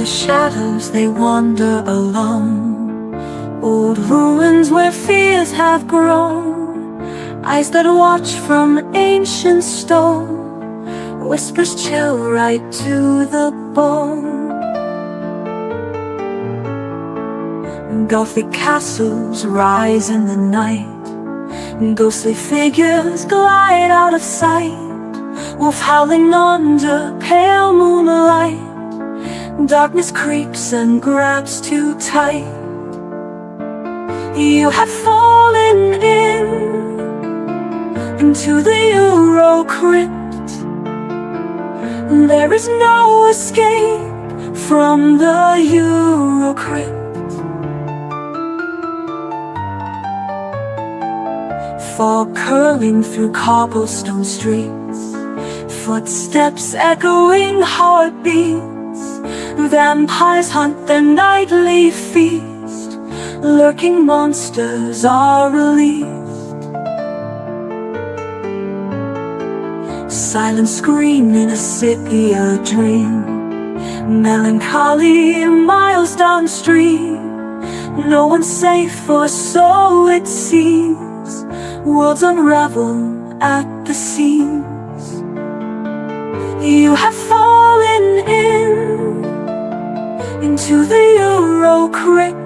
the shadows they wander along, old ruins where fears have grown, eyes that watch from ancient stone, whispers chill right to the bone. Gothic castles rise in the night, ghostly figures glide out of sight, wolf howling under pale moonlight, darkness creeps and grabs too tight. You have fallen into the EuroCrypt. There is no escape from the EuroCrypt. Fog curling through cobblestone streets, footsteps echoing heartbeats, vampires hunt their nightly feast, lurking monsters are released. Silent scream in a sepia dream, melancholy miles downstream, no one's safe or so it seems, worlds unravel at the seams. You have fallen into the EuroCrypt.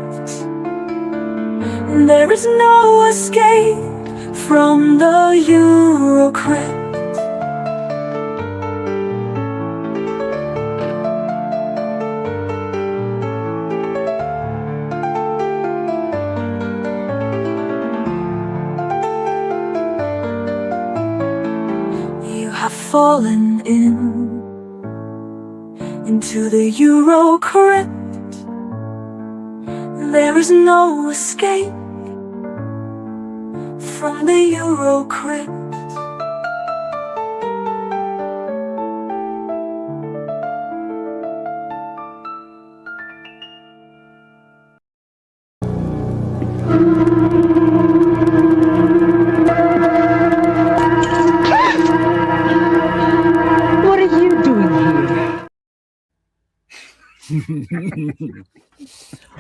There is no escape from the EuroCrypt. Fallen into the EuroCrypt. There is no escape from the EuroCrypt.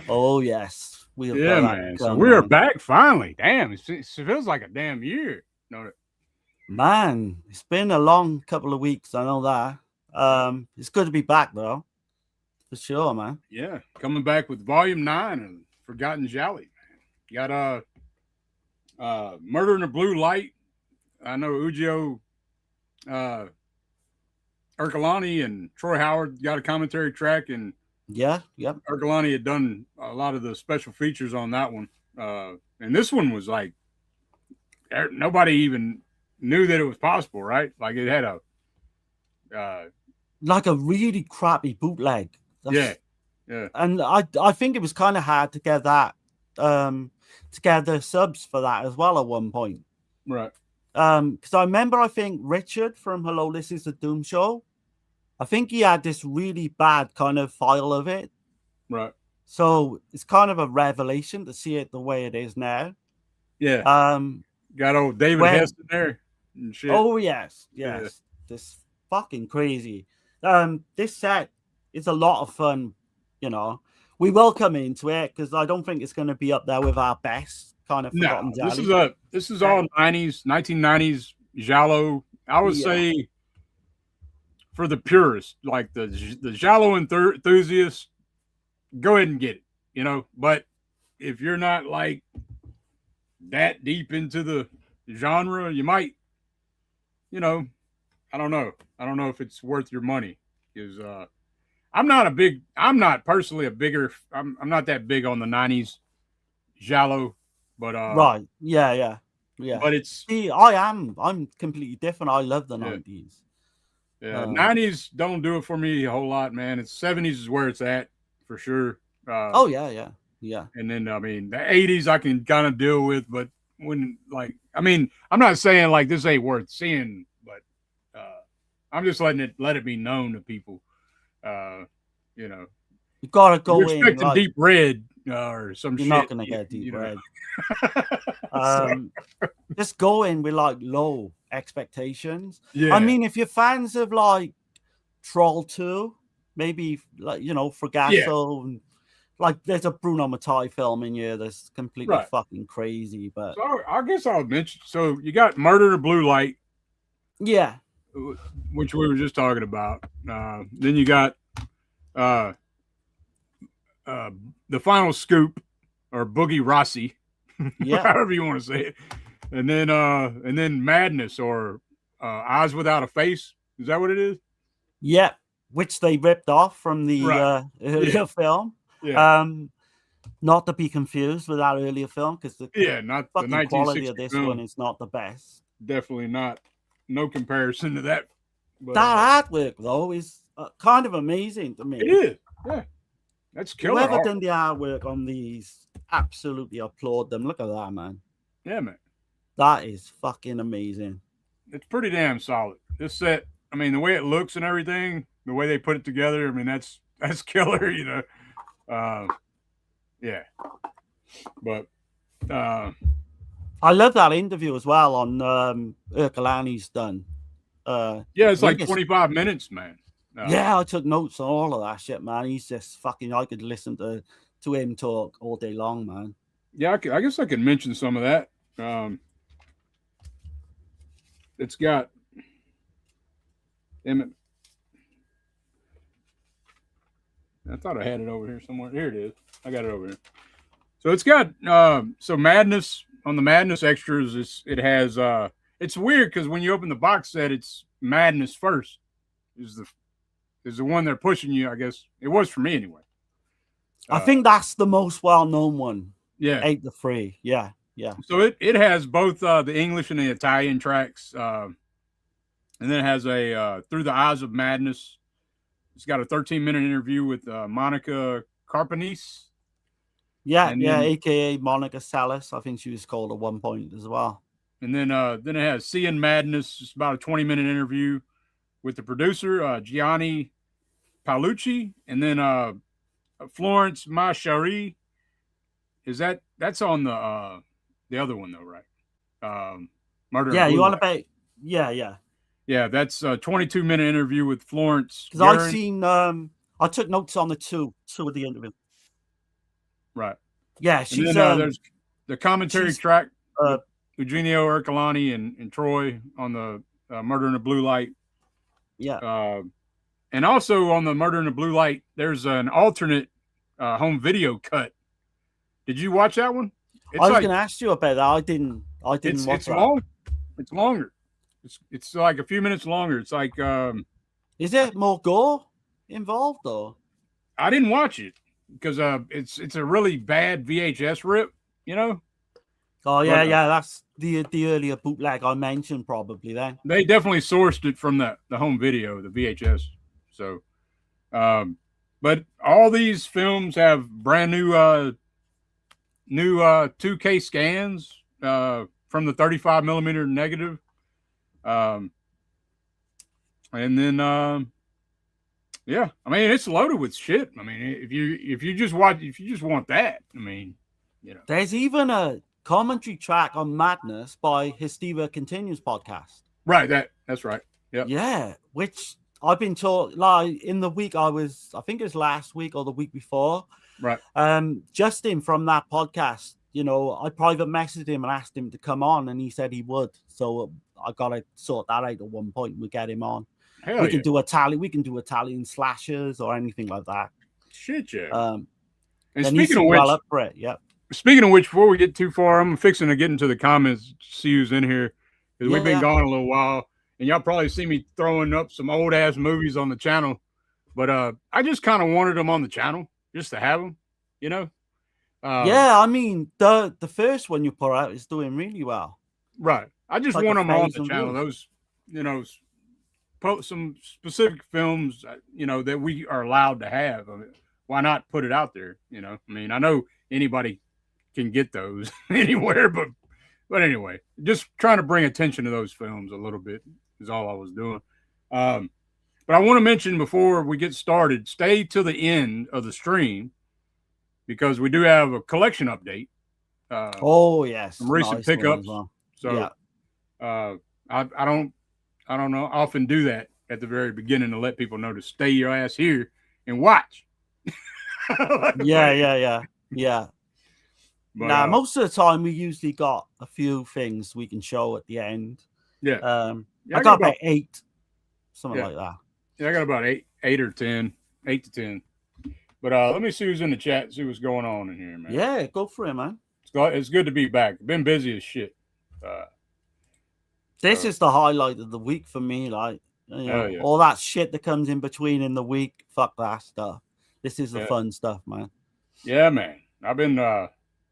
Oh yes, yeah, man. So we are back finally. Damn, it feels like a damn year. Man, it's been a long couple of weeks. I know that. It's good to be back though, for sure, man. Yeah, coming back with Volume 9 of Forgotten Gialli. Got Murder in the Blue Light. I know Ugio Ercolani and Troy Howard got a commentary track, and yep. Ercolani had done a lot of the special features on that one, and this one was like nobody even knew that it was possible, right? Like it had a like a really crappy bootleg. Yeah. And I think it was kind of hard to get that to get the subs for that as well at one point, right? Because I remember, I think Richard from Hello, This Is the Doom Show, I think he had this really bad kind of file of it. Right. So it's kind of a revelation to see it the way it is now. Yeah. Got old David Hess in there and shit. Oh, yes. Yeah. This fucking crazy. This set is a lot of fun, you know. We will come into it because I don't think it's going to be up there with our best kind of Forgotten Gialli. This is all 1990s Giallo. I would say for the purists, like the Giallo enthusiasts, go ahead and get it, you know. But if you're not like that deep into the genre, you might, you know, I don't know if it's worth your money, because I'm not personally I'm not that big on the 90s Giallo, but right, yeah. But it's I'm completely different. I love the 90s. Yeah, 90s don't do it for me a whole lot, man. It's 70s is where it's at for sure. Oh yeah. And then I mean the 80s I can kind of deal with, but when I'm not saying like this ain't worth seeing, but I'm just let it be known to people. You know, you gotta go in. Expect a deep red or some you're shit. You're not gonna get deep red. Just go in with like low expectations. Yeah. I mean, if you're fans of like Troll 2, maybe like Fragasso. And, like there's a Bruno Mattei film in here that's completely fucking crazy. But so I guess I'll mention. So you got Murder in a Blue Light, yeah, which we were just talking about. Then you got The Final Scoop, or Boogie Rossi, however you want to say it, and then Madness, or Eyes Without a Face. Is that what it is? Yeah, which they ripped off from the earlier film. Yeah. Not to be confused with that earlier film, because the not fucking the quality of this film. one is not the best. Definitely not. No comparison to that. But, that artwork though is kind of amazing to me. It is. Yeah, that's killer. Whoever done the artwork on these, absolutely applaud them. Look at that, man. Yeah, man. That is fucking amazing. It's pretty damn solid. This set, I mean, the way it looks and everything, the way they put it together, I mean, that's killer, yeah. But I love that interview as well on Ercolani's done. Yeah, it's like 25 minutes, man. Yeah, I took notes on all of that shit, man. He's just fucking, I could listen to him talk all day long, man. Yeah, I guess I could mention some of that. It's got, damn it. I thought I had it over here somewhere. Here it is. I got it over here. So it's got so Madness, on the Madness extras, it has it's weird because when you open the box set, it's Madness first. Is the one they're pushing you, I guess. It was for me anyway. I think that's the most well-known one. Yeah. 8 to 3. Yeah. So it has both the English and the Italian tracks. And then it has a Through the Eyes of Madness. It's got a 13-minute interview with Monica Carpanese. Yeah, aka Monica Salas. I think she was called at one point as well. And then it has Seeing Madness. It's about a 20-minute interview with the producer, Gianni Paolucci, and then Florence Masciari. That's on the other one though, right? Murder. Yeah, you want to bet? Yeah. That's a 22-minute interview with Florence. Because I've seen. I took notes on the two of the interview. Right. Yeah, she's. And then, there's the commentary track. Eugenio Ercolani and Troy on the Murder in a Blue Light. Yeah. And also on the Murder in a Blue Light, there's an alternate home video cut. Did you watch that one? I was going to ask you about that. I didn't watch it's that. Long. It's longer. It's like a few minutes longer. It's like. Is there more gore involved though? I didn't watch it because it's a really bad VHS rip, Oh yeah, that's the earlier bootleg I mentioned probably then. They definitely sourced it from the home video, the VHS. So, but all these films have brand new 2K scans from the 35 millimeter negative, and then yeah, I mean it's loaded with shit. I mean if you just want that, I mean there's even a commentary track on Madness by Hysteria Continues podcast. Right, that's right. Yeah, which I've been told like in the week I think it was last week or the week before. Right. Justin from that podcast, I private messaged him and asked him to come on, and he said he would. So I gotta sort that out at one point. We get him on. We can do Italian slashers or anything like that. Shit, yeah. And speaking of which, well up for it, yeah. Speaking of which, before we get too far, I'm fixing to get into the comments, see who's in here, because we've been gone a little while, and y'all probably see me throwing up some old-ass movies on the channel, but I just kind of wanted them on the channel, just to have them, yeah, I mean, the first one you put out is doing really well. Right. I just want them on the channel. Those, some specific films, that we are allowed to have. I mean, why not put it out there? I mean, I know anybody can get those anywhere, but anyway, just trying to bring attention to those films a little bit is all I was doing. But I want to mention before we get started, stay to the end of the stream because we do have a collection update. Oh yes, some recent pickups. Well. So I don't often do that at the very beginning to let people know to stay your ass here and watch. Yeah. But, Nah, most of the time we usually got a few things we can show at the end. Yeah. I got about 8, something like that. Yeah, I got about 8 or 10, 8 to 10. But let me see who's in the chat, see what's going on in here, man. Yeah, go for it, man. It's good to be back. Been busy as shit. This is the highlight of the week for me. Like, you know, all that shit that comes in between in the week, fuck that stuff. This is the fun stuff, man. Yeah, man. I've been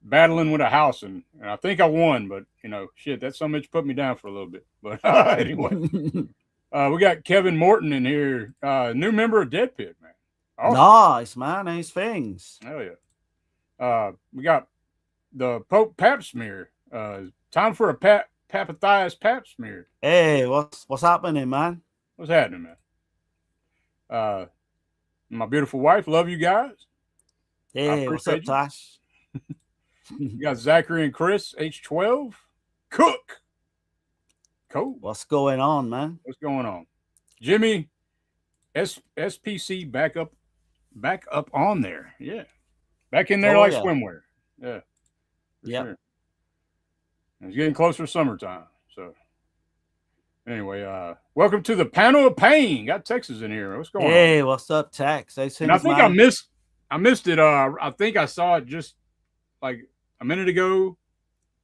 battling with a house, and I think I won, but you know, shit, that so much put me down for a little bit. But anyway, we got Kevin Morton in here, new member of Dead Pit, man. Awesome. Nice, man. Nice things. Hell yeah. We got the Pope Pap smear. Time for a Papathias Pap smear. Hey, what's happening, man? What's happening, man? My beautiful wife, love you guys. Hey, what's up, Tash? You got Zachary and Chris, H12. Cook. Cool. What's going on, man? What's going on? Jimmy, SPC back up on there. Yeah. Back in there like swimwear. Yeah. Yeah. Sure. It's getting closer to summertime. So anyway, welcome to the panel of pain. Got Texas in here. What's going on? Hey, what's up, Tex? I think I missed it. I think I saw it just like a minute ago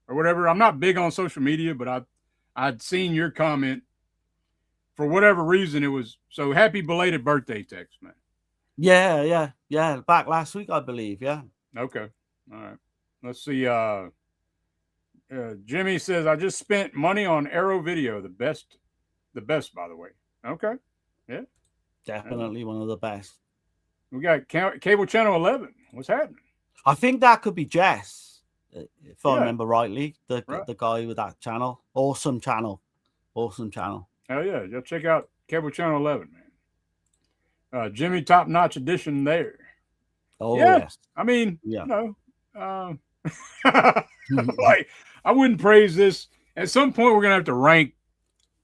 or whatever. I'm not big on social media, but I'd seen your comment. For whatever reason, it was so happy belated birthday, Tex, man. Yeah. Back last week, I believe. Yeah. Okay. All right. Let's see. Jimmy says, I just spent money on Arrow Video, the best, by the way. Okay. Yeah. Definitely one of the best. We got cable channel 11. What's happening? I think that could be Jess, if I remember rightly. The guy with that channel. Awesome channel. Hell yeah. You'll check out cable channel 11, man. Jimmy Top Notch Edition there. Oh, yeah. Yes. I mean, you know, like, I wouldn't praise this. At some point, we're going to have to rank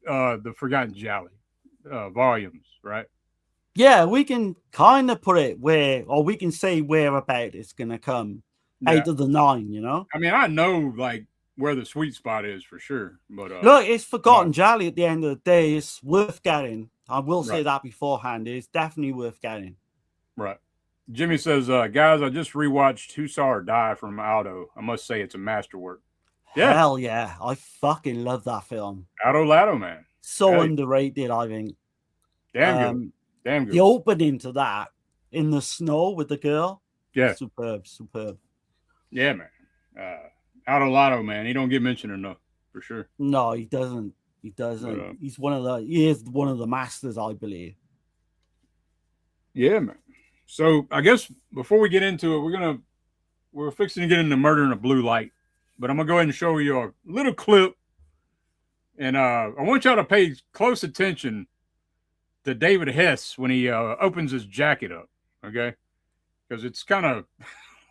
the Forgotten Gialli volumes, right? Yeah, we can kind of put it or we can say where about it's going to come. Yeah. 8 of the 9, you know? I mean, I know, like, where the sweet spot is for sure. But look, it's Forgotten Gialli at the end of the day. It's worth getting. I will say that beforehand. It's definitely worth getting. Right. Jimmy says, guys, I just rewatched Who Saw Her Die from Aldo. I must say it's a masterwork. Yeah. Hell yeah. I fucking love that film. Aldo Lado, man. So underrated, I think. Damn good. The opening to that in the snow with the girl. Yeah. Superb. Yeah, man. Aldo Lado, man. He don't get mentioned enough, for sure. No, he doesn't. He is one of the masters, I believe. Yeah, man. So I guess before we get into it, we're fixing to get into Murder in a Blue Light, but I'm gonna go ahead and show you a little clip, and I want y'all to pay close attention to David Hess when he opens his jacket up, okay? Because it's kind of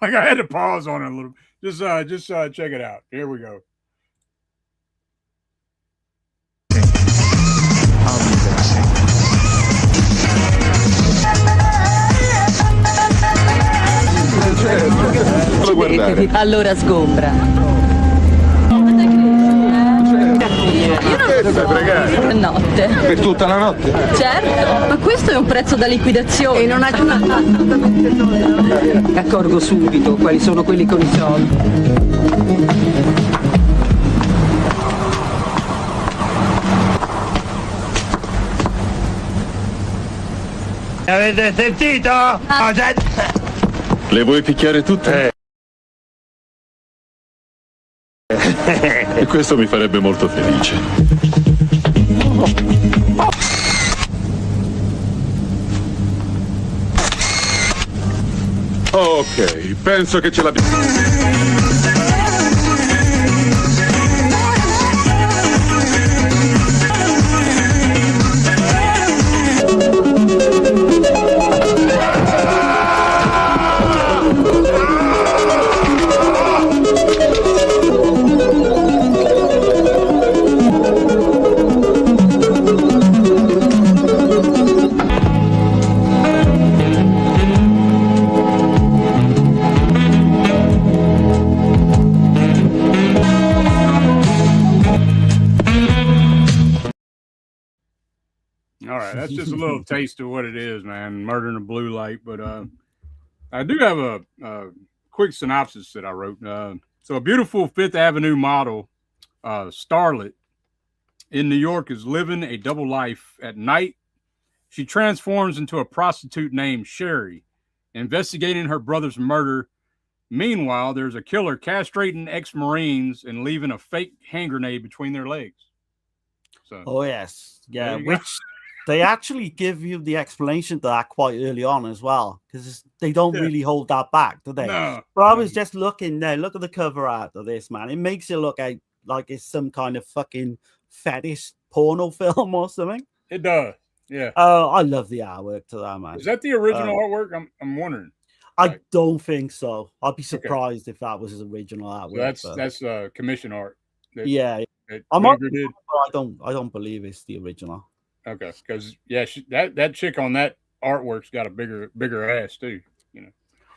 like I had to pause on it a little. Just check it out. Here we go. Allora sgombra. Io non fai pregare? Notte. Per tutta la notte? Certo, ma questo è un prezzo da liquidazione. E non ha assolutamente soldi. Accorgo subito quali sono quelli con i soldi. Avete sentito? Le vuoi picchiare tutte? E questo mi farebbe molto felice. Ok, penso che ce l'abbiamo. All right, that's just a little taste of what it is, man. Murder in the Blue Light. But I do have a quick synopsis that I wrote. So a beautiful Fifth Avenue model, starlet in New York, is living a double life. At night, she transforms into a prostitute named Sherry, investigating her brother's murder. Meanwhile, there's a killer castrating ex-Marines and leaving a fake hand grenade between their legs. So, Oh yes, yeah, There you which they actually give you the explanation to that quite early on as well, because they don't Yeah. really hold that back, do they? no, But I was just looking there. Look at the cover art of this, man. It makes it look like it's some kind of fucking fetish porno film or something. it does. Yeah. Oh, I love the artwork to that, man. Is that the original artwork? I'm wondering. I don't think so. I'd be surprised if that was his original artwork. So that's commission art. That, yeah. that I'm Vinegar did. I don't believe it's the original. Okay, because yeah, that chick on that artwork's got a bigger ass too. You know.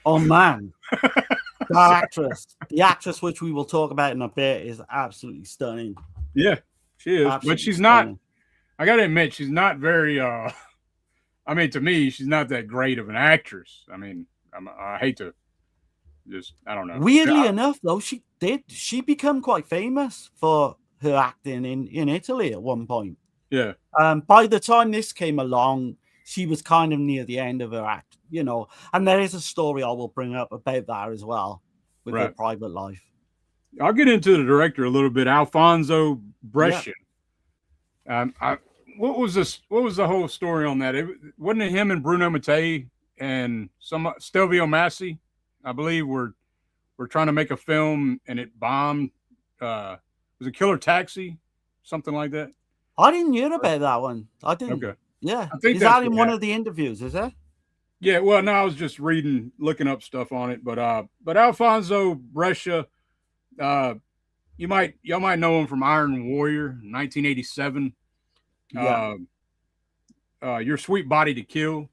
Oh man, that actress, the actress which we will talk about in a bit, is absolutely stunning. Yeah, she is, Absolutely but she's not. stunning. I gotta admit, she's not very. I mean, to me, she's not that great of an actress. I mean, I hate to just. I don't know. Weirdly enough, though, she become quite famous for her acting in Italy at one point. Yeah. By the time this came along, she was kind of near the end of her act, you know. And there is a story I will bring up about that as well with her Right. private life. I'll get into the director a little bit, Alfonso Brescia. What was this? What was the whole story on that? Wasn't it him and Bruno Mattei and some Stelvio Massi, I believe, were trying to make a film and it bombed. Was it Killer Taxi? Something like that? I didn't hear about that one. I didn't. Okay. Yeah. I think Is that's that in what one happened. of the interviews, is it? Yeah, well, no, I was just looking up stuff on it, but Alfonso Brescia, y'all might know him from Iron Warrior, 1987. Yeah. Your Sweet Body to Kill.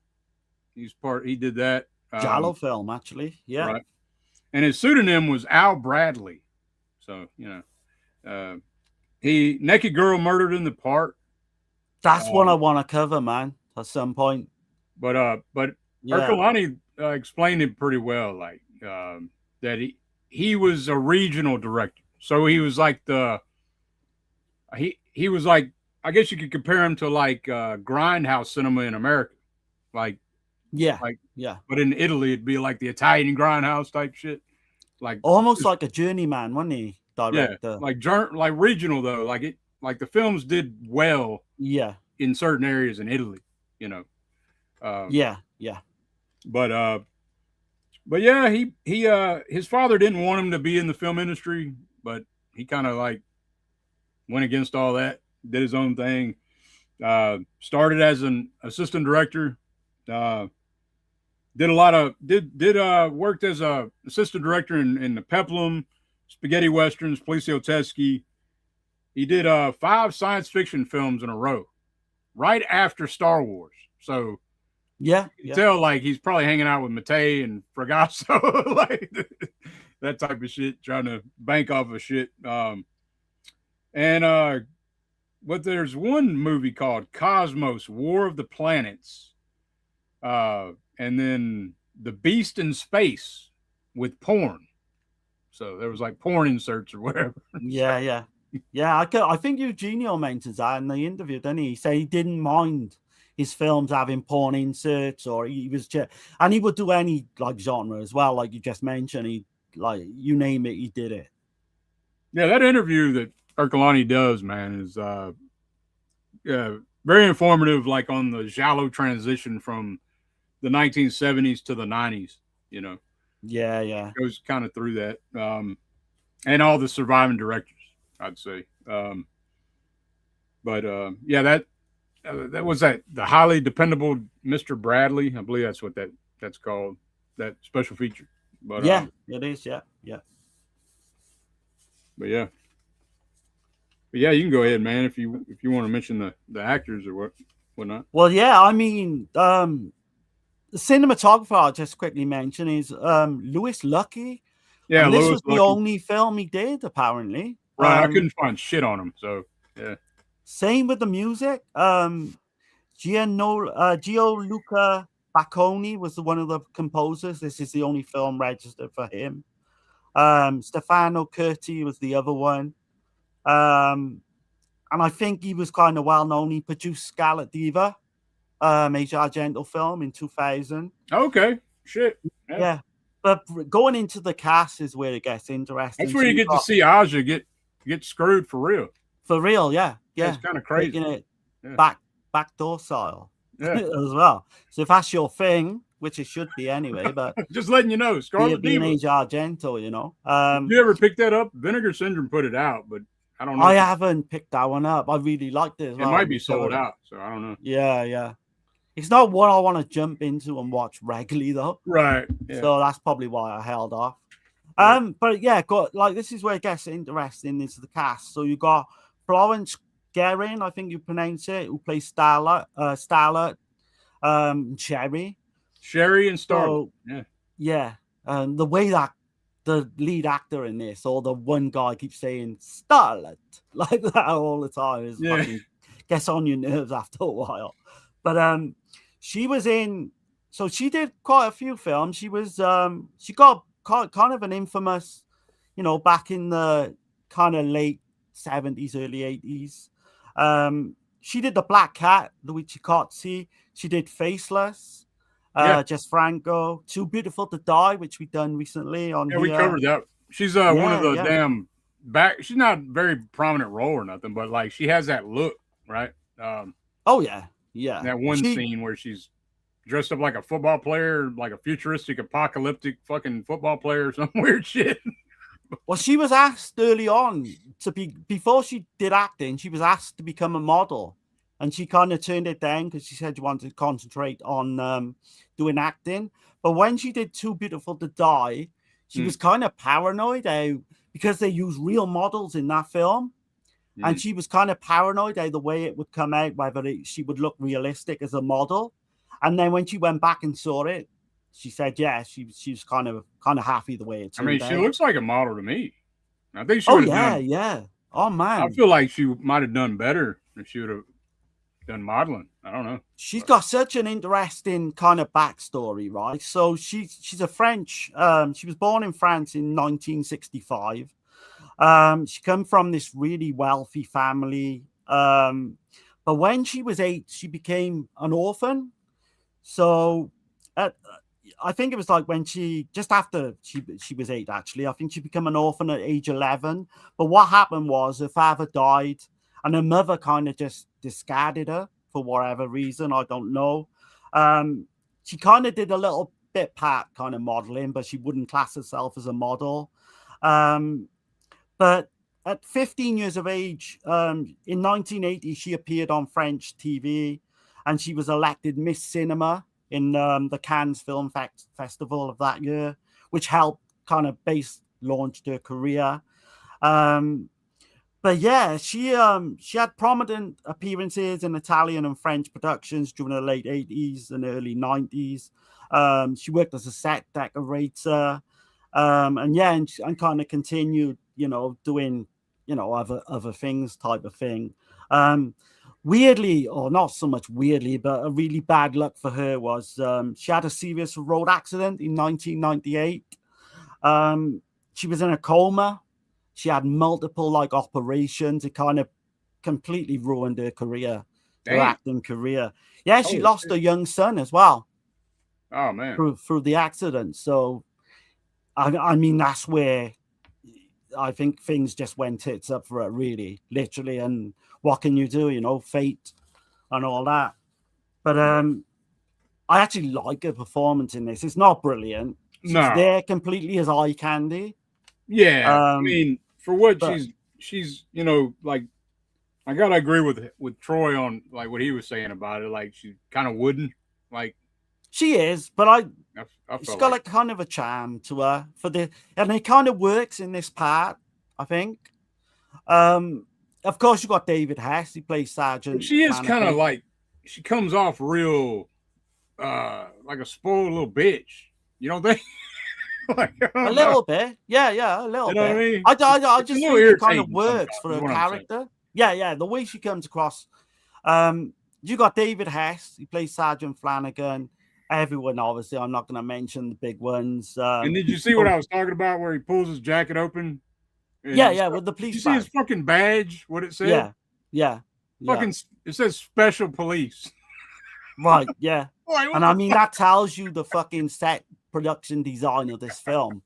He did that. Giallo film, actually. Yeah. Right. And his pseudonym was Al Bradley. So, you know, he Naked Girl Murdered in the Park. That's one I want to cover, man, at some point. But Yeah. Ercolani explained it pretty well, like that he was a regional director. So he was like he was like, I guess you could compare him to like grindhouse cinema in America. Like Yeah. like- yeah. but in Italy it'd be like the Italian grindhouse type shit. Like Almost like a journeyman, wasn't he? Director. like regional though. Like the films did well Yeah. in certain areas in Italy, you know. Yeah. But yeah, he his father didn't want him to be in the film industry, but he kind of like went against all that, did his own thing. Started as an assistant director, worked as a assistant director in the Peplum, Spaghetti Westerns, Poliziotteschi. He did 5 science fiction films in a row, right after Star Wars. So Yeah. you can tell like he's probably hanging out with Mattei and Fragasso, like that type of shit, trying to bank off of shit. But there's one movie called Cosmos, War of the Planets, and then The Beast in Space with porn. So there was like porn inserts or whatever. Yeah. I think Eugenio mentions that in the interview, didn't he? He said he didn't mind his films having porn inserts, or he was just, and he would do any like genre as well, like you just mentioned. He, like, you name it, he did it. Yeah, that interview that Ercolani does, man, is very informative, like on the Giallo transition from the 1970s to the 90s, you know. Yeah. Goes kind of through that. And all the surviving directors, I'd say. Yeah, that was the highly dependable Mr. Bradley. I believe that's what that's called, that special feature. But yeah, it is. Yeah. But yeah, you can go ahead, man, if you want to mention the actors or whatnot. Well, yeah, I mean, the cinematographer I'll just quickly mention is Louis Lucky. Yeah, and this Louis was the Lucky. only film he did, apparently. Right, I couldn't find shit on him, so yeah. Same with the music. Gianluca Bacconi was one of the composers. This is the only film registered for him. Stefano Curti was the other one. And I think he was kind of well known. He produced Scarlet Diva, Asia Argento film in 2000. Okay, shit. Yeah. But going into the cast is where it gets interesting. That's where you get to see Aja get screwed for real. For real, yeah. It's kind of crazy. Taking it backdoor style as well. So if that's your thing, which it should be anyway, but just letting you know, Scarlet Diva, Asia Argento, you know. You ever pick that up? Vinegar Syndrome put it out, but I don't know. I haven't picked that one up. I really liked it as well. It might be sold out, so I don't know. Yeah. It's not what I want to jump into and watch regularly though. Right. Yeah. So that's probably why I held off. But yeah, this is where it gets interesting into the cast. So you got Florence Guerin, I think you pronounce it, who plays Starlet, Sherry and Starlet. Yeah. The way that the lead actor in this, or the one guy keeps saying Starlet like that all the time, is fucking gets on your nerves after a while. But she was in, so she did quite a few films. She was she got kind of an infamous, you know, back in the kind of late 70s, early 80s. She did The Black Cat, Luigi Cozzi. She did Faceless, Jess Franco, Too Beautiful to Die, which we done recently on here. We covered that. She's one of the damn back. She's not a very prominent role or nothing, but like she has that look, right? Oh yeah. Yeah. That one scene where she's dressed up like a football player, like a futuristic, apocalyptic fucking football player or some weird shit. Well, she was asked early on before she did acting, she was asked to become a model. And she kind of turned it down because she said she wanted to concentrate on doing acting. But when she did Too Beautiful to Die, she was kind of paranoid because they used real models in that film. And she was kind of paranoid the way it would come out, whether she would look realistic as a model. And then when she went back and saw it, she said, yeah, she was kind of happy the way it turned out. She looks like a model to me. I think she would have done. Yeah. Oh, man. I feel like she might have done better if she would have done modeling. I don't know. She's got such an interesting kind of backstory, right? So she's a French. She was born in France in 1965. She come from this really wealthy family. But when she was 8, she became an orphan. So I think it was like when just after she was 8, actually, I think she became an orphan at age 11. But what happened was her father died and her mother kind of just discarded her for whatever reason. I don't know. She kind of did a little bit part kind of modeling, but she wouldn't class herself as a model. But at 15 years of age, in 1980, she appeared on French TV and she was elected Miss Cinema in the Cannes Film Festival of that year, which helped kind of launched her career. But yeah, she had prominent appearances in Italian and French productions during the late 80s and early 90s. She worked as a set decorator and kind of continued, you know, doing, you know, other things type of thing. Weirdly, or not so much weirdly, but a really bad luck for her was she had a serious road accident in 1998. She was in a coma. She had multiple operations. It kind of completely ruined her career, her acting career. Yeah, she lost her young son as well. Oh man, through the accident. So, I mean, that's where I think things just went tits up for her, really, literally. And what can you do? You know, fate and all that. But I actually like her performance in this. It's not brilliant. She's there completely as eye candy. Yeah, I mean, for what she's, you know, like, I gotta agree with Troy on like what he was saying about it. Like, she's kind of wooden, like. She is, but she's got like kind of a charm to her and it kind of works in this part, I think. Of course, you got David Hess. He plays Sergeant. She is kind of like, she comes off real, like a spoiled little bitch. You don't think? Like, a little bit, yeah, a little bit. What I mean? I just think it kind of works for her character. Yeah, the way she comes across. you got David Hess. He plays Sergeant Flanagan. Everyone, obviously, I'm not going to mention the big ones. And did you see what I was talking about, where he pulls his jacket open? Yeah, with the Did police you see his fucking badge? What it said? Yeah. Fucking, it says Special Police. Right, yeah. Boy, And I mean, that tells you the fucking set production design of this film.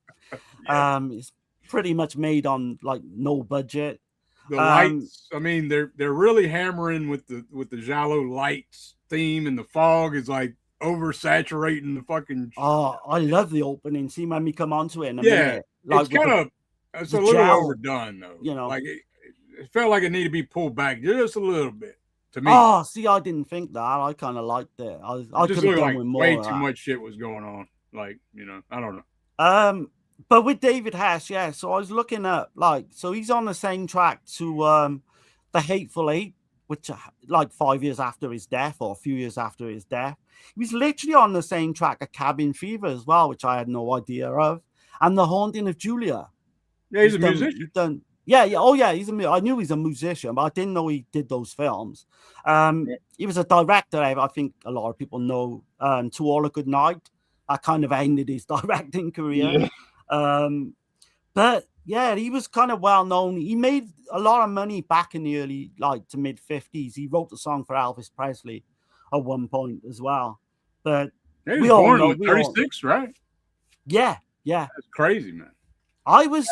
It's pretty much made on like no budget. The lights, I mean, they're really hammering with the Giallo lights theme, and the fog is like oversaturating the fucking. Oh, I love the opening. See when we come onto it in a minute. Like it's kind of it's a little overdone though. You know, like it felt like it needed to be pulled back just a little bit to me. Oh, see, I didn't think that. I kind of liked it. I could have done with more. Way too much shit was going on. Like, you know, I don't know. But with David Hess, yeah. So I was looking at so he's on the same track to The Hateful Eight, which like 5 years after his death or a few years after his death. He was literally on the same track as Cabin Fever as well, which I had no idea of, and The Haunting of Julia. Yeah, he's a musician. Yeah. Oh, yeah. I knew he's a musician, but I didn't know he did those films. He was a director. I think a lot of people know. To All a Good Night. I kind of ended his directing career. Yeah. But yeah, he was kind of well known. He made a lot of money back in the early to mid 50s. He wrote the song for Elvis Presley at one point as well. But yeah, we all know 36, right? Yeah. That's crazy, man. I was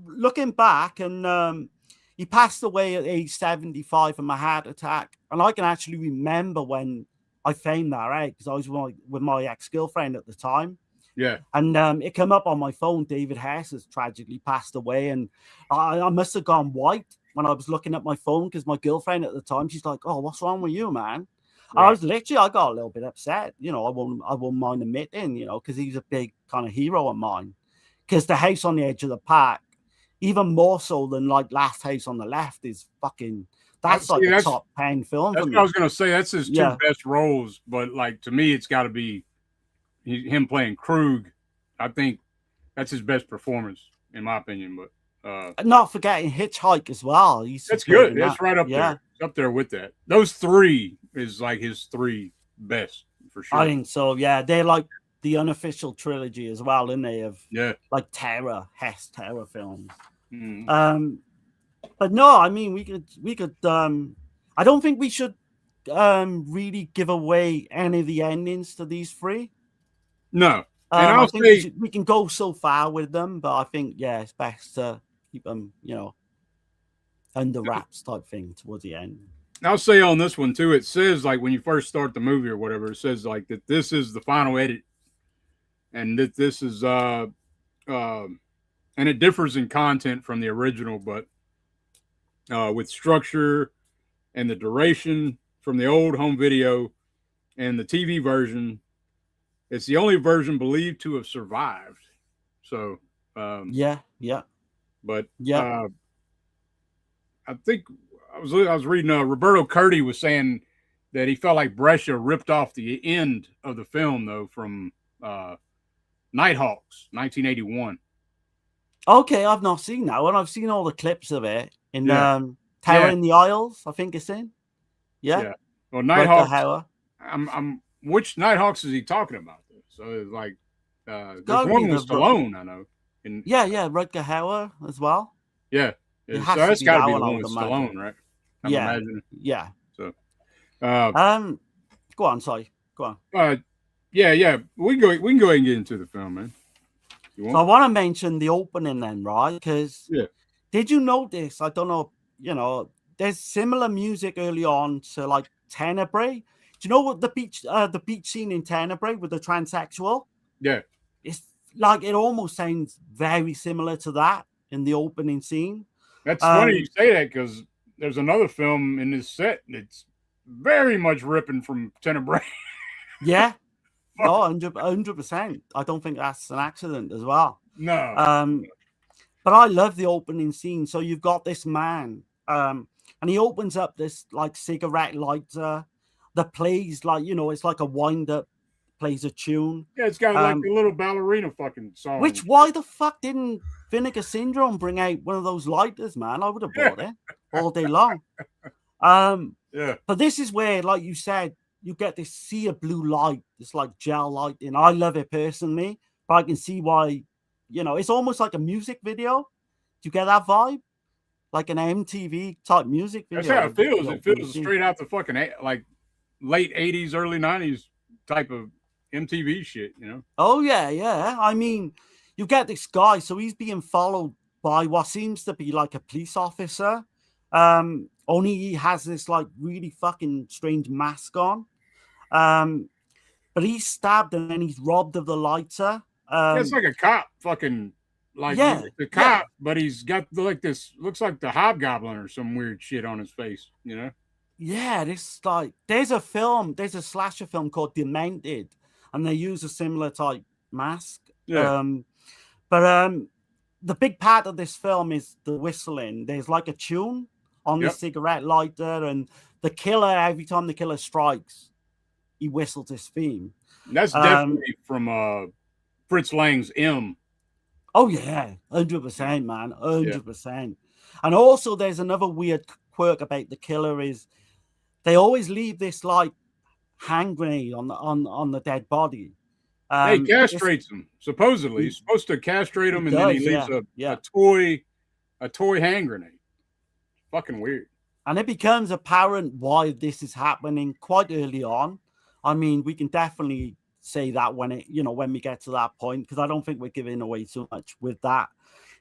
looking back, and he passed away at age 75 from a heart attack. And I can actually remember when I found that out, because I was with my ex-girlfriend at the time. Yeah. And it came up on my phone. David Hess has tragically passed away. And I must have gone white when I was looking at my phone, because my girlfriend at the time, she's like, "Oh, what's wrong with you, man?" Right. I got a little bit upset. You know, I won't mind admitting, you know, because he's a big kind of hero of mine. Because The House on the Edge of the Park, even more so than like Last House on the Left, is fucking. That's the top 10 film. That's what I was gonna say. That's his two best roles, but like to me, it's got to be him playing Krug. I think that's his best performance, in my opinion. But not forgetting Hitchhike as well. That's good. That's right up there. It's up there with that. Those three is like his three best for sure. I think so. Yeah, they're like the unofficial trilogy as well, isn't they? Of like Hess terror films. Mm-hmm. But no, I mean we could. I don't think we should really give away any of the endings to these three. No, and I think we can go so far with them, but I think it's best to keep them, you know, under wraps type thing towards the end. I'll say on this one too, it says like when you first start the movie or whatever, it says like that this is the final edit, and that this is and it differs in content from the original, but with structure and the duration from the old home video and the TV version, it's the only version believed to have survived. So but I think I was reading Roberto Curti was saying that he felt like Brescia ripped off the end of the film though from Nighthawks 1981. Okay, I've not seen that one. I've seen all the clips of it in Terror in the Isles, I think it's in. Yeah. Well, Nighthawks. I'm which Nighthawks is he talking about? So it's like there's one with Stallone, I know. Rutger Hauer as well. Yeah. So that's got to be the one with Stallone, right? I'm imagining. Yeah. So go on, sorry. Go on. Yeah. We can go ahead and get into the film, man. So I want to mention the opening then, right? Because did you notice? I don't know, you know, there's similar music early on to like Tenebrae. Do you know what the beach scene in Tenebrae with the transsexual? Yeah. It's like it almost sounds very similar to that in the opening scene. That's funny you say that, because there's another film in this set that's very much ripping from Tenebrae. Yeah. No, 100%. I don't think that's an accident as well. No. But I love the opening scene. So you've got this man, and he opens up this like cigarette lighter that plays like, you know, it's like a wind up, plays a tune. Yeah, it's got like a little ballerina fucking song. Which why the fuck didn't Vinegar Syndrome bring out one of those lighters, man? I would have bought it all day long. Yeah. But this is where, like you said, you get this sea of blue light, this like gel light, and I love it personally. But I can see why, it's almost like a music video. Do you get that vibe? Like an MTV type music That's video. how it feels. It when you feels see. straight out the fucking like late 80s, early 90s type of MTV shit, Oh, yeah. I mean, you get this guy, so he's being followed by what seems to be like a police officer. Only he has this like really fucking strange mask on. But he's stabbed and then he's robbed of the lighter. It's like a cop fucking like Yeah, the cop, but he's got like this looks like the hobgoblin or some weird shit on his face, Yeah, this like there's a slasher film called Demented, and they use a similar type mask. Yeah. But the big part of this film is the whistling. There's like a tune on the cigarette lighter, and the killer, every time the killer strikes, he whistles this theme. That's definitely from Fritz Lang's M. Oh yeah, 100%, man, 100%. And also, there's another weird quirk about the killer is they always leave this like hand grenade on the dead body. He castrates him. Supposedly, he's supposed to castrate him, and then he leaves a toy hand grenade. Fucking weird. And it becomes apparent why this is happening quite early on. I mean, we can definitely say that when we get to that point, because I don't think we're giving away too much with that.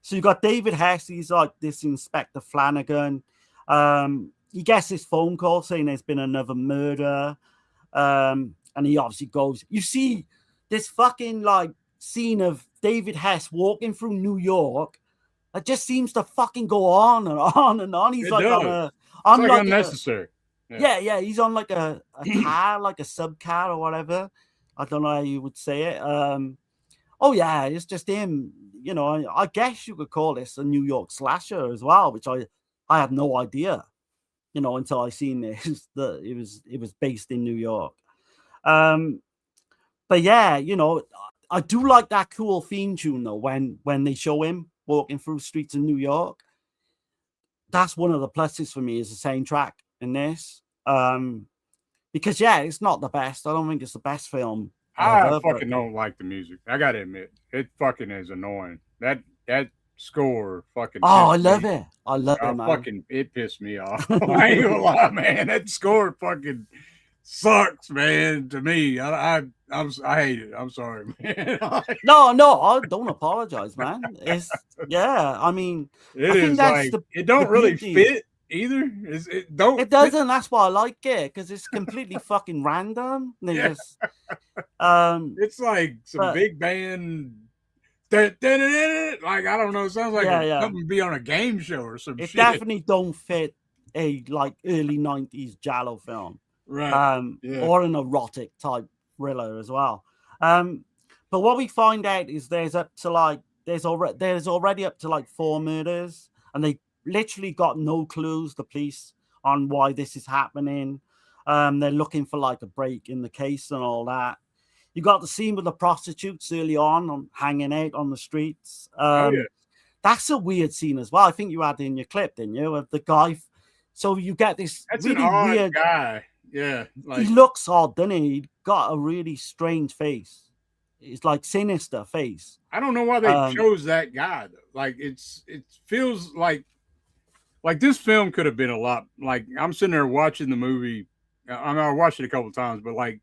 So you got David Hess, he's like this Inspector Flanagan. He gets this phone call saying there's been another murder. And he obviously goes, you see this fucking like scene of David Hess walking through New York. It just seems to fucking go on and on and on. He's It like does. on It's like unnecessary. Yeah. He's on like a car, like a sub car or whatever. I don't know how you would say it. Oh yeah, it's just him. I guess you could call this a New York slasher as well, which I had no idea. Until I seen this that it was based in New York. But yeah, I do like that cool theme tune though when they show him walking through streets of New York. That's one of the pluses for me is the soundtrack in this. Because it's not the best. I don't think it's the best film. I fucking don't like the music. I gotta admit, it fucking is annoying. That score fucking. Oh, I love it. I love it, man. Fucking, it pissed me off. I ain't gonna lie, man. That score fucking sucks, man. To me, I hate it. I'm sorry, man. No, I don't apologize, man. I mean, I think that's like it don't really fit either. It doesn't. That's why I like it, because it's completely fucking random. It's like some big band. Like I don't know. It sounds like something to be on a game show or some shit. It definitely don't fit a like early 90s Giallo film, right? Or an erotic type thriller as well. But what we find out is there's already up to like 4 murders, and they literally got no clues, the police, on why this is happening. They're looking for like a break in the case and all that. You got the scene with the prostitutes early on hanging out on the streets. That's a weird scene as well. I think you had in your clip, didn't you? Of the guy. So you get this really weird guy. Yeah. He looks odd, doesn't he? He got a really strange face. It's like sinister face. I don't know why they chose that guy though. Like it feels like this film could have been a lot. Like I'm sitting there watching the movie. I mean, I watched it a couple of times, but like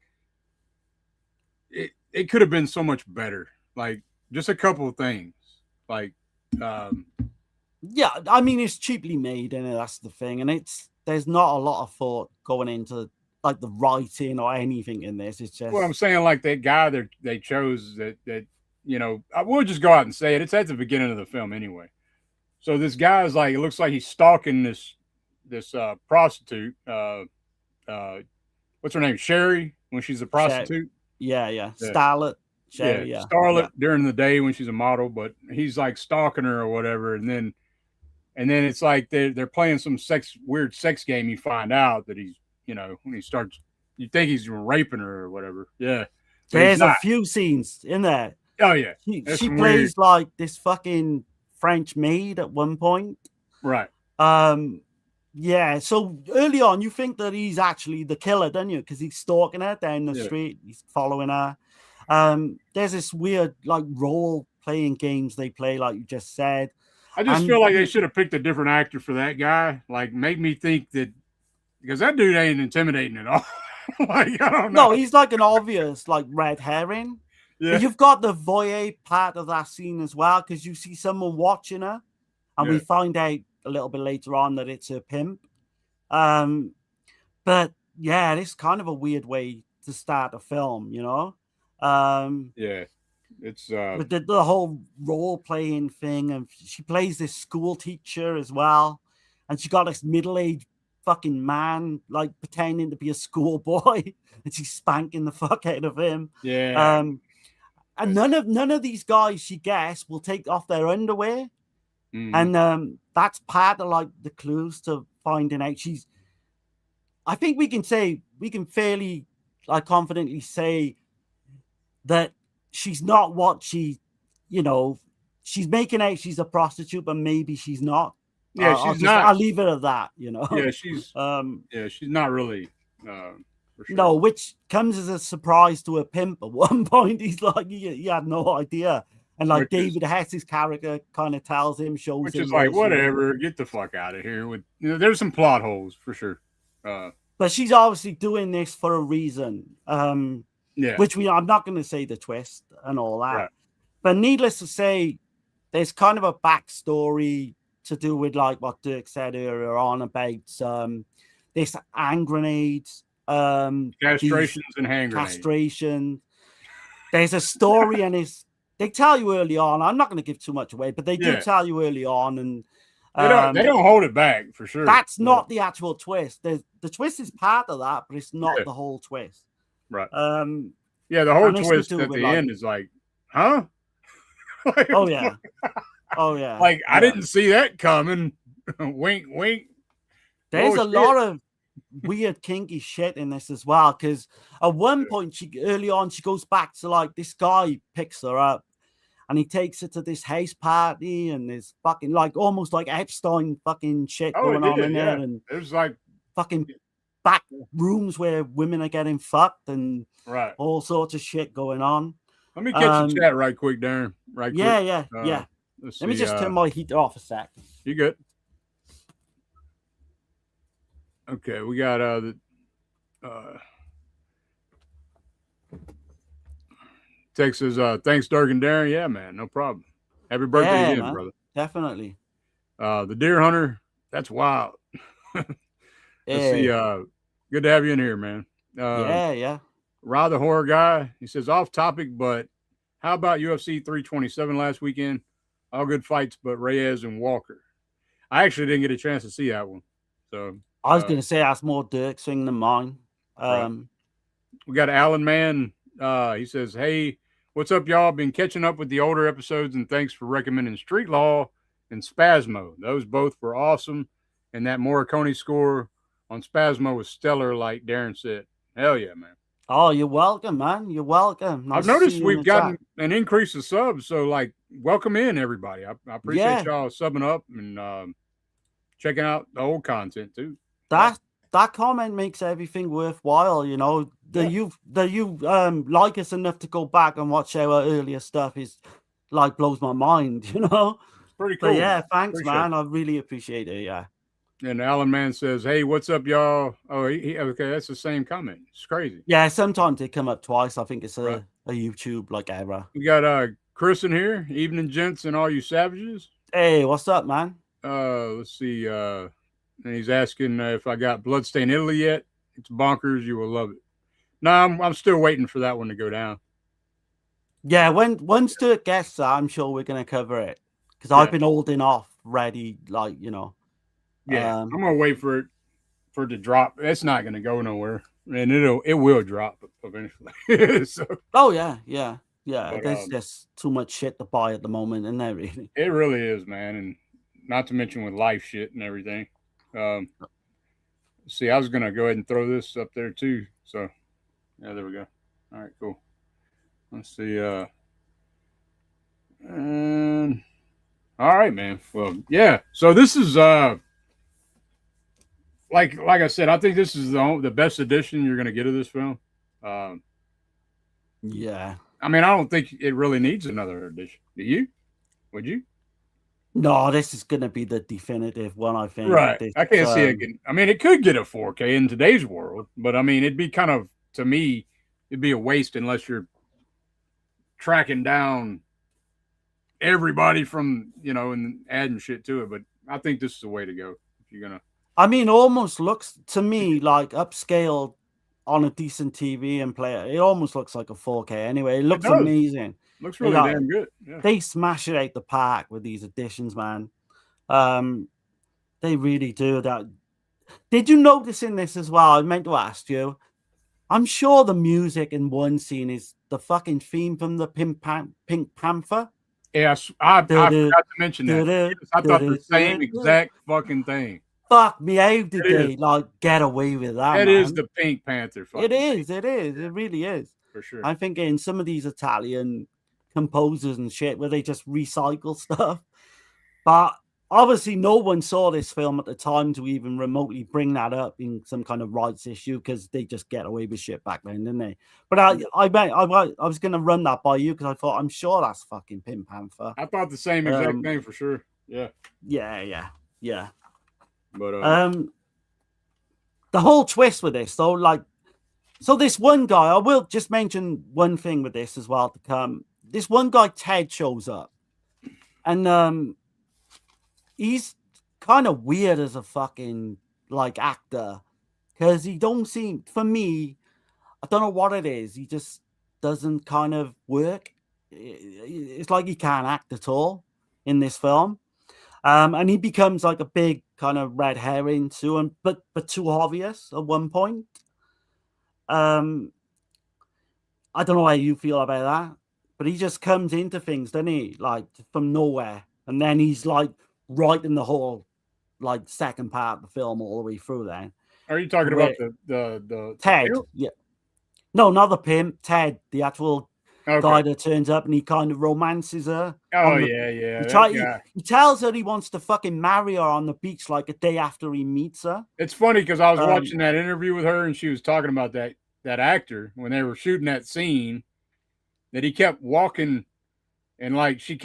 it could have been so much better. Like just a couple of things. Like yeah, I mean it's cheaply made, and that's the thing. And there's not a lot of thought going into like the writing or anything in this. It's just I'm saying, like that guy they chose that I will just go out and say it. It's at the beginning of the film anyway. So this guy's like, it looks like he's stalking this prostitute. What's her name? Sherry, when she's a prostitute. Yeah. Starlet. Sherry, Starlet during the day when she's a model, but he's like stalking her or whatever, and then it's like they're playing some weird sex game. You find out that he's when he starts, you think he's raping her or whatever. Yeah, there's a few scenes in there. Oh yeah, she plays like this fucking French maid at one point, right? Yeah, so early on, you think that he's actually the killer, don't you? Because he's stalking her down the street. He's following her. There's this weird, like, role-playing games they play, like you just said. I just feel like they should have picked a different actor for that guy. Like, make me think that, because that dude ain't intimidating at all. Like, I don't know. No, he's like an obvious, like, red herring. Yeah. But you've got the voyeur part of that scene as well, because you see someone watching her, and we find out a little bit later on that it's her pimp. But yeah, it's kind of a weird way to start a film, you know. Yeah, it's with the whole role playing thing, and she plays this school teacher as well, and she got this middle-aged fucking man like pretending to be a schoolboy, and she's spanking the fuck out of him. Yeah. And none of these guys, she guess, will take off their underwear. And that's part of like the clues to finding out I think we can fairly like confidently say that she's not what she, you know, she's making out she's a prostitute, but maybe she's not. Yeah, she's not. I'll leave it at that, you know. Yeah, she's she's not really for sure. No, which comes as a surprise to a pimp at one point. He's like, he had no idea. And like David Hess's character kind of tells him, shows which him. Which is like, whatever, get the fuck out of here. With there's some plot holes for sure. But she's obviously doing this for a reason. Which I'm not going to say the twist and all that. Right. But needless to say, there's kind of a backstory to do with like what Dirk said earlier on about this hand grenades. Castrations and hand grenades. Castration. There's a story and they tell you early on. I'm not going to give too much away, but they do tell you early on, and they don't hold it back for sure. That's not the actual twist. The twist is part of that, but it's not the whole twist. Right. Yeah, the whole twist at the end is like, huh? Like, oh yeah. Oh yeah. Like I didn't see that coming. Wink, wink. There's a lot of weird kinky shit in this as well, because at one point early on she goes back to like this guy picks her up and he takes her to this house party, and there's fucking like almost like Epstein fucking shit going on in there, and there's like fucking back rooms where women are getting fucked and all sorts of shit going on. Let me catch the chat right quick, Darren. Right quick. Yeah. Let me just turn my heater off a sec. You good? Okay, we got text says, thanks, Dirk and Darren. Yeah, man, no problem. Happy birthday again, brother. Definitely. The Deer Hunter, that's wild. Let's see. Good to have you in here, man. Yeah. Rod the Horror Guy, he says, off topic, but how about UFC 327 last weekend? All good fights, but Reyes and Walker. I actually didn't get a chance to see that one. So I was going to say that's more Dirk's thing than mine. We got Alan Mann. He says, hey, what's up, y'all? Been catching up with the older episodes, and thanks for recommending Street Law and Spasmo. Those both were awesome, and that Morricone score on Spasmo was stellar, like Darren said. Hell yeah, man. Oh, you're welcome, man. You're welcome. I've noticed we've gotten an increase of subs, so like, welcome in, everybody. I appreciate y'all subbing up and checking out the old content too. That comment makes everything worthwhile, you know. That you like us enough to go back and watch our earlier stuff is like blows my mind, you know. It's pretty cool. But yeah, thanks, man. I really appreciate it. Yeah. And Alan Mann says, hey, what's up, y'all? Oh, okay, that's the same comment. It's crazy. Yeah, sometimes they come up twice. I think it's a YouTube like error. We got Chris in here. Evening, gents, and all you savages. Hey, what's up, man? Let's see. And he's asking if I got Bloodstain Italy yet. It's bonkers. You will love it. No, I'm still waiting for that one to go down. Yeah, once Dirk gets that, I'm sure we're gonna cover it because I've been holding off, ready, like you know. Yeah, I'm gonna wait for it to drop. It's not gonna go nowhere, and it will drop eventually. So. Oh yeah. But, there's just too much shit to buy at the moment, isn't there? Really, it really is, man, and not to mention with life shit and everything. See, I was gonna go ahead and throw this up there too. So, yeah, there we go. All right, cool. Let's see. And all right, man. Well, yeah. So this is like I said, I think this is the best edition you're going to get of this film. Yeah. I mean, I don't think it really needs another edition. Do you? Would you? No, this is going to be the definitive one, I think. Right. This, I can't see it. I mean, it could get a 4K in today's world, but I mean, it'd be kind of, to me, it'd be a waste unless you're tracking down everybody from, and adding shit to it. But I think this is the way to go if you're going to. I mean, almost looks to me like upscaled on a decent TV and player. It almost looks like a 4K anyway. It looks amazing. Looks really damn good. Yeah. They smash it out the park with these editions, man. They really do that. Did you notice in this as well? I meant to ask you. I'm sure the music in one scene is the fucking theme from the Pink Panther. Yes, I forgot to mention that. Yes, I thought the same exact fucking thing. Fuck me, how did they get away with that? That is the Pink Panther. It is. It really is. For sure. I'm thinking some of these Italian composers and shit where they just recycle stuff. But obviously no one saw this film at the time to even remotely bring that up in some kind of rights issue because they just get away with shit back then, didn't they? But I was going to run that by you because I thought, I'm sure that's fucking Pink Panther. I thought the same exact thing for sure. Yeah. Yeah. But the whole twist with this, though, like, so this one guy, I will just mention one thing with this as well to come. This one guy, Ted, shows up, and he's kind of weird as a fucking like actor because he don't seem, for me, I don't know what it is. He just doesn't kind of work. It's like he can't act at all in this film. And he becomes like a big kind of red herring too, but too obvious at one point. I don't know how you feel about that, but he just comes into things, doesn't he? Like from nowhere, and then he's like right in the whole like second part of the film all the way through. Then are you talking about the Ted? Yeah, no, not the pimp. Ted, the actual. Guy that turns up and he kind of romances her. Oh, yeah. He tells her he wants to fucking marry her on the beach like a day after he meets her. It's funny because I was watching that interview with her and she was talking about that actor when they were shooting that scene that he kept walking and like he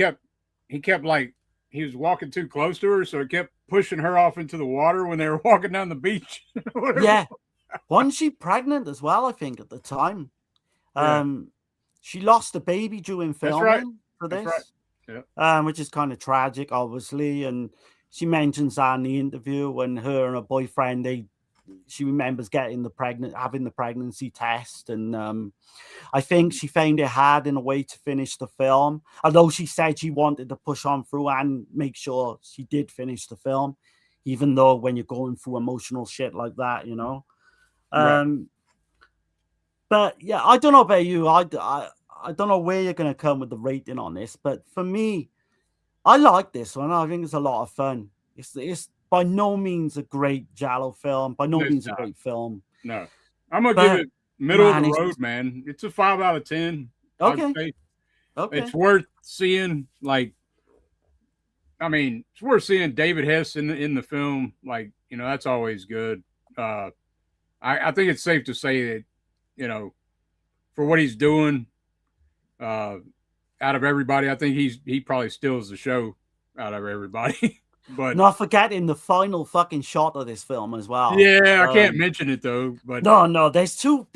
was walking too close to her, so it kept pushing her off into the water when they were walking down the beach. Yeah. Wasn't she pregnant as well, I think, at the time? Yeah. She lost a baby during filming for this, which is kind of tragic, obviously. And she mentions that in the interview when her and her boyfriend, she remembers having the pregnancy test. And I think she found it hard in a way to finish the film, although she said she wanted to push on through and make sure she did finish the film, even though when you're going through emotional shit like that, you know. But yeah, I don't know about you. I don't know where you're going to come with the rating on this, but for me, I like this one. I think it's a lot of fun. It's by no means a great Giallo film. By no means a great film. No, I'm gonna give it middle of the road, man. It's a 5 out of 10. Okay. It's worth seeing. Like, I mean, it's worth seeing David Hess in the film. Like, that's always good. I think it's safe to say that, for what he's doing, out of everybody, I think he probably steals the show out of everybody. But not forgetting the final fucking shot of this film as well. Yeah, I can't mention it though. But no, there's two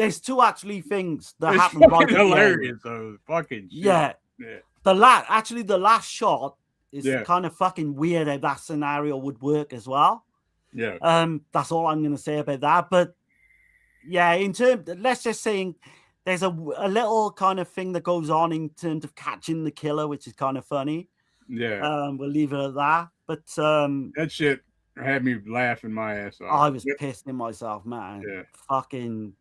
actually things that happen right hilarious though. Fucking shit. Yeah. The last shot is kind of fucking weird how that scenario would work as well. Yeah. That's all I'm gonna say about that. But yeah, in terms, let's just say there's a little kind of thing that goes on in terms of catching the killer, which is kind of funny. Yeah. We'll leave it at that. But that shit had me laughing my ass off. I was pissing myself, man. Yeah. Fucking.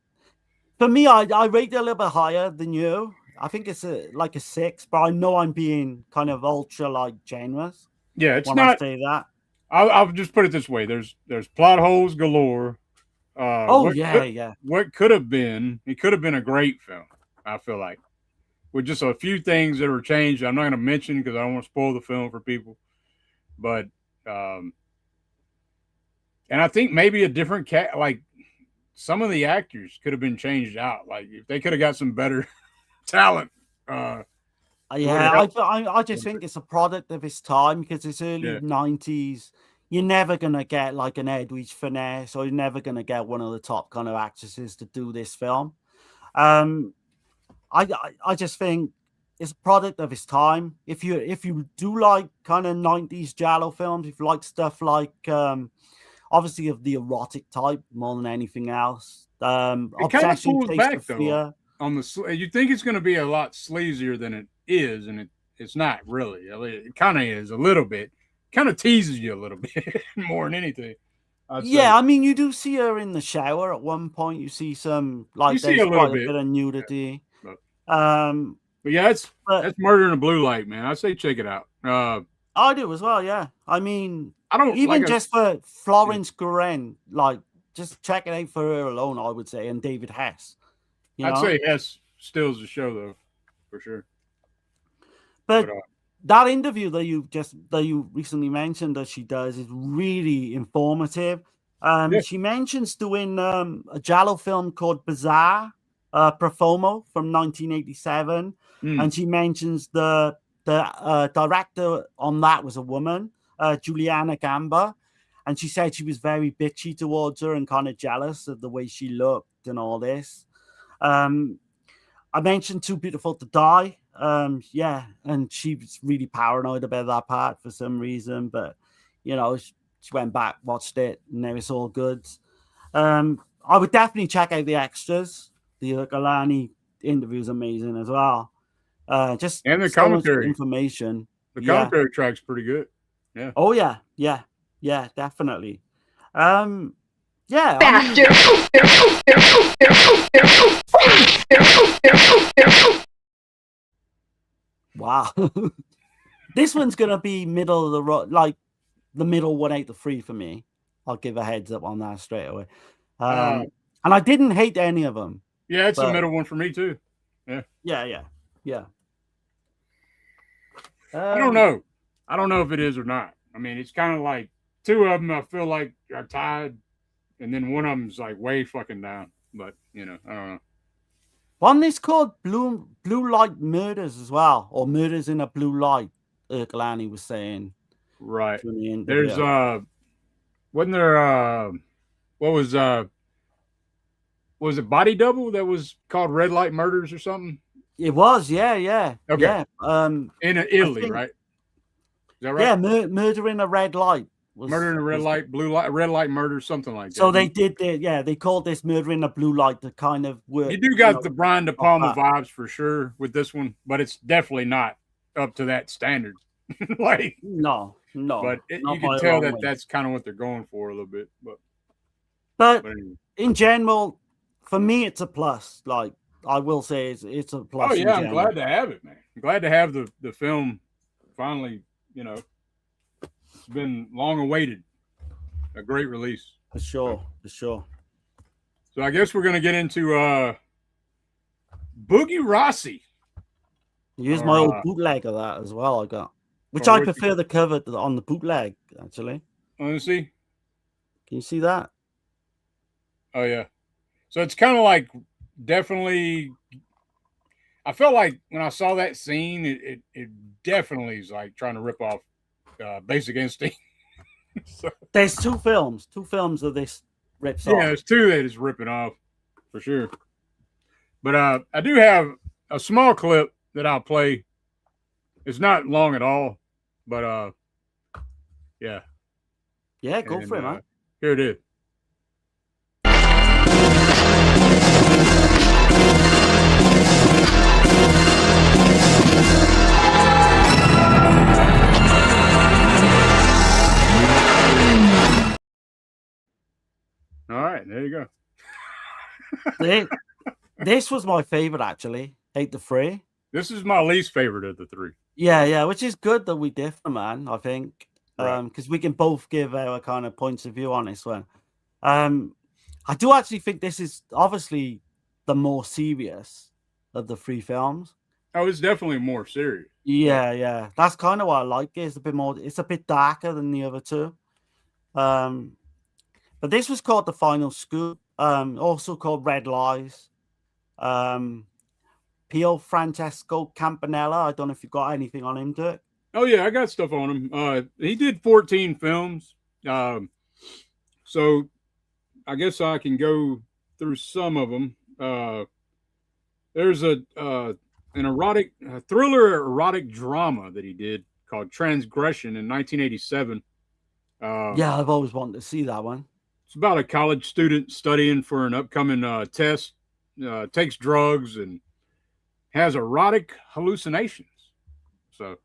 For me, I rate it a little bit higher than you. I think it's like a 6, but I know I'm being kind of ultra generous. Yeah, it's when not. I say that. I'll just put it this way: there's plot holes galore. What could have been? It could have been a great film. I feel like, with just a few things that were changed. I'm not going to mention because I don't want to spoil the film for people. But And I think maybe a different cat, like some of the actors could have been changed out. Like if they could have got some better talent. Yeah, I just think it's a product of its time because it's early Yeah. 90s. You're never gonna get like an Edwidge Finesse, or you're never gonna get one of the top kind of actresses to do this film. I just think it's a product of its time. If you do like kind of 90s Giallo films, if you like stuff like obviously of the erotic type more than anything else, It kind of Obsession, pulls Taste back of though Fear. on the. You think it's going to be a lot sleazier than it is, and it's not really. I mean, it kind of is a little bit. Kind of teases you a little bit more than anything. Yeah, I mean, you do see her in the shower at one point. You see some like see there's a little quite a bit. bit of nudity. Yeah, But yeah, that's Murder in a Blue Light, man. I say check it out. I do as well. Yeah, I mean, I don't even like just for Florence Guren, like just check it out for her alone. I would say, and David Hess. I'd say Hess steals the show though, for sure. But that interview that you recently mentioned that she does is really informative. She mentions doing a Giallo film called Bizarre, Profumo from 1987, and she mentions the director on that was a woman, Juliana Gamba, and she said she was very bitchy towards her and kind of jealous of the way she looked and all this. I mentioned Too Beautiful to Die. Yeah, and she was really paranoid about that part for some reason, but you know, she went back, watched it, and now it's all good. I would definitely check out the extras. The Galani interview is amazing as well. Just and the so commentary information. The commentary track's pretty good. Yeah. Oh yeah, definitely. Yeah. Wow. This one's gonna be middle of the road, like the middle 183 for me. I'll give a heads up on that straight away. And I didn't hate any of them. Yeah, it's the middle one for me too. Yeah. Yeah. I don't know. I don't know if it is or not. I mean, it's kind of like two of them I feel like are tied, and then one of them's like way fucking down. But you know, I don't know. One is called Blue Light Murders as well, or Murders in a Blue Light. Ercolani was saying. Right. There's wasn't there what was it Body Double that was called Red Light Murders or something? It was, yeah. Okay. Yeah. In Italy, right? Is that right? Yeah, Murder in a Red Light. Murder in a Red Light, Blue Light, Red Light Murder, something like that. So they did they called this Murder in a Blue Light to kind of work. You do got the Brian De Palma vibes for sure with this one, but it's definitely not up to that standard. Like no. But you can tell that that's kind of what they're going for a little bit. But anyway. In general, for me, it's a plus. Like I will say, it's a plus. Oh yeah, I'm glad to have it, man. I'm glad to have the film finally. You know, it's been long awaited. A great release. For sure. So I guess we're gonna get into Boogie Rossi. Use my old bootleg of that as well. I got, which I prefer the cover on the bootleg actually. Let me see. Can you see that? Oh yeah. So it's kind of like definitely. I felt like when I saw that scene, it definitely is like trying to rip off Basic Instinct. So, there's two films of this rips off. Yeah, there's two that is ripping off for sure. But I do have a small clip that I'll play. It's not long at all, but yeah. Yeah, go for it, man. Here it is. All right, there you go. This was my favorite, actually. Hate the Free. This is my least favorite of the three. Yeah, which is good that we differ, man. I think because we can both give our kind of points of view on this one. I do actually think this is obviously the more serious of the three films. Oh, it's definitely more serious. Yeah. That's kind of what I like. It's a bit darker than the other two. But this was called The Final Scoop, also called Red Lies. Pio Francesco Campanella. I don't know if you got anything on him, Dirk. Oh yeah, I got stuff on him. He did 14 films. So I guess I can go through some of them. There's an erotic thriller erotic drama that he did called Transgression in 1987. Yeah, I've always wanted to see that one. It's about a college student studying for an upcoming test, takes drugs, and has erotic hallucinations. So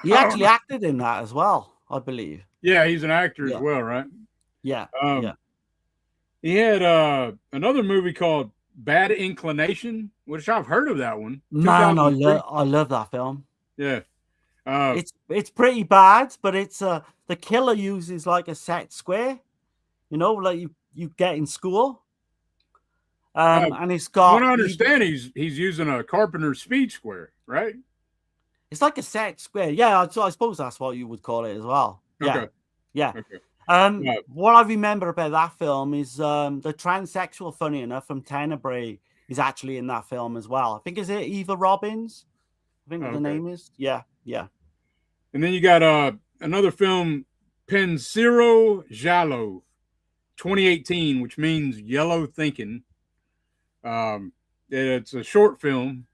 he actually acted in that as well, I believe. Yeah, he's an actor as well, right? Yeah. He had another movie called Bad Inclination, which I've heard of that one. Man, I love that film. Yeah. It's pretty bad, but it's the killer uses like a set square, like you get in school. And it's got. What I understand, he's using a carpenter's speed square, right? It's like a set square. Yeah, I suppose that's what you would call it as well. Yeah. Okay. Yeah. Okay. What I remember about that film is the transsexual, funny enough, from Tenebrae is actually in that film as well. I think is it Eva Robbins? I think the name is. Yeah. And then you got another film, Pensiero Giallo, 2018, which means yellow thinking. It's a short film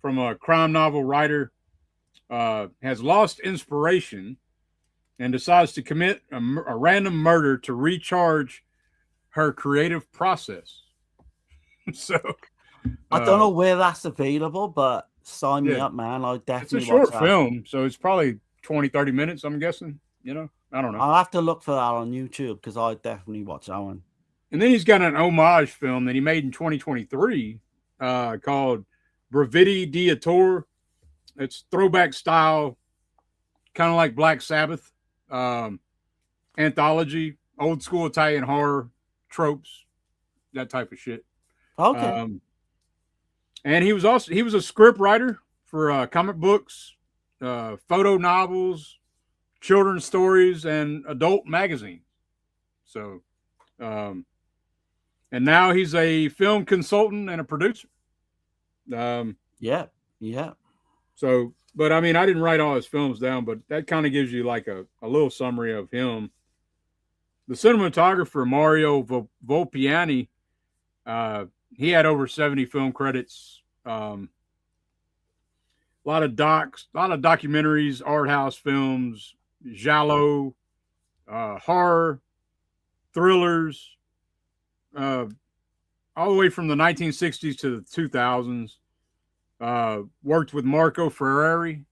from a crime novel writer, has lost inspiration and decides to commit a random murder to recharge her creative process. So I don't know where that's available, but sign me up, man. I definitely. It's a short film, so it's probably 20-30 minutes, I'm guessing. I don't know. I'll have to look for that on YouTube because I definitely watch that one. And then he's got an homage film that he made in 2023 called Brevidi di Attore. It's throwback style, kind of like Black Sabbath, anthology, old school Italian horror tropes, that type of shit. Okay. And he was a script writer for comic books, photo novels, children's stories, and adult magazines. So, and now he's a film consultant and a producer. Yeah. So, but I mean, I didn't write all his films down, but that kind of gives you like a little summary of him. The cinematographer, Mario Volpiani, he had over 70 film credits. A lot of documentaries, art house films, Giallo, horror, thrillers, all the way from the 1960s to the 2000s. Worked with Marco Ferrari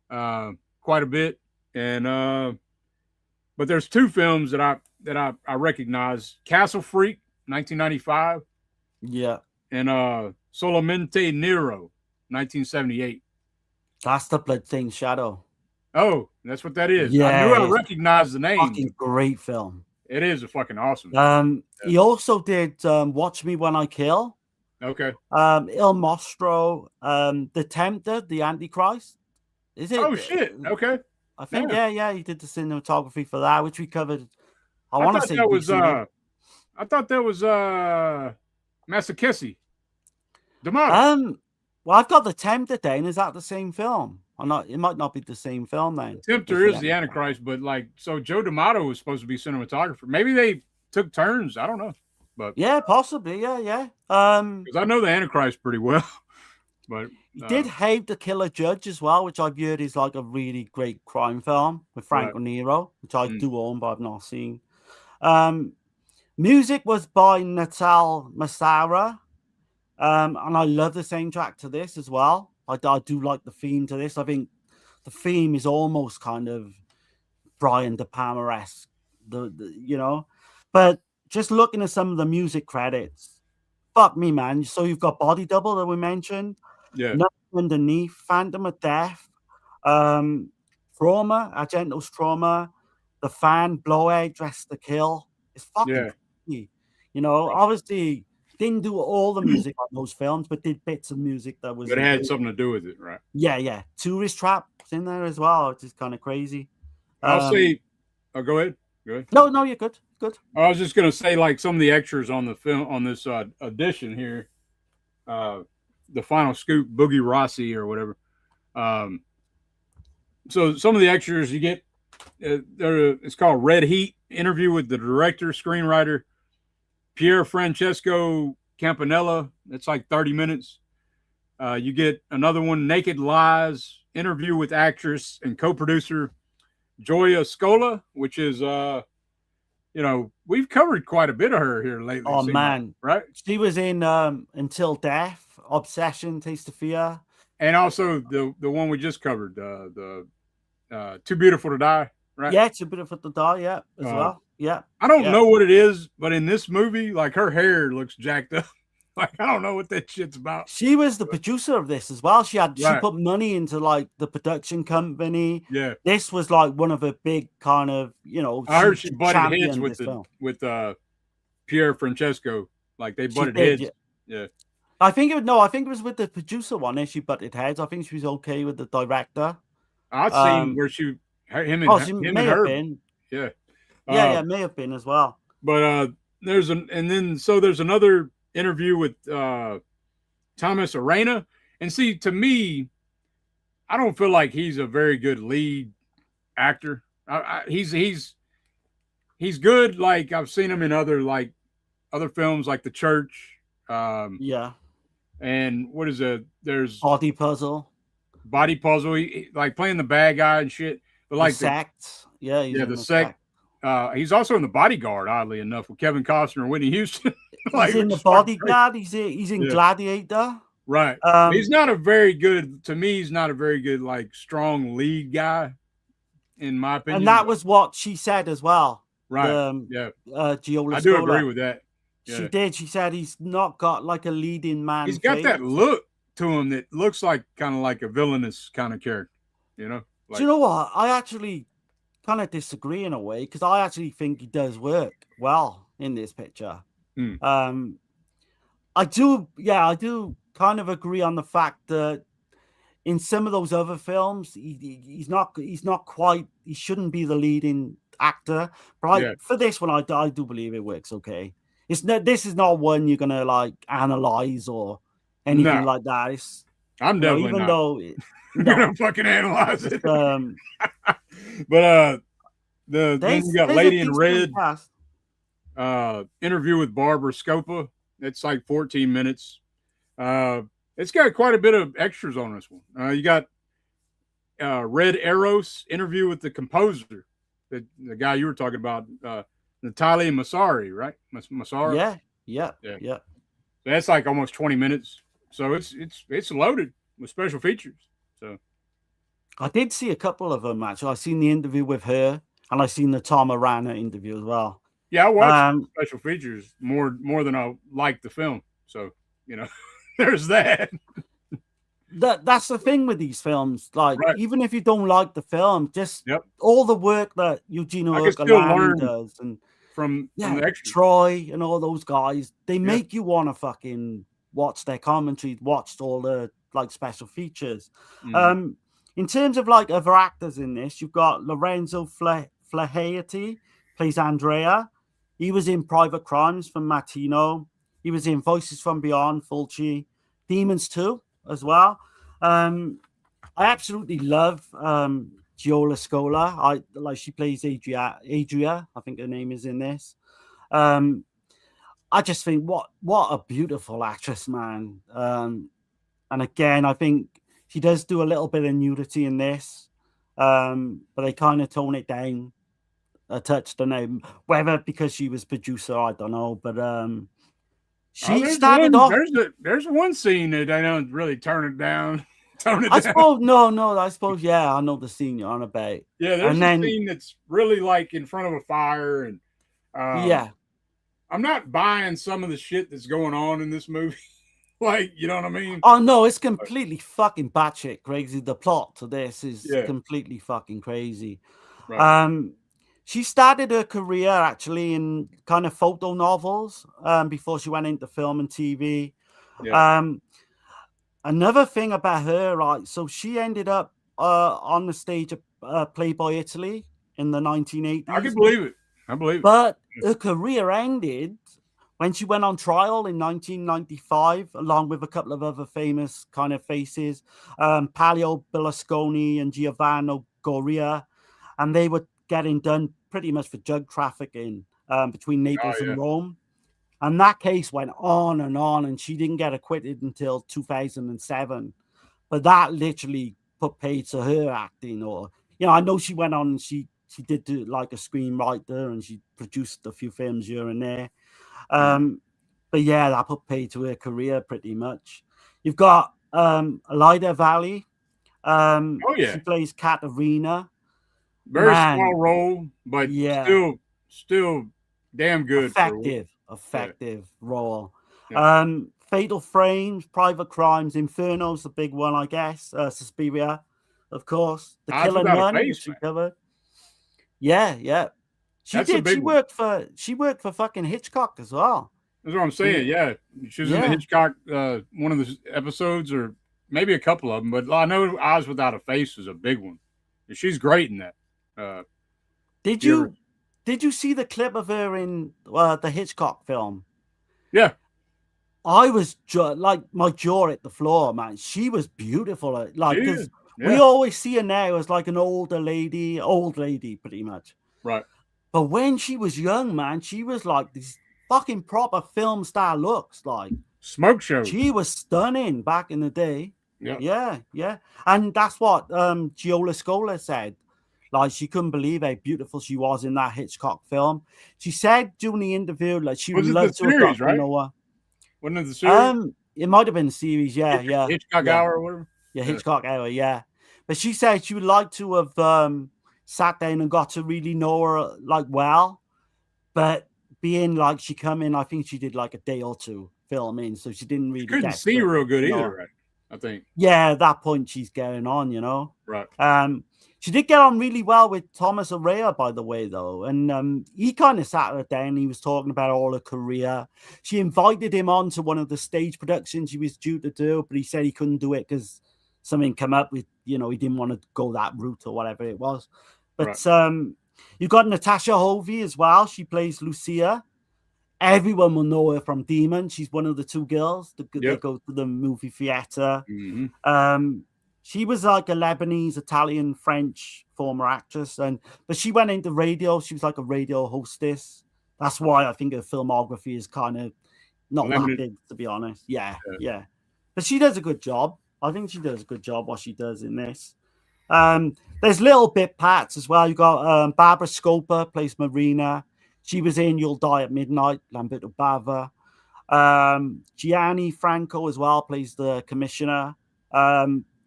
quite a bit, and but there's two films that I recognize: Castle Freak, 1995, and Solamente Nero, 1978. That's the Bloodstained Shadow. Oh, that's what that is. Yeah, I knew I recognized the name. Fucking great film. It is a fucking awesome. He also did Watch Me When I Kill. Okay. Il Mostro, The Tempter, The Antichrist. Is it? Oh shit. Okay. I think yeah, he did the cinematography for that, which we covered. I want to say that was I thought that was Masakesi. D'Amato. Well, I've got The Tempter then. Is that the same film? Or not? It might not be the same film then. The Tempter is the Antichrist, but so Joe D'Amato was supposed to be cinematographer. Maybe they took turns. I don't know. But yeah, possibly. Yeah. Because I know the Antichrist pretty well. But he did Hate the Killer Judge as well, which I've heard is like a really great crime film with Franco Nero, which I do own, but I've not seen. Music was by Natal Massara. And I love the soundtrack to this as well. I do like the theme to this. I think the theme is almost kind of Brian De Palma-esque, But just looking at some of the music credits, fuck me, man. So you've got Body Double that we mentioned. Yeah. Nothing Underneath, Phantom of Death, Trauma, Argento's Trauma, The Fan, Blowout, Dress to Kill. It's fucking crazy. Obviously didn't do all the music on those films, but did bits of music that was. But it had something to do with it, right? Yeah. Tourist Trap's in there as well, which is kind of crazy. I'll say, go ahead. Good. No, you're good. Good. I was just gonna say, like some of the extras on the film on this edition here, the final scoop, Boogie Rossi or whatever. So some of the extras you get, it's called Red Heat, interview with the director, screenwriter, Pier Francesco Campanella. It's like 30 minutes. You get another one, Naked Lies, interview with actress and co-producer Gioia Scola, which is, we've covered quite a bit of her here lately. Oh man, right? She was in Until Death, Obsession, Taste of Fear, and also the one we just covered, the Too Beautiful to Die, right? Yeah, Too Beautiful to Die, yeah, as well. Yeah. I don't know what it is, but in this movie, like her hair looks jacked up. Like I don't know what that shit's about. She was the producer of this as well. She put money into like the production company. Yeah. This was like one of her big kind of, I heard she butted heads with Pier Francesco. Like they butted heads. Yeah. I think it was with the producer one. She butted heads. I think she was okay with the director. I've seen where him and her. Been. Yeah. Yeah, may have been as well. But there's another interview with Thomas Arena. And see, to me, I don't feel like he's a very good lead actor. He's good. Like I've seen him in other films like The Church. Yeah. And what is it? There's Body Puzzle. He, like playing the bad guy and shit. But like the Sect. Yeah, the Sect. He's also in The Bodyguard, oddly enough, with Kevin Costner and Whitney Houston. He's in The Bodyguard. He's in Gladiator. Right. He's not a very good, to me, he's not a very good, like, strong lead guy, in my opinion. And that was what she said as well. Right. Giallo I do agree with that. Yeah. She did. She said he's not got like a leading man. He's got that look to him that looks like kind of like a villainous kind of character, Like, do you know what? I actually kind of disagree in a way because I actually think he does work well in this picture. I do kind of agree on the fact that in some of those other films, he's not quite, he shouldn't be the leading actor. But for this one, I do believe it works okay. This is not one you're gonna like analyze or anything like that. I'm definitely even not. Though I'm gonna fucking analyze it. But then you got Lady in Red. Interview with Barbara Scopa. It's like 14 minutes. It's got quite a bit of extras on this one. You got Red Eros, interview with the composer, the guy you were talking about, Natalia Massari, right? Massari. Yeah. That's like almost 20 minutes. So it's loaded with special features. So I did see a couple of them actually. I seen the interview with her, and I seen the Tom Arana interview as well. Yeah, I watched special features more than I liked the film. So there's that. That's the thing with these films. Like, even if you don't like the film, just all the work that Eugenio Orcolani does, and from the extras. Troy and all those guys, they make you want to fucking watch their commentary, watch all the like special features. In terms of like other actors in this, you've got Lorenzo Flaherty plays Andrea. He was in Private Crimes from Martino. He was in Voices from Beyond, Fulci, Demons 2 as well. I absolutely love Gioia Scola. She plays Adria, I think her name is in this. I just think what a beautiful actress, man. And again, I think she does do a little bit of nudity in this, but they kind of tone it down a touch. Don't know whether because she was producer, I don't know, but she started off. There's one scene that I don't really turn it down. I suppose I know the scene you're on about. Yeah, there's a scene that's really like in front of a fire, and I'm not buying some of the shit that's going on in this movie. Like, you know what I mean? Oh no, it's completely fucking batshit crazy. The plot to this is completely fucking crazy. Right. She started her career actually in kind of photo novels before she went into film and TV. Yeah. Another thing about her, right? So she ended up on the stage of Playboy Italy in the 1980s. I can believe it. I believe it. But her career ended when she went on trial in 1995, along with a couple of other famous kind of faces, Palio Berlusconi and Giovanni Goria, and they were getting done pretty much for drug trafficking between Naples and Rome. And that case went on, and she didn't get acquitted until 2007. But that literally put paid to her acting, or I know she went on and she did do like a screenwriter and she produced a few films here and there. But yeah, that put paid to her career pretty much. You've got Elida Valley. She plays Katerina. Very small role, but still damn good. Effective role. Fatal Frames, Private Crimes, Inferno's the big one, I guess. Suspiria, of course. The Killer Nun, which she covered. Yeah. She worked for fucking Hitchcock as well. That's what I'm saying. Yeah, she was in the Hitchcock one of the episodes, or maybe a couple of them. But I know Eyes Without a Face was a big one. She's great in that. Did you see the clip of her in the Hitchcock film? Yeah. I was like my jaw hit the floor, man. She was beautiful. Like, because we always see her now as like an old lady, pretty much. Right. But when she was young, man, she was like these fucking proper film star looks, like smoke show. She was stunning back in the day. Yeah. And that's what Giola Scola said. Like, she couldn't believe how beautiful she was in that Hitchcock film. She said during the interview, like, she would love to have gotten to know her. Wasn't it the series? It might have been the series, yeah. Hitchcock Hour or whatever? Yeah, Hitchcock Hour, yeah. But she said she would like to have sat down and got to really know her, like, well. But being like, she come in, I think she did like a day or two filming, so she didn't really couldn't see real good either, right? I think. Yeah, at that point, she's getting on, Right. She did get on really well with Thomas Araya, by the way, though. And he kind of sat her down. He was talking about all her career. She invited him on to one of the stage productions he was due to do, but he said he couldn't do it because something came up with, he didn't want to go that route or whatever it was. But you've got Natasha Hovey as well. She plays Lucia. Everyone will know her from Demon. She's one of the two girls that go to the movie theater. Mm-hmm. She was like a Lebanese, Italian, French former actress, but she went into radio. She was like a radio hostess. That's why I think her filmography is kind of not that big, to be honest. Yeah. But she does a good job. I think she does a good job what she does in this. There's little bit parts as well. You got Barbara Scoper plays Marina. She was in You'll Die at Midnight, Lamberto Bava. Gianni Franco as well plays the commissioner.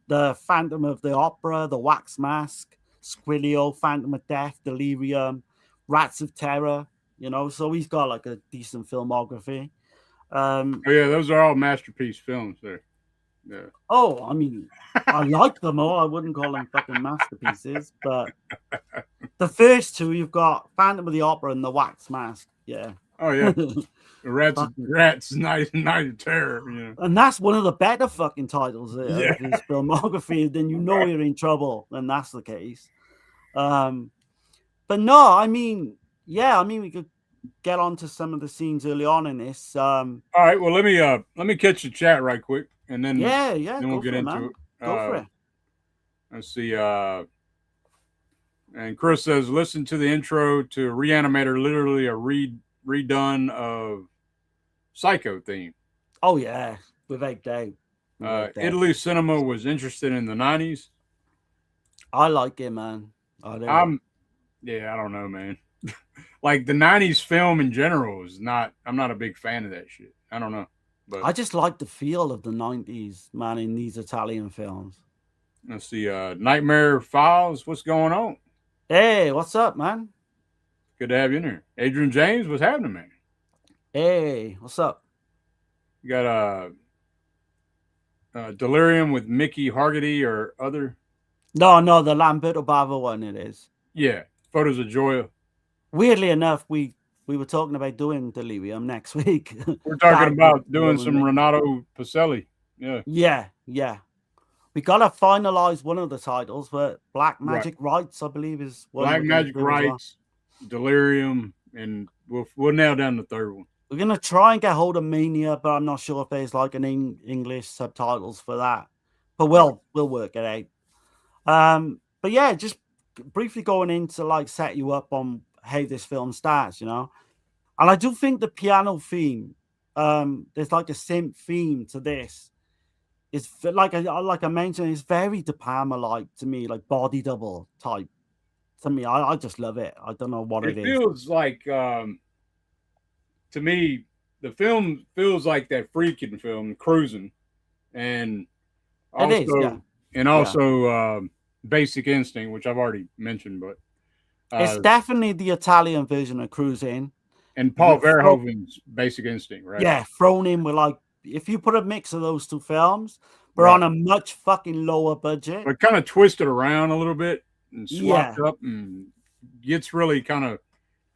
The Phantom of the Opera, The Wax Mask, Squilio, Phantom of Death, Delirium, Rats of Terror, so he's got like a decent filmography. Those are all masterpiece films there. Yeah. Oh, I mean, I like them all. I wouldn't call them fucking masterpieces, but the first two, you've got Phantom of the Opera and The Wax Mask. Yeah. Oh, yeah. Rats, Night of Terror. And that's one of the better fucking titles of his filmography. Then you're in trouble, and that's the case. But no, I mean, we could get on to some of the scenes early on in this. All right, well, let me catch the chat right quick, and then then we'll get into it. Go for it. Let's see. And Chris says, listen to the intro to Reanimator, literally a redone of Psycho theme. Oh yeah, without doubt. Italy cinema was interested in the 90s. I like it, man. I don't know, man. Like the 90s film in general I'm not a big fan of that shit. I don't know. But I just like the feel of the 90s, man, in these Italian films. Let's see, Nightmare Files, what's going on? Hey, what's up, man? Good to have you in here. Adrian James, what's happening, man? Hey, what's up? You got Delirium with Mickey Hargitay or other? No, the Lamberto Bava one it is. Yeah, Photos of Joy. Weirdly enough, we were talking about doing Delirium next week. We're talking about doing some Renato Pacelli. Yeah. We got to finalize one of the titles, but Black Magic Rights, I believe, is one. Black Magic Rights. Delirium, and we'll nail down the third one. We're gonna try and get hold of Mania, but I'm not sure if there's like an English subtitles for that. But we'll work it out. But yeah, just briefly going into like set you up on how this film starts, you know. And I do think the piano theme, there's like a synth theme to this. It's like I mentioned, it's very De Palma like to me, like Body Double type. To me, I just love it. I don't know what it is. Feels like to me, the film feels like that freaking film, Cruising, and also Basic Instinct, which I've already mentioned, but it's definitely the Italian version of Cruising. And Paul Verhoeven's Basic Instinct, right? Yeah, thrown in with like, if you put a mix of those two films, but on a much fucking lower budget. But kind of twisted around a little bit and swapped up and gets really kind of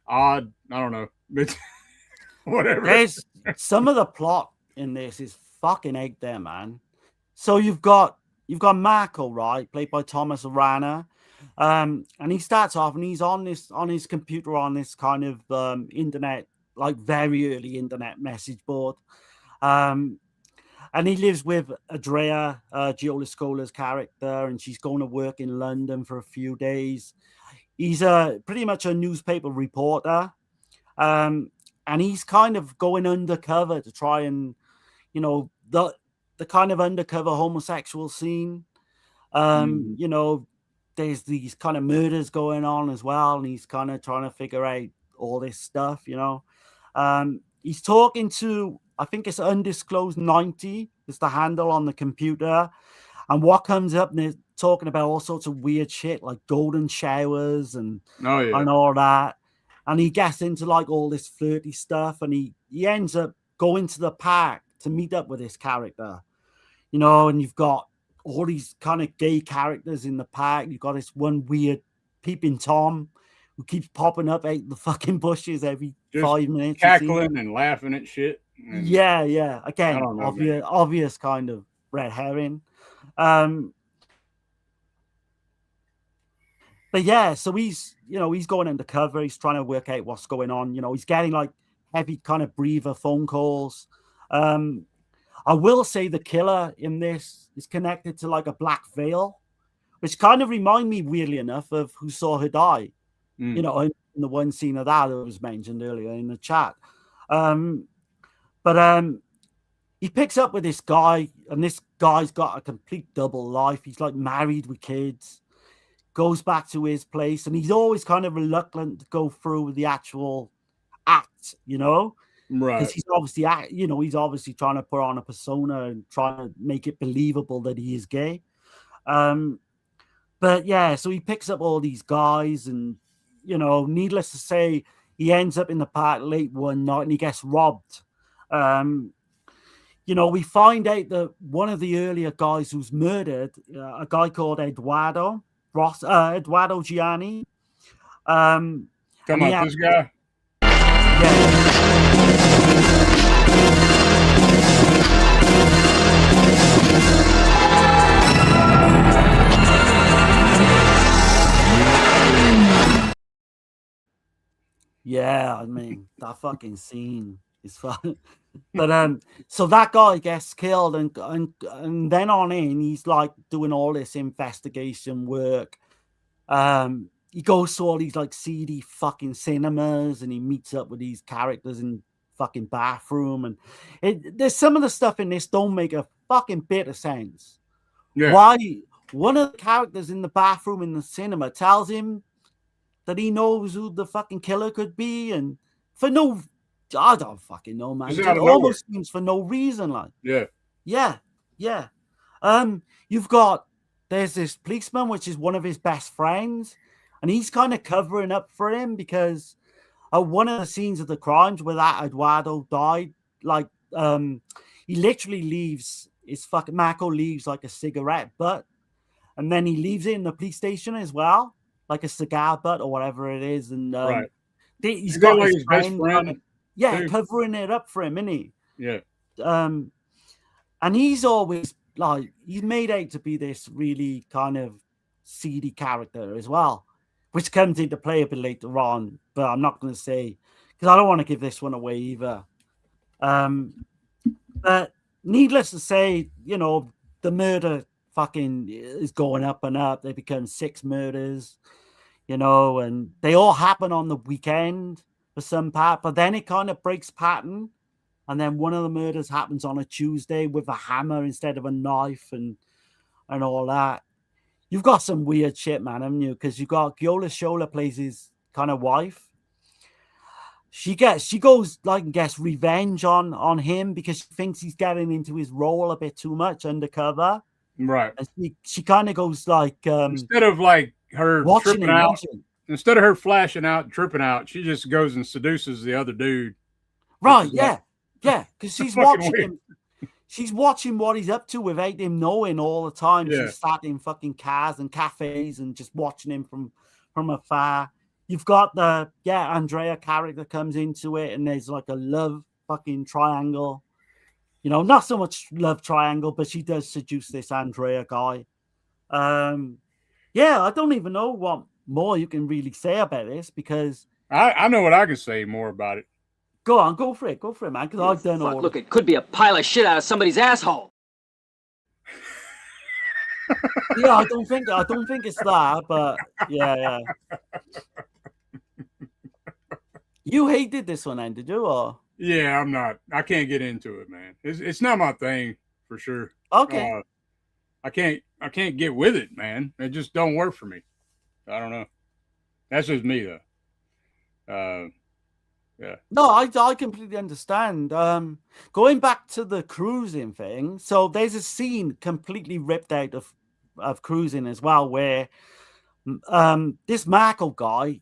odd. I don't know. But whatever. There's some of the plot in this is fucking egg there, man. So you've got Marco, right, played by Thomas Arana. And he starts off and he's on his computer on this kind of internet, like very early internet message board. And he lives with Andrea, Giola Scola's character, and she's going to work in London for a few days. He's pretty much a newspaper reporter. And he's kind of going undercover to try and, you know, the kind of undercover homosexual scene. You know, there's these kind of murders going on as well, and he's kind of trying to figure out all this stuff, you know. He's talking to, I think it's undisclosed 90 is the handle on the computer, and what comes up, and they're talking about all sorts of weird shit like golden showers and all that. And he gets into like all this flirty stuff, and he ends up going to the park to meet up with this character, you know. And you've got all these kind of gay characters in the park. You've got this one weird peeping Tom who keeps popping up out the fucking bushes every 5 minutes, cackling and laughing at shit. Yeah. Again, obvious kind of red herring. But yeah, so he's going undercover. He's trying to work out what's going on. You know, he's getting like heavy kind of breather phone calls. I will say the killer in this is connected to like a black veil, which kind of remind me, weirdly enough, of Who Saw Her Die. You know, in the one scene of that was mentioned earlier in the chat. But he picks up with this guy, and this guy's got a complete double life. He's like married with kids, goes back to his place, and he's always kind of reluctant to go through with the actual act, you know? Right. Because he's obviously trying to put on a persona and trying to make it believable that he is gay. But yeah, so he picks up all these guys, and, you know, needless to say, he ends up in the park late one night and he gets robbed. You know, we find out that one of the earlier guys who's murdered, a guy called Eduardo Gianni. Come on, this guy? Yeah, I mean, that fucking scene is fun. But so that guy gets killed, and then on in, he's like doing all this investigation work. He goes to all these like seedy fucking cinemas, and he meets up with these characters in fucking bathroom, and there's some of the stuff in this don't make a fucking bit of sense. Yeah. Why one of the characters in the bathroom in the cinema tells him that he knows who the fucking killer could be, and for no, I don't fucking know, man. It almost seems for no reason, like. Yeah. There's this policeman, which is one of his best friends, and he's kind of covering up for him because one of the scenes of the crimes where that Eduardo died, like, he literally leaves Marco leaves like a cigarette butt, and then he leaves it in the police station as well, like a cigar butt or whatever it is, and he's got like his best friend, covering it up for him, isn't he? Yeah. And he's always like, he's made out to be this really kind of seedy character as well, which comes into play a bit later on, but I'm not going to say because I don't want to give this one away either. But needless to say, you know, the murder fucking is going up and up. They become 6 murders, you know, and they all happen on the weekend for some part, but then it kind of breaks pattern. And then one of the murders happens on a Tuesday with a hammer instead of a knife and all that. You've got some weird shit, man, haven't you? Because you've got Giola Shola plays his kind of wife. She goes like and gets revenge on him because she thinks he's getting into his role a bit too much undercover. Right. And she kind of goes like instead of like her tripping out, instead of her flashing out and tripping out, she just goes and seduces the other dude. Right, yeah. Yeah, because she's watching him. She's watching what he's up to without him knowing all the time. Yeah. She's sat in fucking cars and cafes and just watching him from afar. You've got the Andrea character comes into it, and there's like a love fucking triangle. You know, not so much love triangle, but she does seduce this Andrea guy. I don't even know what more you can really say about this because I know what I can say more about it. Go on, go for it, man. Because I've done all. Look, it could be a pile of shit out of somebody's asshole. Yeah, I don't think it's that, but yeah. You hated this one, then, did you? Or yeah, I'm not. I can't get into it, man. It's not my thing for sure. Okay. I can't get with it, man. It just don't work for me. I don't know. That's just me, though. Yeah. No, I completely understand. Going back to the cruising thing, so there's a scene completely ripped out of cruising as well, where this Marco guy,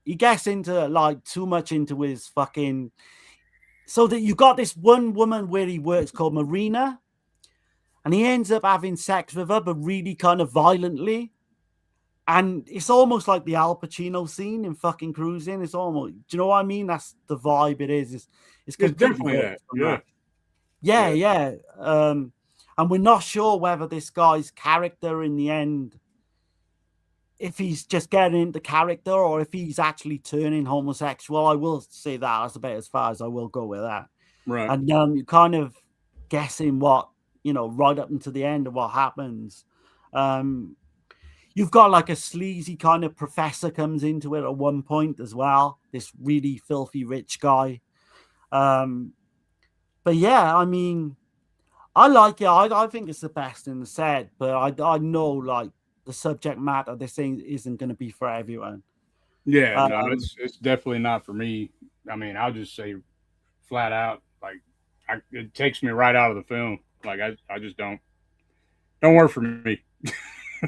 he gets into like too much into his fucking. So that you got this one woman where he works called Marina, and he ends up having sex with her, but really kind of violently. And it's almost like the Al Pacino scene in fucking Cruising. It's almost, do you know what I mean? That's the vibe it is. It's definitely that. Yeah. And we're not sure whether this guy's character in the end, if he's just getting into character or if he's actually turning homosexual. I will say that. That's about as far as I will go with that. Right. And you're kind of guessing what, you know, right up until the end of what happens. You've got like a sleazy kind of professor comes into it at one point as well. This really filthy rich guy. But yeah, I mean, I like it. I think it's the best in the set, but I know like the subject matter this thing isn't going to be for everyone. Yeah, no, it's definitely not for me. I mean, I'll just say flat out, like it takes me right out of the film. Like I just don't work for me.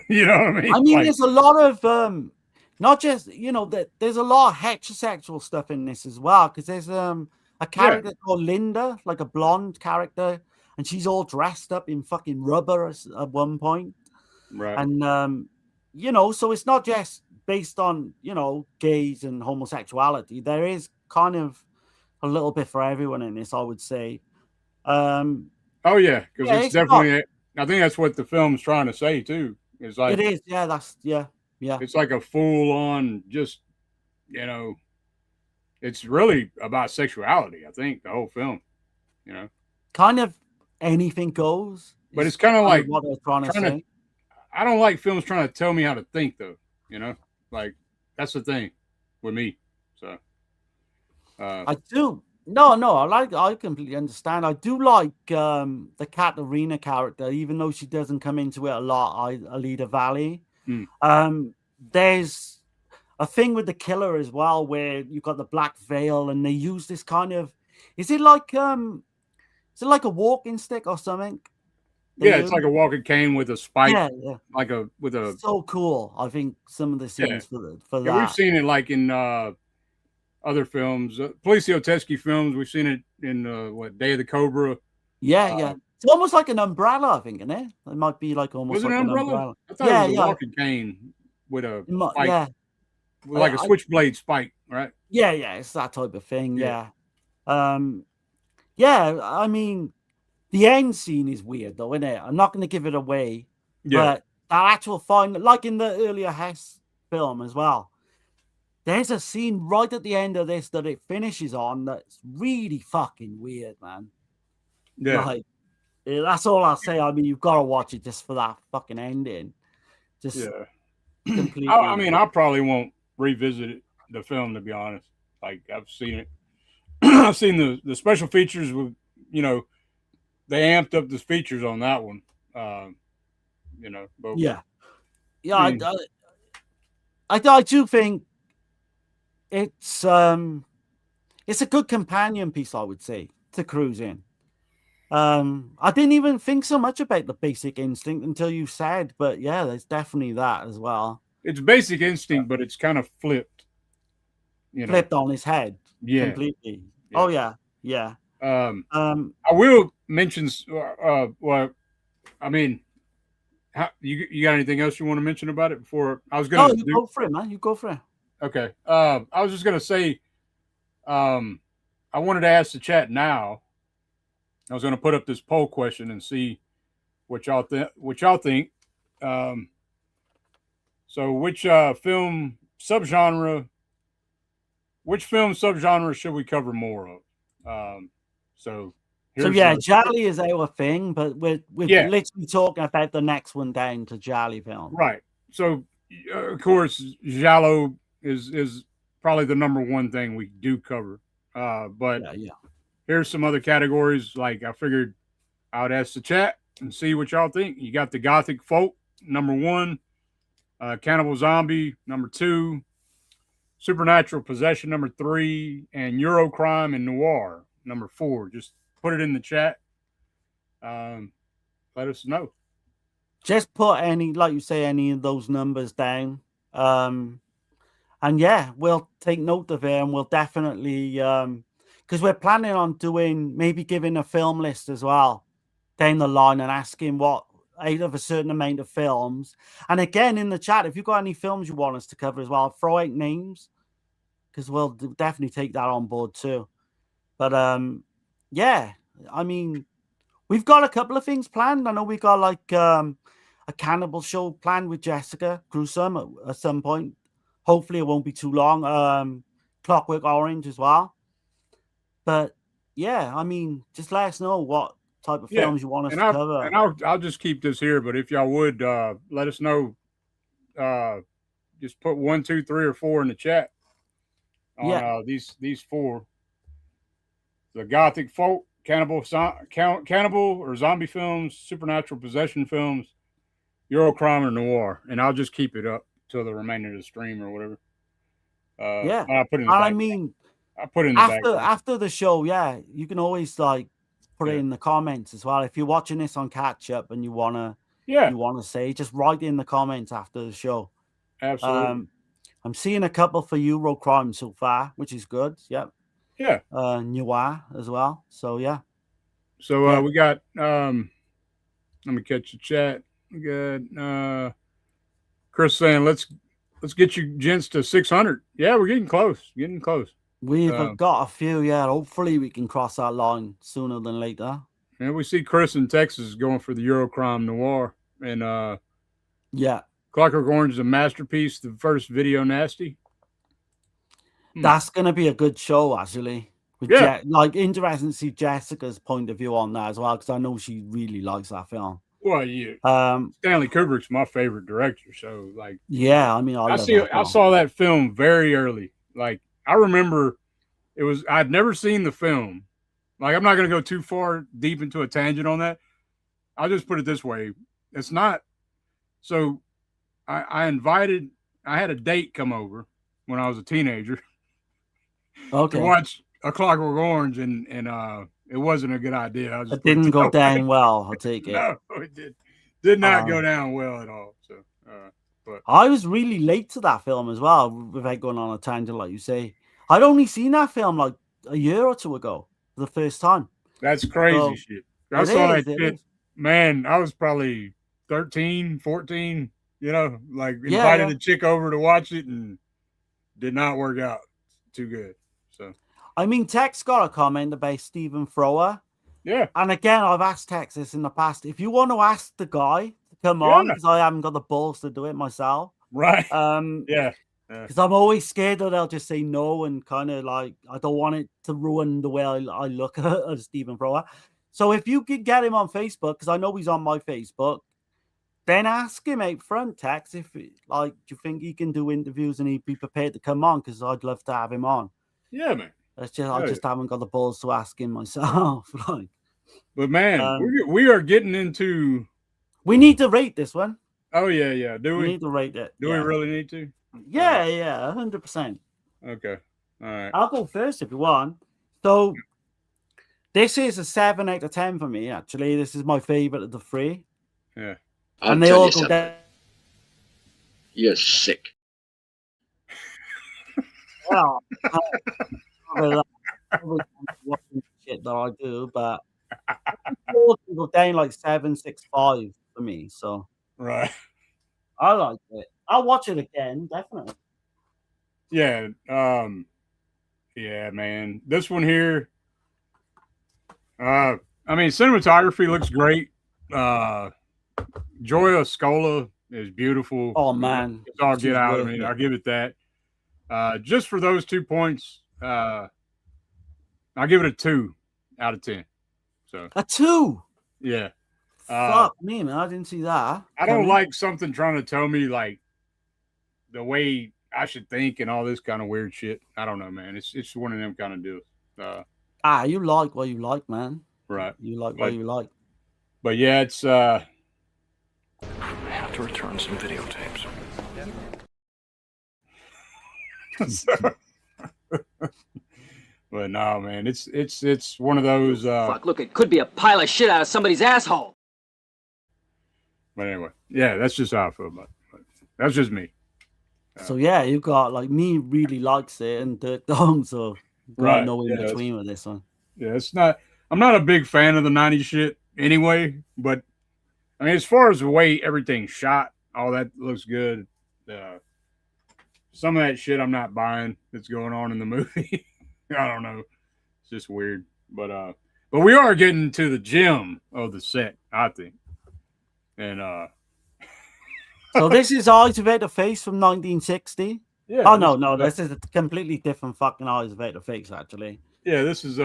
You know what I mean? I mean, there's a lot of not just, you know, that there's a lot of heterosexual stuff in this as well, because there's a character called Linda, like a blonde character, and she's all dressed up in fucking rubber at one point. Right. And you know, so it's not just based on, you know, gays and homosexuality. There is kind of a little bit for everyone in this, I would say. Oh yeah, because it's definitely. I think that's what the film's trying to say too. It's like it is, yeah. It's like a full on, just, you know, it's really about sexuality. I think the whole film, you know, kind of anything goes. But it's kind of like what they're trying to say. I don't like films trying to tell me how to think, though. You know, like that's the thing with me. So I do. No, I completely understand. I do like the Katarina character, even though she doesn't come into it a lot. Alida Valley. There's a thing with the killer as well, where you've got the black veil, and they use this kind of. Is it like a walking stick or something? Yeah, it's like a walking cane with a spike. Yeah. Like with a. So cool. I think some of the scenes for that. Yeah, we've seen it like in other films, Policio Teskey films. We've seen it in Day of the Cobra. Yeah. It's almost like an umbrella, I think, isn't it? It might be like almost like an umbrella. I thought it was a walking cane with a spike, like a switchblade spike, right? Yeah, it's that type of thing. Yeah. I mean, the end scene is weird, though, isn't it? I'm not going to give it away, but that actual final, like in the earlier Hess film as well. There's a scene right at the end of this that it finishes on that's really fucking weird, man. Yeah. Like, that's all I'll say. I mean, you've got to watch it just for that fucking ending. Just Yeah. completely. I mean, I probably won't revisit the film, to be honest. Like, I've seen it. I've seen the special features with, you know, they amped up the features on that one. You know, but yeah. I mean, I do think it's a good companion piece, I would say, to cruise in. I didn't even think so much about the Basic Instinct until you said, but yeah, there's definitely that as well. it's Basic Instinct, but it's kind of flipped. You know, Flipped on his head, yeah, completely. yeah. Oh yeah, yeah. I will mention. Well, I mean, you got anything else you want to mention about it before I was going to? Go for it, man. You go for it. Okay. I was just gonna say, I wanted to ask the chat now. I was going to put up this poll question and see what y'all think. So which film subgenre should we cover more of? So yeah, Gialli is our thing, but we're literally talking about the next one down to Gialli film. Right. So of course, Giallo is probably the number one thing we do cover. But here's some other categories. Like, I figured I would ask the chat and see what y'all think. You got the Gothic Folk, number 1, Cannibal Zombie, number 2, Supernatural Possession, number 3, and Eurocrime and Noir, number 4. Just put it in the chat. Let us know. Just put any of those numbers down. And yeah, we'll take note of it, and we'll definitely because we're planning on maybe giving a film list as well down the line and asking what out of a certain amount of films. And again, in the chat, if you've got any films you want us to cover as well, throw out names, because we'll definitely take that on board too. But yeah, I mean, we've got a couple of things planned. I know we got like a cannibal show planned with Jessica Gruesome at some point. Hopefully it won't be too long. Clockwork Orange as well. But yeah, I mean, just let us know what type of films you want us to cover. And I'll just keep this here, but if y'all would let us know, just put 1, 2, 3, or 4 in the chat on these 4: the Gothic Folk, cannibal or zombie films, supernatural possession films, Eurocrime or Noir, and I'll just keep it up till the remainder of the stream or whatever. I'll put it in the back. I put it in the back after the show. Yeah, you can always like put it in the comments as well. If you're watching this on catch up and you wanna say, just write in the comments after the show. Absolutely. I'm seeing a couple for Eurocrime so far, which is good. Yep. Yeah. Noir as well. So yeah. So we got let me catch the chat. We got Chris saying let's get you gents to 600. Yeah, we're getting close. We've got a few, hopefully we can cross that line sooner than later. And we see Chris in Texas going for the Eurocrime Noir. And Clockwork Orange is a masterpiece, the first video nasty. That's gonna be a good show, actually. Like, interesting to see Jessica's point of view on that as well, because I know she really likes that film. Well, yeah. Stanley Kubrick's my favorite director, so like, I mean, I saw that film very early. Like, I remember I'd never seen the film. Like, I'm not going to go too far deep into a tangent on that. I'll just put it this way. It's not. So I had a date come over when I was a teenager to watch A Clockwork Orange, and it wasn't a good idea. It didn't go down well, I'll take it. No, it did not go down well at all. So, but I was really late to that film as well, without going on a tangent like you say. I'd only seen that film like a year or two ago for the first time. That's crazy shit. I saw that shit. Man, I was probably 13, 14, like invited a chick over to watch it, and did not work out too good. So, I mean, Tex got a comment about Stephen Thrower. Yeah. And again, I've asked Tex this in the past. If you want to ask the guy to come on, because I haven't got the balls to do it myself, Right. Yeah. Because I'm always scared that they'll just say no and kind of like, I don't want it to ruin the way I look at Stephen Thrower. So if you could get him on Facebook, because I know he's on my Facebook, then ask him out front, Tex, if like, do you think he can do interviews and he'd be prepared to come on? Because I'd love to have him on. Yeah, man. I just haven't got the balls to ask him myself. Like, but man, we are getting into. We need to rate this one. Oh yeah. Do we need to rate it? Do we really need to? Yeah, 100%. Okay, all right. I'll go first if you want. So this is a 7 out of 10 for me. Actually, this is my favorite of the three. Yeah, and they all go down. You're sick. Well, watching shit that I do, but they go down like 7, 6, 5 for me. So right, I like it. I'll watch it again, definitely. Yeah, yeah, man. This one here, I mean, cinematography looks great. Gioia Scola is beautiful. Oh man, it's all get out of me. I'll give it that. Just for those 2 points, I'll give it a 2 out of 10. So a 2. Yeah. Fuck me, man. I didn't see that. I don't like something trying to tell me like the way I should think and all this kind of weird shit. I don't know, man. It's one of them kind of deals. You like what you like, man. Right. You like what you like. But yeah, it's I have to return some videotapes. But no, man, it's one of those. Fuck! Look, it could be a pile of shit out of somebody's asshole. But anyway, yeah, that's just how I feel about it. That's just me. So yeah, you got like me really likes it and Dirk Dong, so right, no in between with this one. Yeah, it's not. I'm not a big fan of the '90s shit anyway, but I mean, as far as the way everything's shot, all that looks good. Some of that shit I'm not buying that's going on in the movie. I don't know. It's just weird. But we are getting to the gem of the set, I think. And so this is Eyes Without a Face from 1960. Yeah. Oh no, this is a completely different fucking Eyes Without a Face, actually. Yeah, this is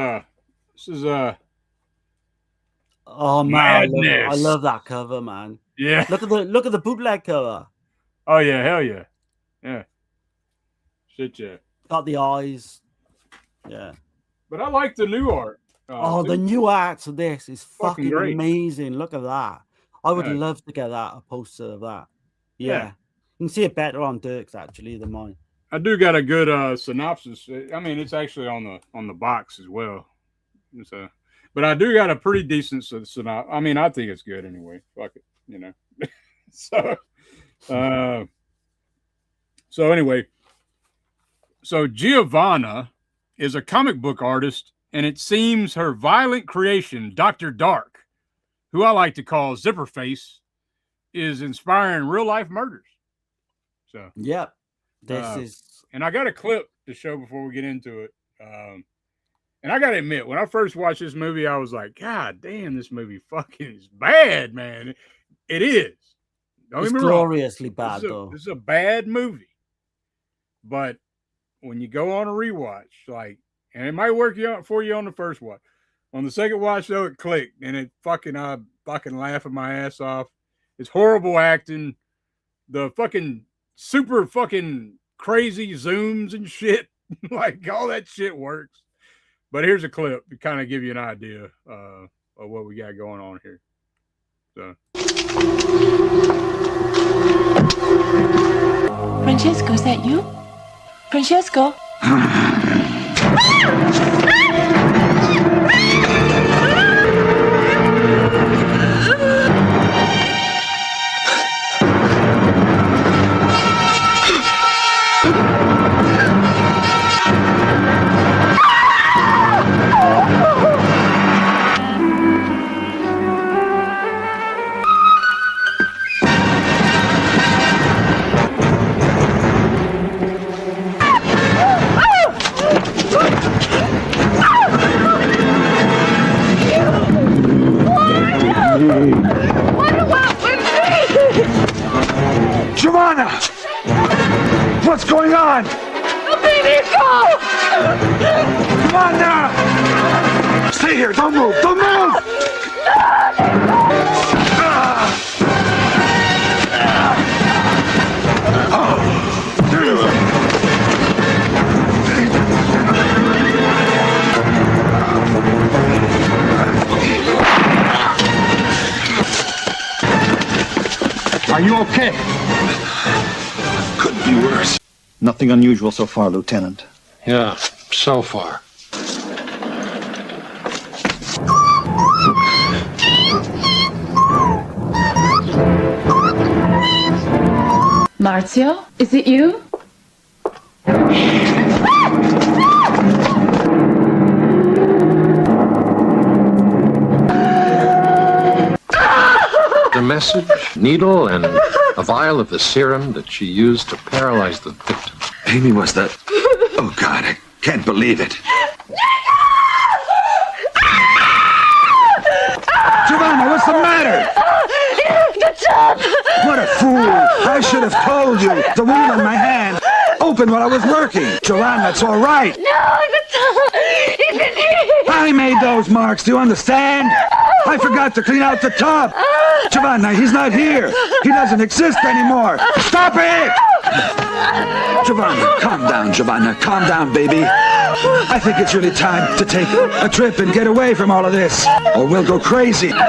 oh man, I love that cover, man. Yeah. Look at the bootleg cover. Oh yeah, hell yeah. Yeah. Shit, yeah. Got the eyes. Yeah. But I like the new art. The new art of this is fucking great. amazing. Look at that. I would love to get a poster of that. Yeah. You can see it better on Dirk's actually than mine. I do got a good synopsis. I mean, it's actually on the box as well. So, but I do got a pretty decent synopsis. I mean, I think it's good anyway. Fuck it, you know. So anyway, so Giovanna is a comic book artist, and it seems her violent creation, Dr. Dark, who I like to call Zipperface, is inspiring real life murders. So yep, this is. And I got a clip to show before we get into it. And I gotta admit, when I first watched this movie, I was like, God damn, this movie fucking is bad, man. It is. It's gloriously bad, though. This is a bad movie. But when you go on a rewatch, like, and it might work for you on the first watch. On the second watch, though, it clicked, and I fucking laughing my ass off. It's horrible acting. The fucking super fucking crazy zooms and shit. Like, all that shit works. But here's a clip to kind of give you an idea of what we got going on here. So. Francesco, is that you? Francesco? on! Baby, go! Come on now! Stay here, don't move, don't move! Are you okay? Couldn't be worse. Nothing unusual so far, Lieutenant. Yeah, so far. Marzio, is it you? The message, needle, and a vial of the serum that she used to paralyze the victim. Amy, was that? Oh, God, I can't believe it. Giovanna, what's the matter? The tub! What a fool! I should have told you. The wound on my hand opened while I was working. Joanne, that's all right. No, the tub! It's in here! I made those marks, do you understand? I forgot to clean out the tub. Giovanna, he's not here. He doesn't exist anymore. Stop it! Giovanna, calm down, Giovanna. Calm down, baby. I think it's really time to take a trip and get away from all of this, or we'll go crazy. No!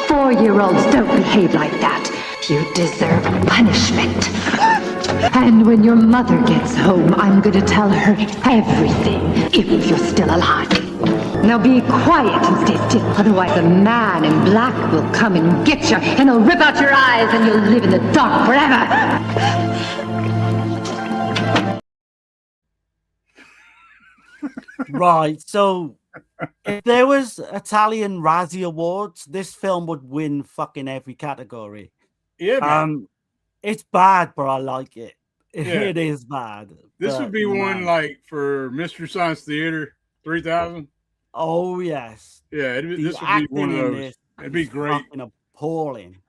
4-year-olds don't behave like that. You deserve punishment. And when your mother gets home, I'm going to tell her everything, if you're still alive. Now be quiet and stay still, otherwise a man in black will come and get you, and he'll rip out your eyes, and you'll live in the dark forever. Right, so if there was Italian Razzie Awards, this film would win fucking every category. Yeah, man. It's bad, but I like it. Yeah. It is bad. This but, would be one like for Mystery Science Theater 3000. Oh yes. Yeah, The this would be acting one of in those. this It'd be is great. fucking appalling.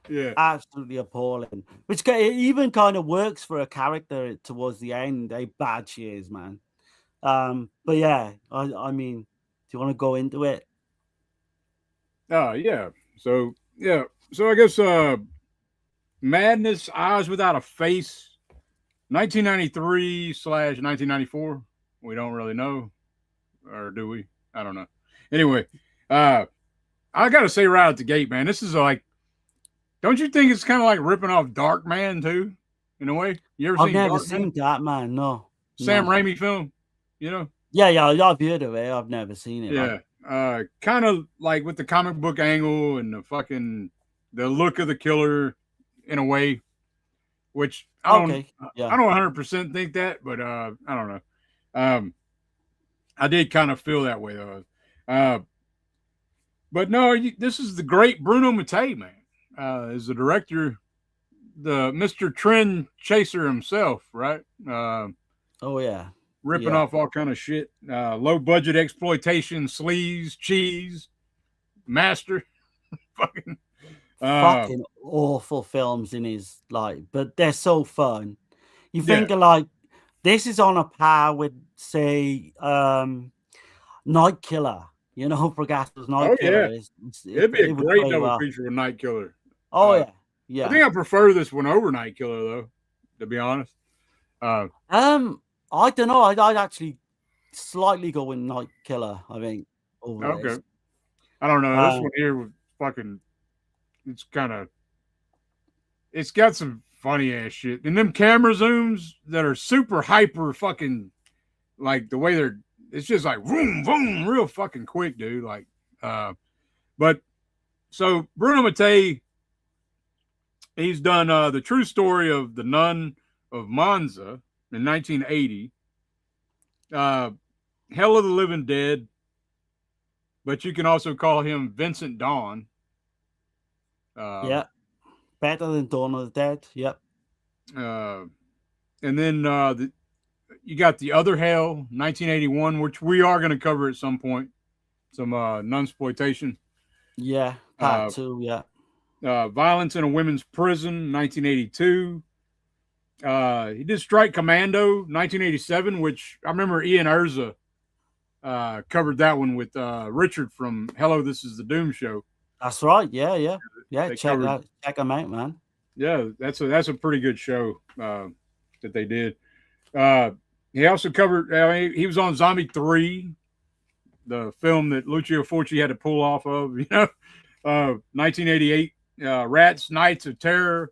Yeah. Absolutely appalling. Which it even kind of works for a character towards the end. How bad she is, man. But yeah, I mean, do you want to go into it? Yeah. So I guess Madness, Eyes Without a Face, 1993/1994. We don't really know, or do we? I don't know. Anyway, I gotta say right out the gate, man, this is like, don't you think it's kind of like ripping off Dark Man too, in a way? You ever I've seen never Dark seen Man? that, man. No. Sam No. Raimi film, you know? Yeah, I've heard of it. I've never seen it. Yeah. Kind of like with the comic book angle and the look of the killer in a way, which I don't 100% think that, but I don't know. I did kind of feel that way though. But no, this is the great Bruno Mattei, man. Is the director, the Mr. Trend Chaser himself, right? Oh yeah. Ripping off all kind of shit. Low budget exploitation, sleaze, cheese, master. Fucking awful films in his but they're so fun. You think of like this is on a par with say Night Killer, you know, Progastro's Night Killer. It'd be a great double feature with Night Killer. Oh yeah. I think I prefer this one over Night Killer though, to be honest. I don't know. I'd actually slightly go with Night Killer, I think. Over this. I don't know. This one here was fucking, it's got some funny ass shit. And them camera zooms that are super hyper fucking, like the way it's just like boom, boom, real fucking quick, dude. Like, but so Bruno Mattei, he's done The True Story of the Nun of Monza in 1980, Hell of the Living Dead, but you can also call him Vincent Dawn. Yeah, better than Dawn of the Dead. Yep. And then you got The Other Hell, 1981, which we are going to cover at some point. Some nunsploitation. Yeah, part 2. Yeah. Violence in a Women's Prison, 1982. He did Strike Commando, 1987, which I remember Ian Urza covered that one with Richard from Hello, This is the Doom Show. That's right. Yeah. Check them out, man. Yeah, that's a pretty good show that they did. He also covered. He was on Zombie 3, the film that Lucio Fulci had to pull off of. 1988. Rats, Nights of Terror.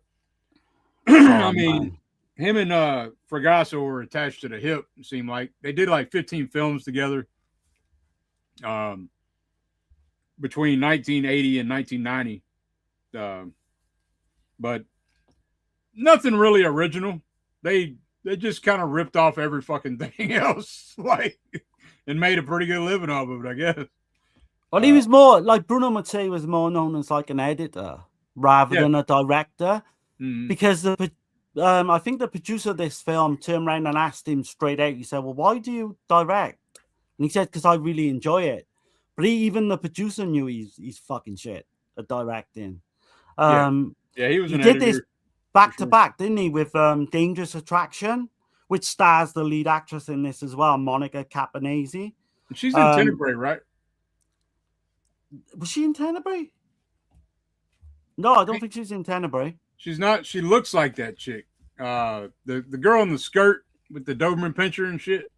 I mean, him and Fragasso were attached to the hip. It seemed like they did like 15 films together. Between 1980 and 1990. But nothing really original. They just kind of ripped off every fucking thing else, and made a pretty good living off of it, I guess. Well, he was more like Bruno Mattei was more known as like an editor rather than a director, because I think the producer of this film turned around and asked him straight out. He said, "Well, why do you direct?" And he said, "Because I really enjoy it." But even the producer knew he's fucking shit at directing. He was. He did this back to back, didn't he? With Dangerous Attraction, which stars the lead actress in this as well, Monica Caponese. She's in Tenebrae, right? Was she in Tenebrae? No, I don't think she's in Tenebrae. She's not. She looks like that chick. The girl in the skirt with the Doberman pincher and shit.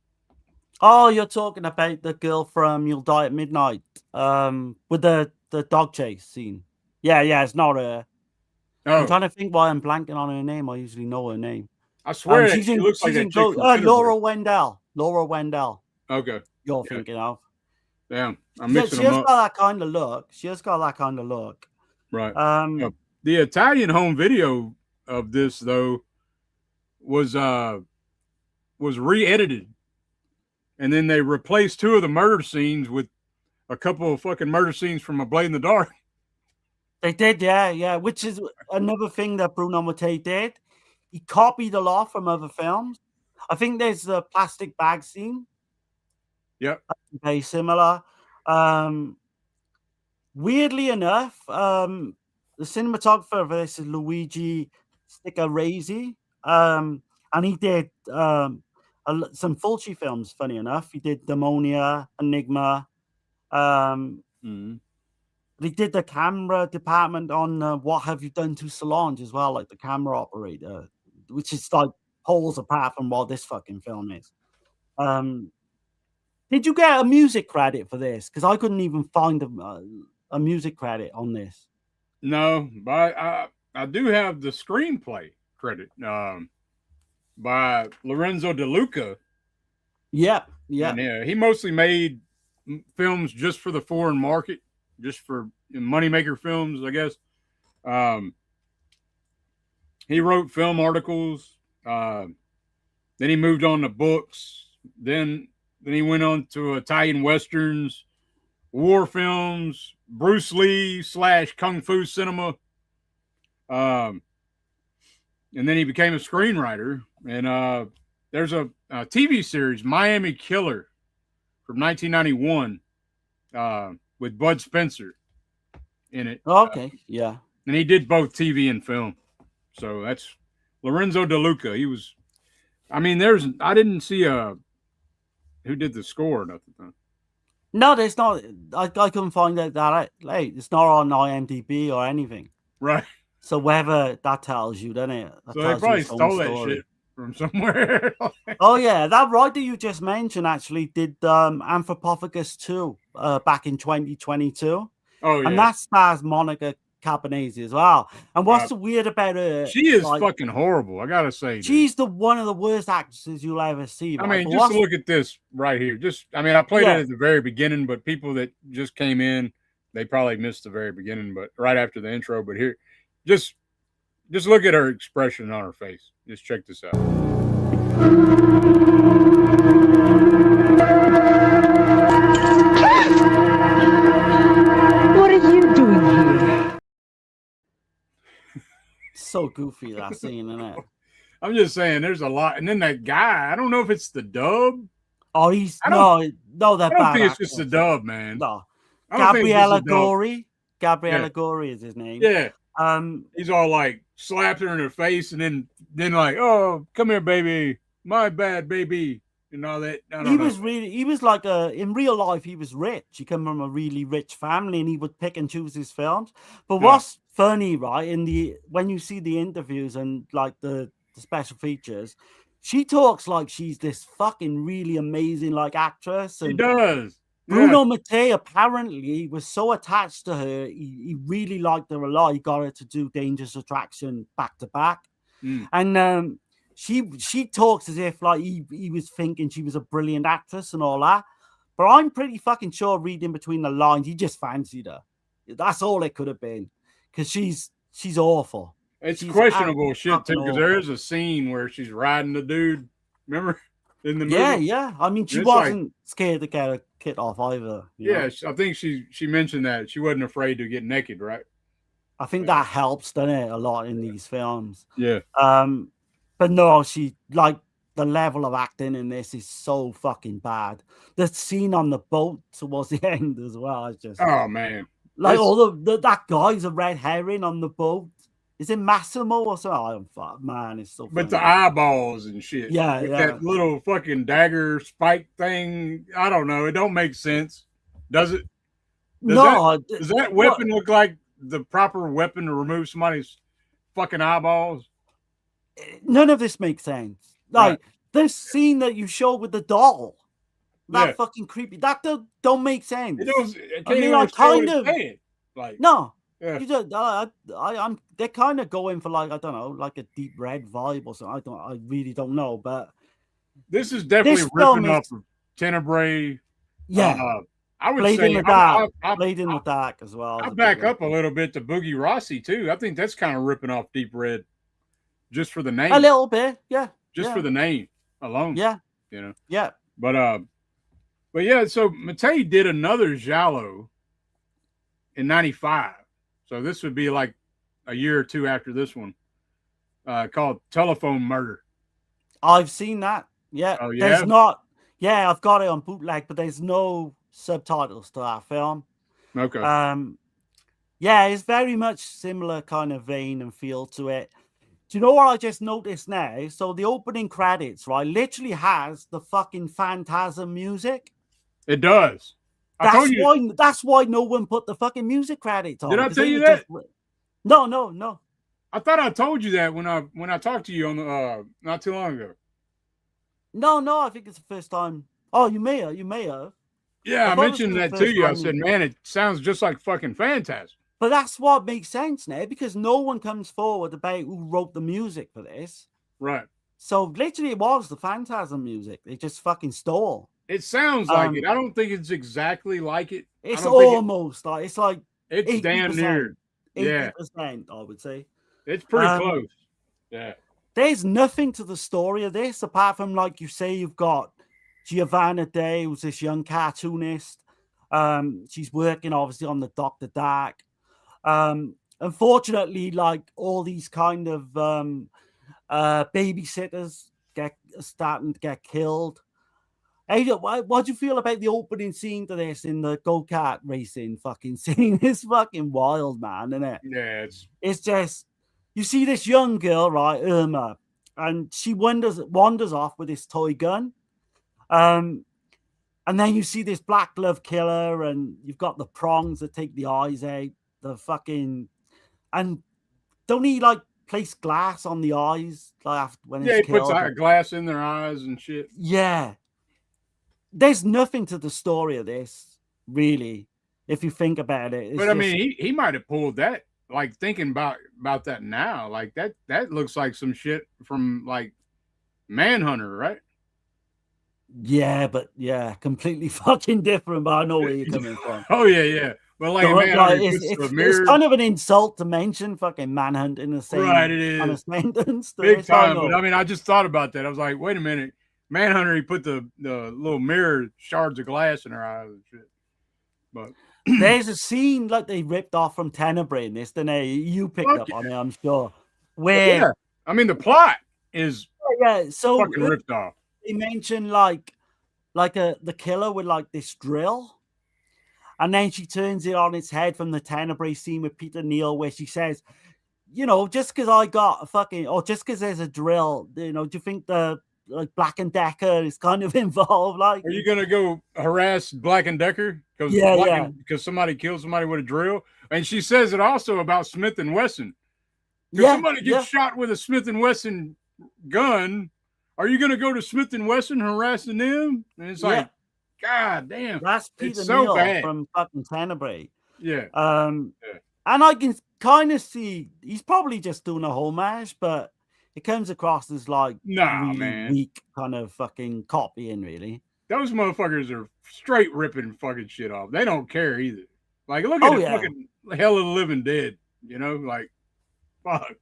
Oh, you're talking about the girl from You'll Die at Midnight, with the dog chase scene. Yeah, it's not her. Oh. I'm trying to think why I'm blanking on her name. I usually know her name. I swear she looks like that chick. Laura Wendell. Laura Wendell. Okay. You're thinking of. Damn, I'm mixing them up. She has got that kind of look. Right. The Italian home video of this though was re-edited, and then they replaced 2 of the murder scenes with a couple of fucking murder scenes from A Blade in the Dark. They did, yeah. Which is another thing that Bruno Mattei did. He copied a lot from other films. I think there's the plastic bag scene. Yep. Very similar. Weirdly enough, the cinematographer of this is Luigi Sticcaresi. And he did some Fulci films, funny enough. He did Demonia, Enigma. He did the camera department on What Have You Done to Solange as well, like the camera operator, which is like poles apart from what this fucking film is. Did you get a music credit for this? Because I couldn't even find a music credit on this. No, but I do have the screenplay credit by Lorenzo De Luca. Yeah. And, he mostly made films just for the foreign market, just for moneymaker films, I guess. He wrote film articles. Then he moved on to books. Then he went on to Italian westerns, war films, Bruce Lee / Kung Fu cinema. And then he became a screenwriter. And there's a TV series, Miami Killer, from 1991, with Bud Spencer in it. Okay, yeah. And he did both TV and film. So that's Lorenzo De Luca. He was, I didn't see who did the score or nothing. No, there's not. I couldn't find that out. It's not on IMDb or anything. Right. So whether that tells you, doesn't it? So they probably stole that shit from somewhere. Oh yeah, that writer you just mentioned actually did Anthropophagus 2 back in 2022. Oh yeah. And that stars Monica Caponese as well. And what's the weird about her? She is fucking horrible, I gotta say. She's one of the worst actresses you'll ever see. Just look at this right here. I played it at the very beginning, but people that just came in, they probably missed the very beginning, but right after the intro. But here, just look at her expression on her face. Just check this out. What are you doing here? So goofy, that scene, isn't it? I'm just saying, there's a lot. And then that guy, I don't know if it's the dub. Oh, I don't think it's just the dub, man. No. Gabriella Gabriella Gori is his name. Yeah. Um, he's all like slapped her in her face, and then like, oh, come here, baby, my bad, baby, and all that. he was like in real life, he was rich. He came from a really rich family, and he would pick and choose his films. But what's funny, right, when you see the interviews and like the special features, she talks like she's this fucking really amazing like actress. And she does. Bruno Mattei apparently was so attached to her, he really liked her a lot. He got her to do Dangerous Attraction back to back. And she talks as if like he was thinking she was a brilliant actress and all that. But I'm pretty fucking sure, reading between the lines, he just fancied her. That's all it could have been, because she's awful. She's questionable shit too, because there is a scene where she's riding the dude. Remember? In the movie? Yeah. I mean, she wasn't scared to get her kit off either. Yeah, I think she mentioned that she wasn't afraid to get naked, right? I think that helps, doesn't it, a lot in these films. Yeah. But no, she like the level of acting in this is so fucking bad. The scene on the boat towards the end as well is just man, like that guy's a red herring on the boat. Is it Massimo or something? Oh, man, it's so funny. But the eyeballs and shit. Yeah. That little fucking dagger spike thing. I don't know. It don't make sense. Does it? Does that weapon look like the proper weapon to remove somebody's fucking eyeballs? None of this makes sense. Like this scene that you showed with the doll. That fucking creepy. That don't make sense. I kind of like no. Yeah. They're kind of going for like, I don't know, like a deep red vibe or something. I really don't know, but this is definitely ripping off of Tenebrae. Yeah, I would Blade say in the Dark. Blade in the Dark as well. I back up a little bit to Boogie Rossi too. I think that's kind of ripping off Deep Red, just for the name. A little bit, yeah. Just for the name alone. Yeah, Yeah. But yeah. So Mattei did another Giallo in '95. So this would be like a year or two after this one, called Telephone Murder. I've seen that. Yeah. Oh, yeah? There's not. Yeah, I've got it on bootleg, but there's no subtitles to that film. Okay. Yeah, it's very much similar kind of vein and feel to it. Do you know what I just noticed now? So the opening credits, right, literally has the fucking Phantasm music. It does. That's why no one put the fucking music credits on. Did I tell you that? No. I thought I told you that when I talked to you on the not too long ago. No, I think it's the first time. Oh, you may have. Yeah, I mentioned that to you. I said, man, it sounds just like fucking Phantasm. But that's what makes sense now, because no one comes forward about who wrote the music for this. Right. So literally it was the Phantasm music. They just fucking stole. It sounds like it. I don't think it's exactly like it. It's almost like it's like it's damn near 80%, I would say. It's pretty close. Yeah. There's nothing to the story of this apart from, like you say, you've got Giovanna Day, who's this young cartoonist. She's working obviously on the Dr. Dark. Unfortunately, like all these kind of babysitters starting to get killed. Hey, what do you feel about the opening scene to this in the go-kart racing fucking scene? It's fucking wild, man, isn't it? Yeah, it's just, you see this young girl, right, Irma, and she wanders off with this toy gun. And then you see this black glove killer, and you've got the prongs that take the eyes out, the fucking, and don't he like place glass on the eyes like after when it's he puts glass in their eyes and shit. Yeah. There's nothing to the story of this, really, if you think about it. But I mean, he might have pulled that, like thinking about that now. Like that looks like some shit from like Manhunter, right? Yeah, but completely fucking different, but I know where you're coming from. Oh, yeah. Well, like, it's kind of an insult to mention fucking Manhunt in the same it is. Kind of sentence. Big time, but I mean, I just thought about that. I was like, wait a minute. Manhunter, he put the little mirror shards of glass in her eyes and shit. But there's a scene like they ripped off from Tenebrae in this, then you picked up on it, I'm sure. Where I mean, the plot is so fucking ripped off. They mentioned like the killer with like this drill, And then she turns it on its head from the Tenebrae scene with Peter Neal, where she says, you know, just because I got a fucking, or just because there's a drill, you know, do you think the like Black and Decker is kind of involved? Like, Are you gonna go harass Black and Decker because because somebody killed somebody with a drill? And she says it also about Smith and Wesson. If somebody gets shot with a Smith and Wesson gun, are you gonna go to Smith and Wesson harassing them? And it's like, God damn, that's Peter it's so Neal bad. from fucking Tenebrae. Yeah. And I can kind of see he's probably just doing a homage, but it comes across as like really weak kind of fucking copying, really. Those motherfuckers are straight ripping fucking shit off. They don't care either. Like, look at the fucking Hell of the Living Dead, you know, like, fuck.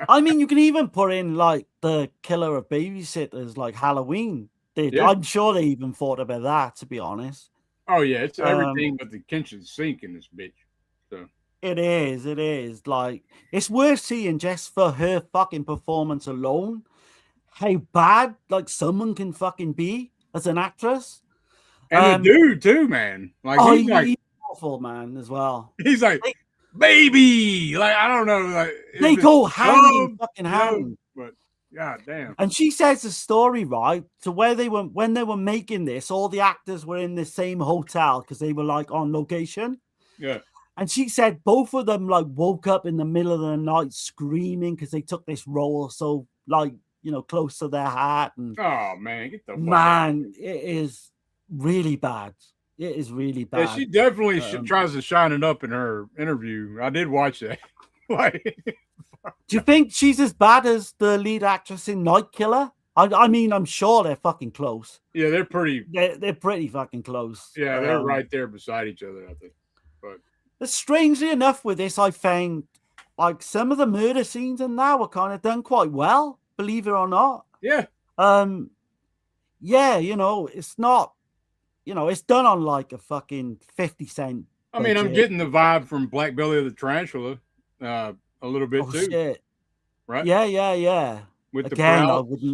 I mean, you can even put in like the Killer of Babysitters, like Halloween did. Yeah. I'm sure they even thought about that, to be honest. Oh yeah, it's everything but the kitchen sink in this bitch. So it is. Like, it's worth seeing just for her fucking performance alone. How bad like someone can fucking be as an actress. And the dude too, man. Like he's awful, man, as well. He's like, baby, like I don't know, like they go hand in fucking hand. But god damn. And she says the story, right? So when they were making this, all the actors were in the same hotel because they were like on location. Yeah. And she said both of them like woke up in the middle of the night screaming because they took this role so like, you know, close to their heart. And oh man, get the fuck man, it is really bad. It is really bad. Yeah, she definitely tries to shine it up in her interview. I did watch that. Like, do you think she's as bad as the lead actress in Night Killer? I mean, I'm sure they're fucking close. Yeah, they're pretty. They're pretty fucking close. Yeah, they're right there beside each other, I think. But strangely enough, with this, I found like some of the murder scenes in there were kind of done quite well, believe it or not. Yeah. Yeah, you know, it's not, you know, it's done on like a fucking 50 cent. I mean, I'm getting the vibe from Black Belly of the Tarantula a little bit too. Shit. Right? Yeah. With again,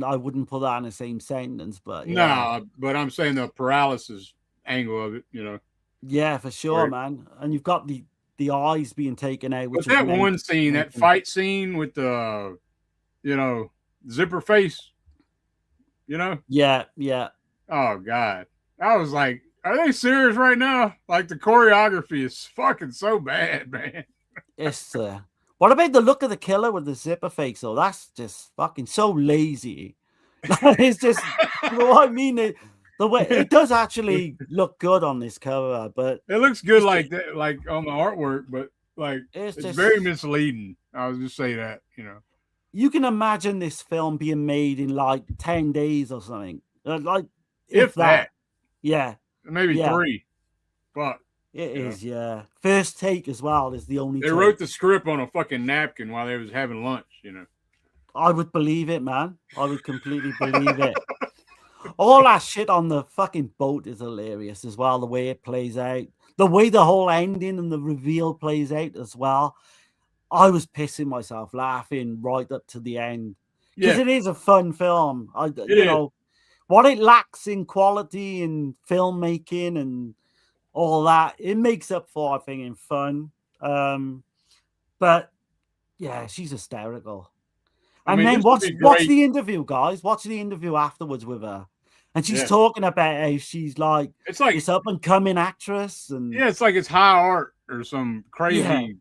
I wouldn't put that in the same sentence, but no, but I'm saying the paralysis angle of it, you know. Yeah, for sure, man. And you've got the eyes being taken out. Which that one scene, that fight scene with the, you know, zipper face, you know? Yeah. Oh God, I was like, are they serious right now? Like the choreography is fucking so bad, man. It's what about the look of the killer with the zipper face? though? That's just fucking so lazy. It's just, you know what I mean? The way it does actually look good on this cover, but it looks good like that, like on the artwork, but like it's just very misleading. I was just say that, you know. You can imagine this film being made in like 10 days or something. Like if that. Yeah. Maybe 3. But it is, yeah. First take as well is the only They wrote the script on a fucking napkin while they was having lunch, you know. I would believe it, man. I would completely believe it. All that shit on the fucking boat is hilarious as well. The way it plays out, the way the whole ending and the reveal plays out as well. I was pissing myself laughing right up to the end because it is a fun film. You know what it lacks in quality and filmmaking and all that, it makes up for, I think, in fun. But yeah, she's hysterical. And then watch the interview, guys. Watch the interview afterwards with her. And she's talking about how she's like this up and coming actress, and it's like it's high art or some crazy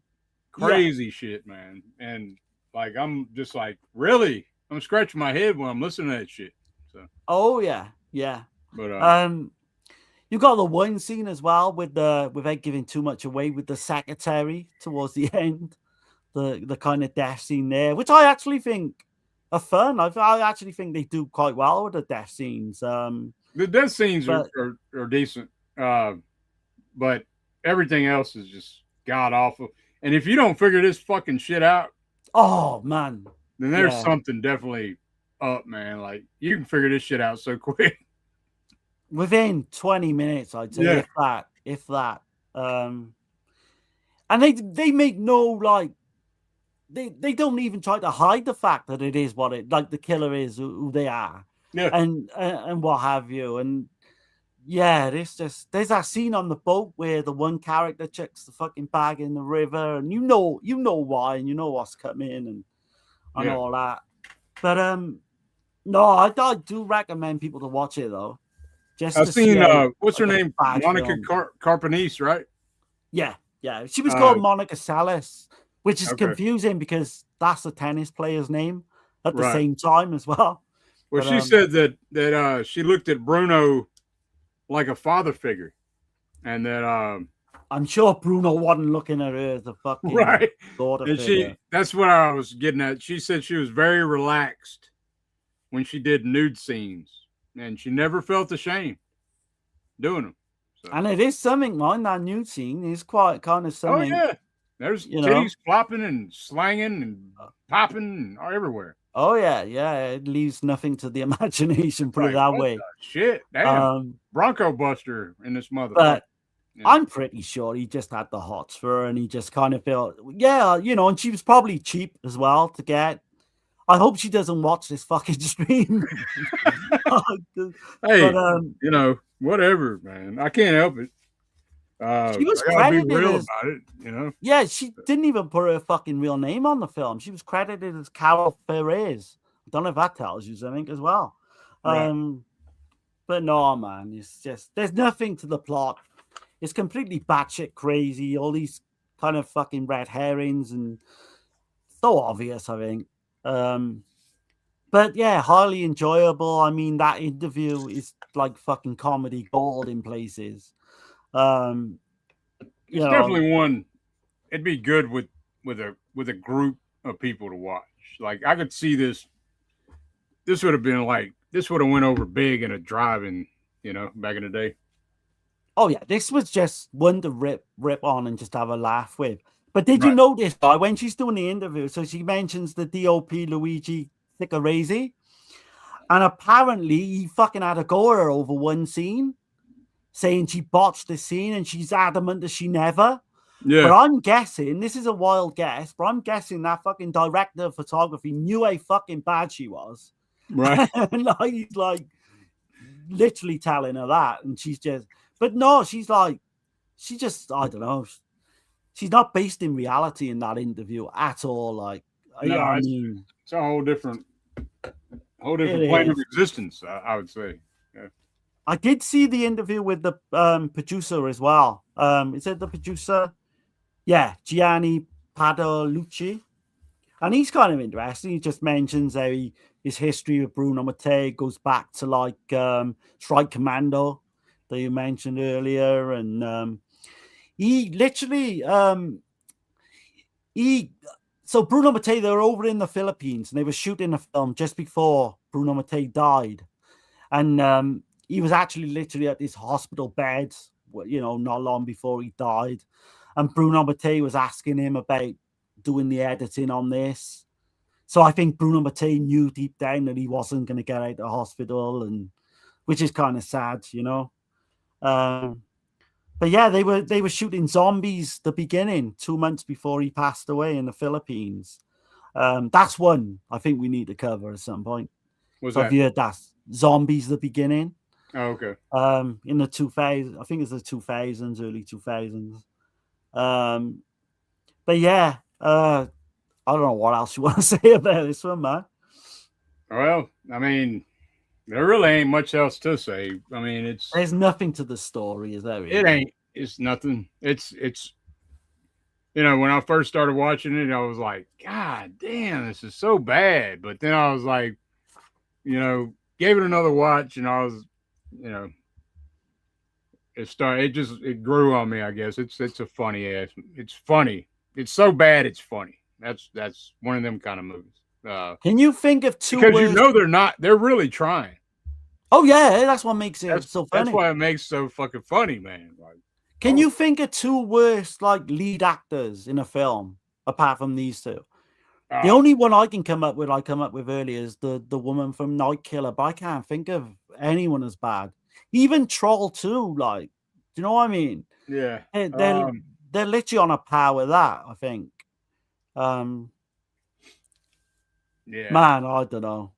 shit, man. And like I'm just like, really? I'm scratching my head when I'm listening to that shit. So yeah. But you got the one scene as well with without giving too much away, with the secretary towards the end, the kind of death scene there, which I actually think are fun. I actually think they do quite well with the death scenes. The death scenes are decent, but everything else is just god awful. And if you don't figure this fucking shit out, oh man, then there's something definitely up, man. Like you can figure this shit out so quick. Within 20 minutes, I'd say, if that. And they make no like. They don't even try to hide the fact that it is what it like the killer is who they are, and what have you. And yeah, there's that scene on the boat where the one character chucks the fucking bag in the river, and you know why, and you know what's coming, and Yeah. all that. But no, I do recommend people to watch it though. Just I've to see seen what's her like a name? bad Monica film. Carpanese, right? Yeah, she was called Monica Seles, which is Okay. confusing because that's a tennis player's name at the Right. same time as well. Well, But, she said that she looked at Bruno like a father figure, and that I'm sure Bruno wasn't looking at her as a fucking right. daughter And figure. that's what I was getting at. She said she was very relaxed when she did nude scenes, and she never felt ashamed doing them. So. And it is something, man. That nude scene is quite kind of something. Oh yeah, there's titties flopping and slanging and popping and everywhere. Oh yeah, it leaves nothing to the imagination. Put it that way. Shit, damn. Bronco Buster in this motherfucker. But I'm pretty sure he just had the hots for her, and he just kind of felt, and she was probably cheap as well to get. I hope she doesn't watch this fucking stream. Hey, whatever, man. I can't help it. She was credited credited real as, about it, Yeah, she didn't even put her fucking real name on the film. She was credited as Carol Perez. I don't know if that tells you something as well. Right. But no, man, it's just there's nothing to the plot. It's completely batshit crazy. All these kind of fucking red herrings and so obvious, I think. But yeah, highly enjoyable. I mean, that interview is like fucking comedy gold in places. It's definitely one. It'd be good with a group of people to watch. Like I could see this. This would have been like this would have went over big in a drive-in, back in the day. Oh yeah, this was just one to rip on and just have a laugh with. But did you notice when she's doing the interview? So she mentions the DOP Luigi Thicarese, and apparently he fucking had a go at her over one scene, saying she botched the scene, and she's adamant that she never. Yeah. But I'm guessing, this is a wild guess, but I'm guessing that fucking director of photography knew how fucking bad she was. Right. And he's like literally telling her that, and she's just. But no, she's like, she just, I don't know. She's not based in reality in that interview at all. Like, no, I mean, it's a whole different plane of existence, I would say. Yeah. I did see the interview with the producer as well. Is it the producer? Yeah, Gianni Padalucci. And he's kind of interesting. He just mentions how his history with Bruno Mattei goes back to like Strike Commando that you mentioned earlier, and he literally so Bruno Mattei, they were over in the Philippines and they were shooting a film just before Bruno Mattei died, and he was actually literally at his hospital bed, not long before he died, and Bruno Mattei was asking him about doing the editing on this. So I think Bruno Mattei knew deep down that he wasn't going to get out of the hospital, and which is kind of sad, But yeah, they were shooting Zombies the beginning 2 months before he passed away in the Philippines. That's one I think we need to cover at some point. What's so that? Have you heard that? Zombies the beginning. Oh, okay. In the 2000s, I think it's the 2000s, early 2000s. But yeah, I don't know what else you want to say about this one, man. Well, I mean, there really ain't much else to say. I mean, there's nothing to the story, is there? Really? It ain't. It's nothing. It's. When I first started watching it, I was like, God damn, this is so bad. But then I was like, gave it another watch, and I was, it grew on me. I guess it's a funny ass. It's funny. It's so bad, it's funny. That's one of them kind of movies. Can you think of two? Because they're not. They're really trying. Oh yeah, that's what makes it so funny. That's why it makes it so fucking funny, man. Like, can you think of two worst lead actors in a film apart from these two? The only one I come up with earlier is the woman from Night Killer, but I can't think of anyone as bad. Even Troll 2, do you know what I mean? Yeah. They're literally on a par with that, I think. Yeah. Man, I don't know.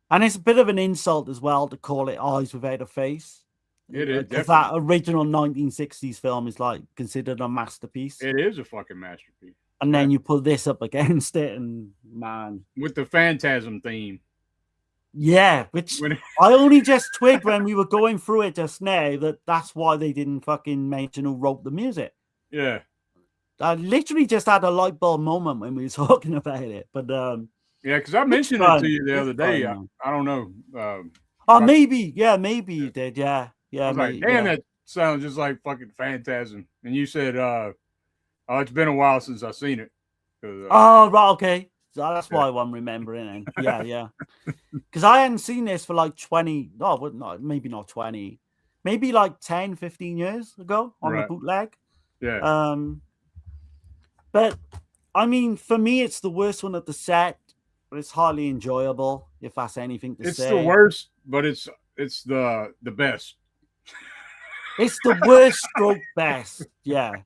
And it's a bit of an insult as well to call it Eyes Without a Face. It is because that original 1960s film is like considered a masterpiece. It is a fucking masterpiece. And then you put this up against it, and man, with the Phantasm theme. Yeah, which I only just twigged when we were going through it just now that's why they didn't fucking mention who wrote the music. Yeah. I literally just had a light bulb moment when we were talking about it. But yeah, because I mentioned it to you the other day. I don't know. Maybe you did. Yeah. I was like, damn, that sounds just like fucking Phantasm. And you said, oh, it's been a while since I've seen it. Oh, right, okay. So that's why I'm remembering it. Yeah. Because I hadn't seen this for like 20, maybe not 20, maybe like 10, 15 years ago on the bootleg. Yeah. But I mean, for me, it's the worst one of the set, but it's highly enjoyable, if that's anything to say. It's the worst, but it's the best. It's the worst stroke best. Yeah.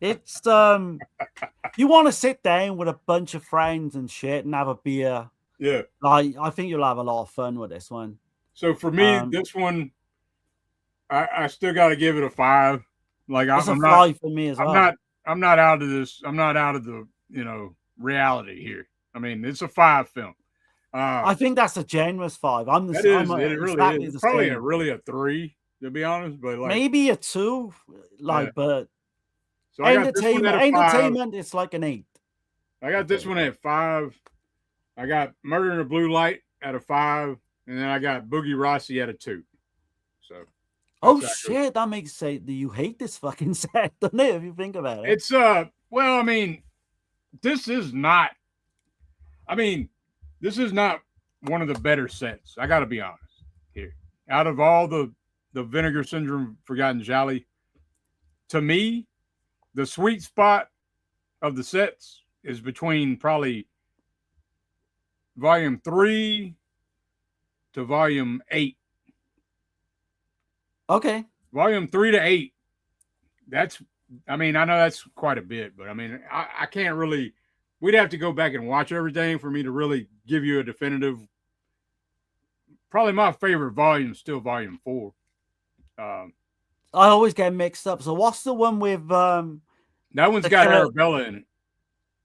It's you want to sit down with a bunch of friends and shit and have a beer. Yeah. Like, I think you'll have a lot of fun with this one. So for me, this one, I still got to give it a 5. Like it's a 5 for me as well. I'm not out of this. I'm not out of the reality here. I mean, it's a 5 film. I think that's a generous 5. It really is. Probably really a 3, to be honest. But like maybe a 2. But so entertainment, it's like an 8. I got this one at 5. I got Murder in a Blue Light at a 5, and then I got Boogie Rossi at a 2. So. Oh shit! That makes sense. You hate this fucking set, doesn't it? If you think about it, it's well, I mean, this is not. I mean, this is not one of the better sets. I got to be honest here. Out of all the Vinegar Syndrome Forgotten Gialli, to me, the sweet spot of the sets is between probably volume 3 to volume 8. Okay. Volume 3 to 8. I mean, I know that's quite a bit, but I mean, I can't really, we'd have to go back and watch everything for me to really give you a definitive. Probably my favorite volume is still volume 4. I always get mixed up. So what's the one with that one's got Arabella in it.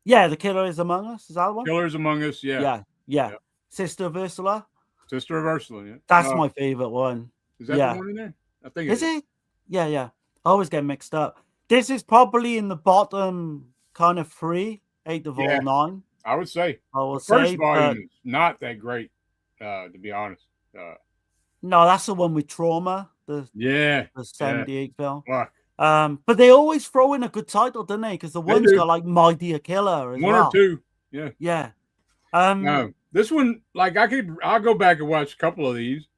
Yeah, The Killer is Among Us. Is that one? Killer is Among Us, yeah. Yeah. Sister of Ursula. Sister of Ursula, yeah. That's my favorite one. Is that the one in there? I think is it? Yeah. I always get mixed up. This is probably in the bottom kind of 3, 8 of all 9. I would say. The first volume is not that great, to be honest. No, that's the one with Trauma. The 78 film. Fuck. But they always throw in a good title, don't they? Because the one's got like My Dear Killer as one well. Or two. Yeah. Yeah. No, this one, like I'll go back and watch a couple of these,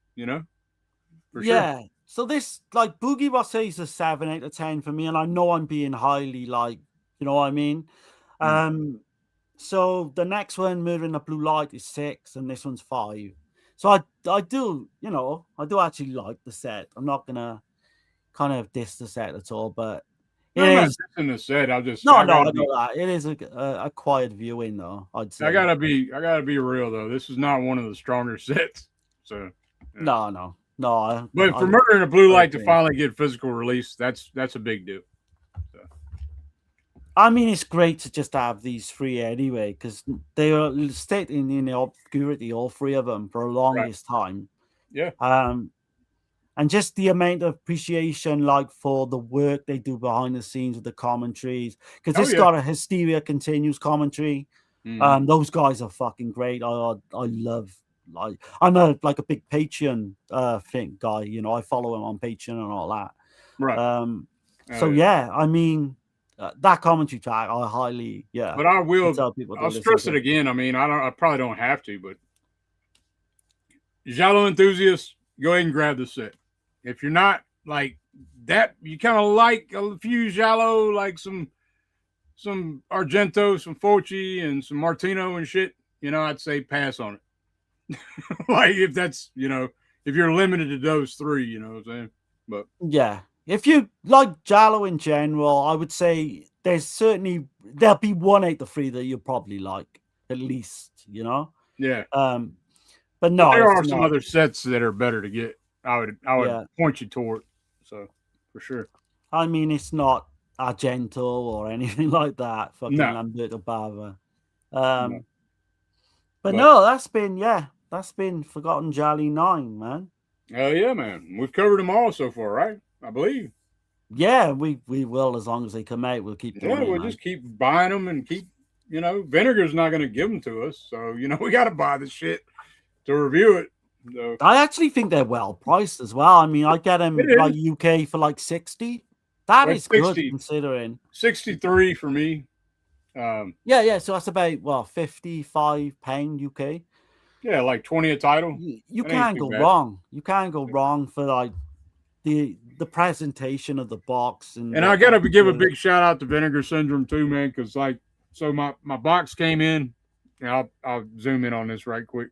For sure. So this, like, Boogie Rossi is a 7 out of 10 for me, and I know I'm being highly, like, you know what I mean? So the next one, Murder in a Blue Light, is 6, and this one's 5. So I do actually like the set. I'm not gonna kind of diss the set at all, but I'm not dissing the set. I know that it is a quiet viewing, though. I'd say I gotta be real though. This is not one of the stronger sets. So no. But for Murder in a Blue Light to finally get physical release, that's a big deal. So. I mean, it's great to just have these 3 anyway, because they are staying in the obscurity, all 3 of them, for the longest time. Yeah. And just the amount of appreciation, like, for the work they do behind the scenes with the commentaries, because this got a Hysteria Continues commentary. Those guys are fucking great. I love. Like, I'm a big Patreon guy, I follow him on Patreon and all that. Right. I mean, that commentary track, I highly, But I will tell people. I'll stress it again. I mean, I probably don't have to, but Giallo enthusiasts, go ahead and grab the set. If you're not like that, you kind of like a few Giallo, like some Argento, some Fulci, and some Martino and shit. I'd say pass on it. Like if that's if you're limited to those 3, what I'm saying. But if you like Giallo in general, I would say there'll be 1 out of 3 that you'll probably like at least. Yeah. But no, there are some other sets that are better to get. I would point you toward. So for sure. I mean, it's not Argento or anything like that. Fucking No. Lamberto Bava. No. But no, that's been Forgotten Gialli 9, man. Oh yeah, man. We've covered them all so far, right? I believe. Yeah, we will, as long as they come out. We'll keep doing it. Yeah, we'll just keep buying them and keep, Vinegar's not going to give them to us. So, we got to buy the shit to review it. So. I actually think they're well priced as well. I mean, I get them like UK for like 60. That is 60, good considering. 63 for me. Yeah. So that's about, £55 UK. Yeah, like 20 a title. You can't go wrong. You can't go wrong for like the presentation of the box. And I got to give a big shout out to Vinegar Syndrome too, man, because my box came in. And I'll zoom in on this right quick.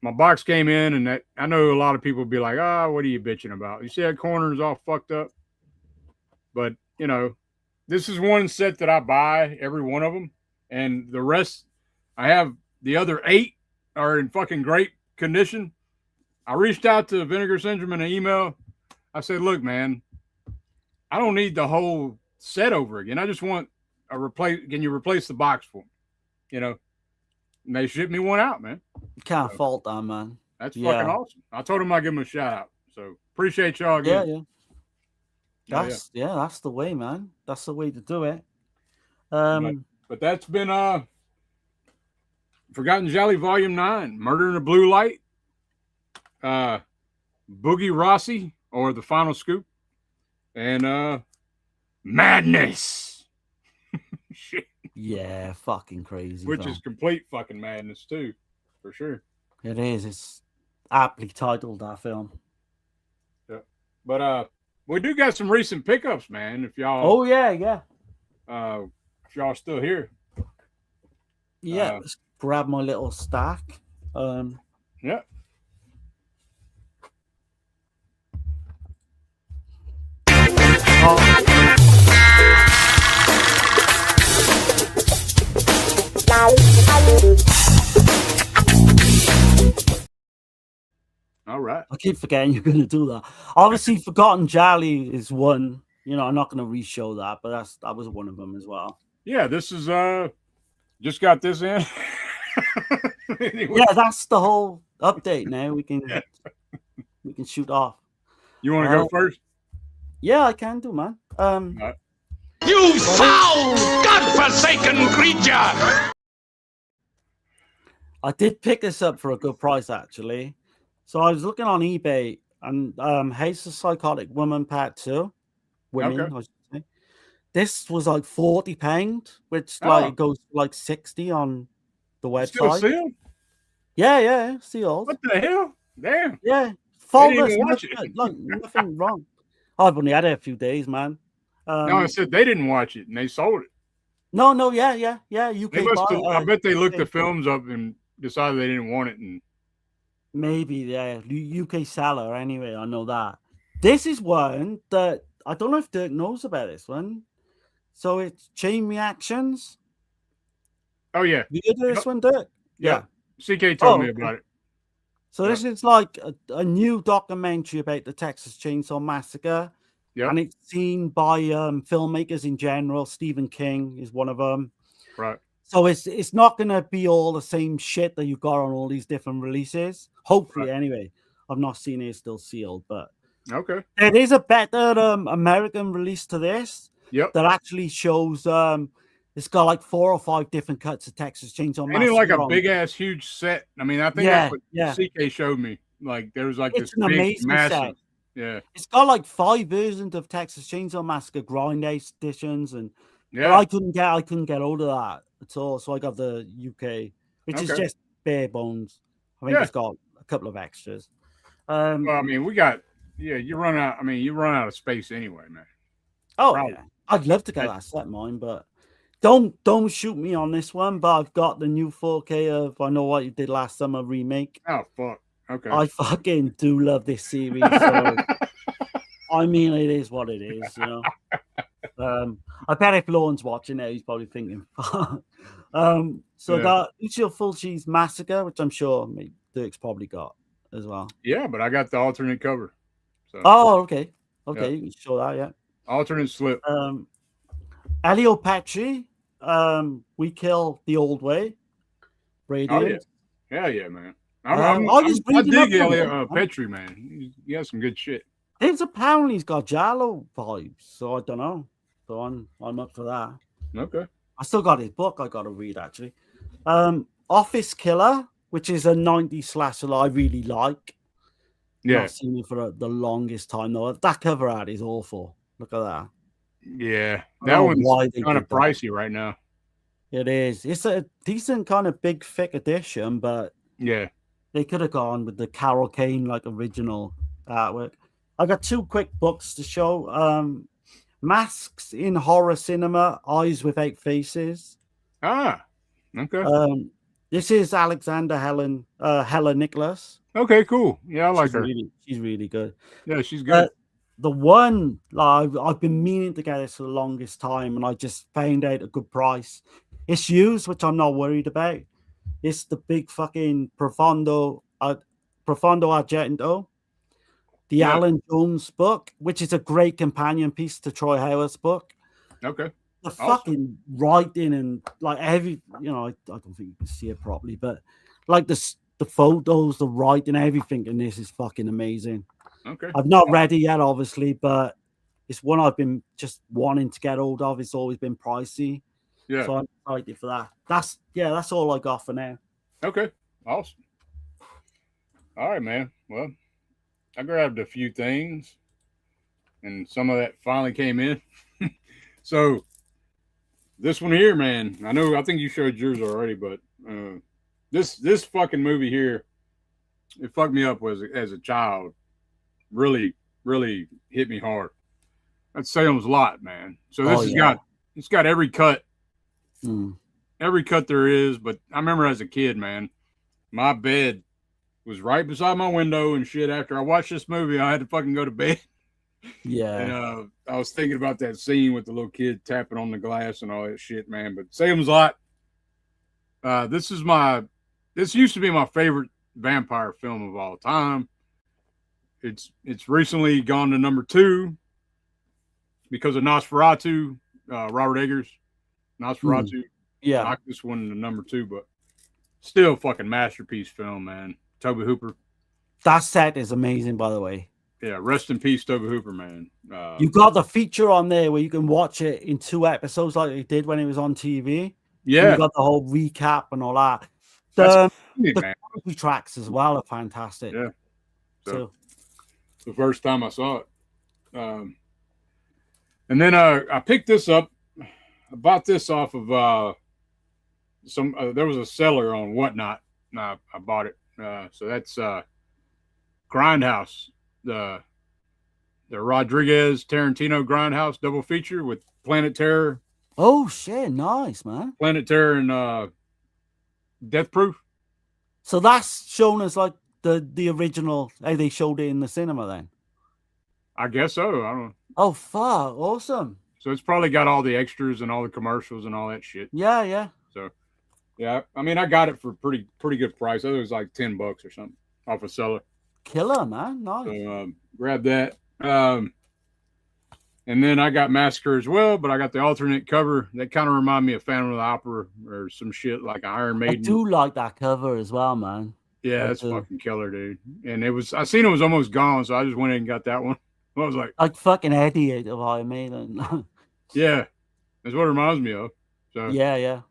My box came in, and I know a lot of people be like, what are you bitching about? You see that corner is all fucked up? But, this is one set that I buy, every one of them. And the rest, I have the other 8 are in fucking great condition. I reached out to Vinegar Syndrome in an email. I said, look, man, I don't need the whole set over again. I just want a replace. Can you replace the box for me? And they shipped me one out, man. You can't fault that, man. That's fucking awesome. I told them I'd give them a shout out. So appreciate y'all again. Yeah. That's the way, man. That's the way to do it. But that's been Forgotten Gialli Volume 9, Murder in the Blue Light, Boogie Rossi, or The Final Scoop, and Madness. Shit. Yeah, fucking crazy. Which is complete fucking madness too, for sure. It is. It's aptly titled, that film. Yeah. But we do got some recent pickups, man. If y'all if y'all still here. Yeah, let's grab my little stack. Yeah. All right. I keep forgetting you're going to do that. Obviously, Forgotten Gialli is one. I'm not going to re-show that, but that was one of them as well. Yeah, this is just got this in. Anyway. Yeah, that's the whole update. Now we can shoot off. You want to go first? Yeah, I can do, man. Right. You foul, godforsaken creature! I did pick this up for a good price, actually. So I was looking on eBay, and Haze the Psychotic Woman Part 2. Women, okay. I should say. This was like £40, which goes like 60 on the website. Still sealed? Yeah, sealed. What the hell? Damn. Yeah, faultless. Nothing wrong. I've only had it a few days, man. No, I said they didn't watch it and they sold it. No, yeah. UK. I bet they looked the films up and decided they didn't want it. And maybe, yeah. UK seller, anyway. I know that. This is one that I don't know if Dirk knows about this one. So it's Chain Reactions. Oh, yeah. You did this one, Dirk? Yeah. CK told me about it. So this is like a new documentary about the Texas Chainsaw Massacre. Yeah. And it's seen by filmmakers in general. Stephen King is one of them. Right. So it's not going to be all the same shit that you got on all these different releases. Hopefully, anyway. I've not seen it still sealed, but okay. It is a better American release to this. Yep. That actually shows it's got like 4 or 5 different cuts of Texas Chainsaw Massacre. And like a big ass huge set. I mean, I think that's what CK showed me. Like there was like it's this an big amazing massive set. Yeah. It's got like 5 versions of Texas Chainsaw Massacre grindhouse editions, and I couldn't get hold of that at all. So I got the UK, which is just bare bones. I think it's got a couple of extras. Well, I mean, you run out of space anyway, man. Oh, right. Yeah. I'd love to get that set mine, but don't shoot me on this one. But I've got the new 4K of I Know What You Did Last Summer remake. Oh fuck. Okay. I fucking do love this series. So, I mean, it is what it is, I bet if Lauren's watching it, he's probably thinking. That Lucio Fulci's Massacre, which I'm sure Dirk's probably got as well. Yeah, but I got the alternate cover. So. Oh, okay. Okay, Yeah. you can show that, yeah. Alternate slip. Elio Petri, We Kill the Old Way. Radiant. Oh, yeah. Yeah, man. I dig Elliot Petri, man. He has some good shit. It's apparently he's got Giallo vibes, so I don't know. So I'm up for that. Okay. I still got his book I got to read, actually. Office Killer, which is a 90s slasher that I really like. Yeah. I've seen it for the longest time, though. That cover art is awful. Look at that. Yeah. That one's kind of pricey right now. It is. It's a decent kind of big, thick edition, but yeah, they could have gone with the Carol Kane, like, original artwork. I got 2 quick books to show. Masks in Horror Cinema, Eyes Without Faces. Ah, okay. This is Alexander Hella Nicholas. Okay, cool. Yeah, I like her. She's really good. Yeah, she's good. The one, like, I've been meaning to get this for the longest time, and I just found out a good price. It's used, which I'm not worried about. It's the big fucking Profondo Argento. The Alan Jones book, which is a great companion piece to Troy Howard's book. Okay. The fucking writing and, like, I don't think you can see it properly, but, like, the photos, the writing, everything in this is fucking amazing. Okay. I've not read it yet, obviously, but it's one I've been just wanting to get hold of. It's always been pricey. Yeah. So I'm excited for that. That's all I got for now. Okay. Awesome. All right, man. Well, I grabbed a few things, and some of that finally came in. So this one here, man, I think you showed yours already, but this fucking movie here, it fucked me up as a child. Really, really hit me hard. That's Salem's Lot, man. So this it's got every cut. Every cut there is, but I remember as a kid, man, my bed was right beside my window and shit. After I watched this movie, I had to fucking go to bed. Yeah. And I was thinking about that scene with the little kid tapping on the glass and all that shit, man. But Salem's Lot, this used to be my favorite vampire film of all time. It's recently gone to number 2 because of Nosferatu, Robert Eggers. Nosferatu. Yeah. Knocked this one to number 2, but still fucking masterpiece film, man. Tobe Hooper. That set is amazing, by the way. Yeah, rest in peace, Tobe Hooper, man. You got the feature on there where you can watch it in 2 episodes like they did when it was on TV. Yeah. You got the whole recap and all that. The commentary tracks as well are fantastic. Yeah. So the first time I saw it. And then I picked this up. I bought this off of there was a seller on Whatnot. I bought it. So that's Grindhouse, the Rodriguez Tarantino Grindhouse double feature with Planet Terror. Oh shit, nice, man. Planet Terror and Death Proof. So that's shown as like the original, how they showed it in the cinema then? I guess so. I don't know. Oh fuck, awesome. So it's probably got all the extras and all the commercials and all that shit. Yeah, yeah. So yeah, I mean I got it for pretty good price. I think it was like $10 or something off a seller. Killer, man. Nice. So grab that. And then I got Massacre as well, but I got the alternate cover. That kind of remind me of Phantom of the Opera or some shit like Iron Maiden. I do like that cover as well, man. Yeah, that's fucking killer, dude. And I seen it was almost gone, so I just went in and got that one. I was like fucking Eddie of Iron Maiden. Yeah, that's what it reminds me of. So yeah.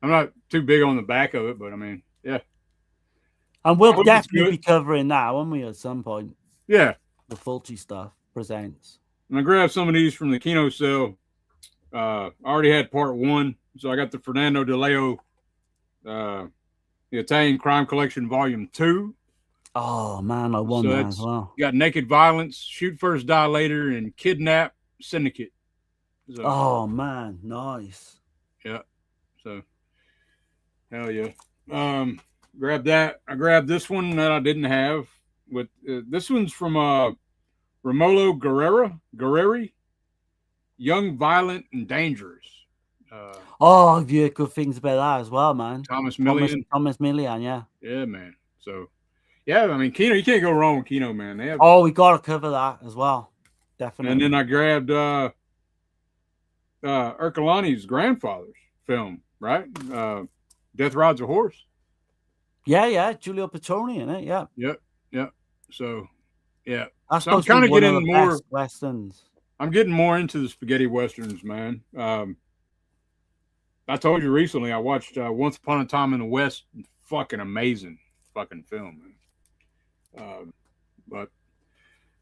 I'm not too big on the back of it, but I mean, yeah. And we'll definitely be covering that, won't we, at some point? Yeah. The Fulci stuff presents. And I grabbed some of these from the Kino sale. I already had part 1, so I got the Fernando De Leo, the Italian Crime Collection Volume 2. Oh man, I won that as well. You got Naked Violence, Shoot First, Die Later, and Kidnap Syndicate. So, oh man, nice. Yeah. So hell yeah. Grab that. I grabbed this one that I didn't have. With this one's from Romulo Guerreri, Young, Violent, and Dangerous. I've heard good things about that as well, man. Thomas Millian. Thomas Millian, yeah. Yeah, man. So Yeah, I mean, Kino, you can't go wrong with Kino, man. They have, Oh, we got to cover that as well. Definitely. and then I grabbed Ercolani's grandfather's film, right? Death Rides a Horse. Yeah, Giulio Petroni in it. Yeah. Yep. So, yeah. That's So I'm supposed to kind be of one getting of the more best westerns. I'm getting more into the spaghetti westerns, man. I told you recently I watched Once Upon a Time in the West. Fucking amazing fucking film, man. But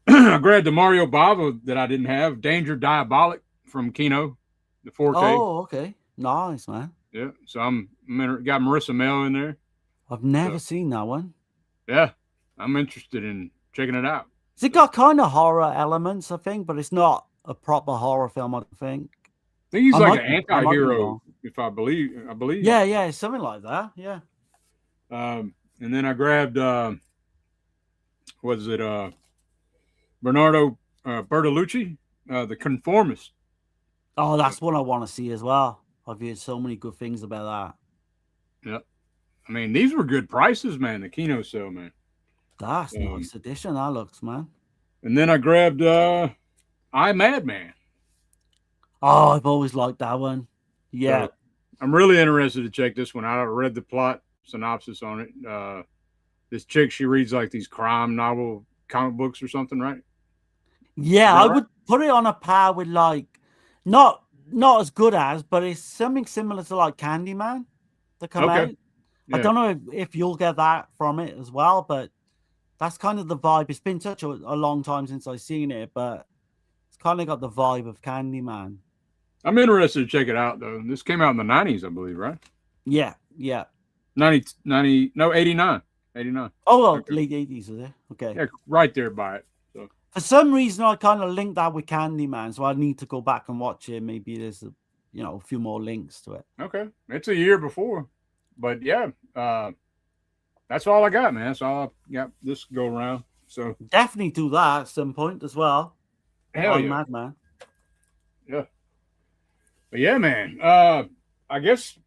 I grabbed the Mario Bava that I didn't have. Danger Diabolic from Kino, the 4K. Oh, okay. Nice, man. Yeah. So got Marissa Mel in there. I've never seen that one. Yeah. I'm interested in checking it out. It's got kind of horror elements, I think, but it's not a proper horror film, I think. I think he's I like might an be- I might be anti-hero, wrong. if I believe. Yeah, something like that. Yeah. And then I grabbed Bernardo Bertolucci, The Conformist. Oh, that's one I want to see as well. I've heard so many good things about that. Yep. I mean, these were good prices, man. The Kino sale, man. That's a nice edition. That looks, man. And then I grabbed I Madman. Oh, I've always liked that one. Yeah. So I'm really interested to check this one out. I read the plot synopsis on it. This chick, she reads like these crime novel comic books or something, right? Yeah, Is I that would put it on a par with like not as good as, but it's something similar to like Candyman that come out. Yeah. I don't know if you'll get that from it as well, but that's kind of the vibe. It's been such a long time since I've seen it, but it's kind of got the vibe of Candyman. I'm interested to check it out, though. This came out in the 90s, I believe, right? Yeah. 89. Oh, well, Okay. late 80s, is it? Okay. Yeah, right there by it. So For some reason, I kind of linked that with Candyman, so I need to go back and watch it. Maybe there's a few more links to it. okay, it's a year before, but yeah, that's all I got, man. That's all I got this go around. So Definitely do that at some point as well. hell I'm yeah, Madman. yeah. But yeah, man. I guess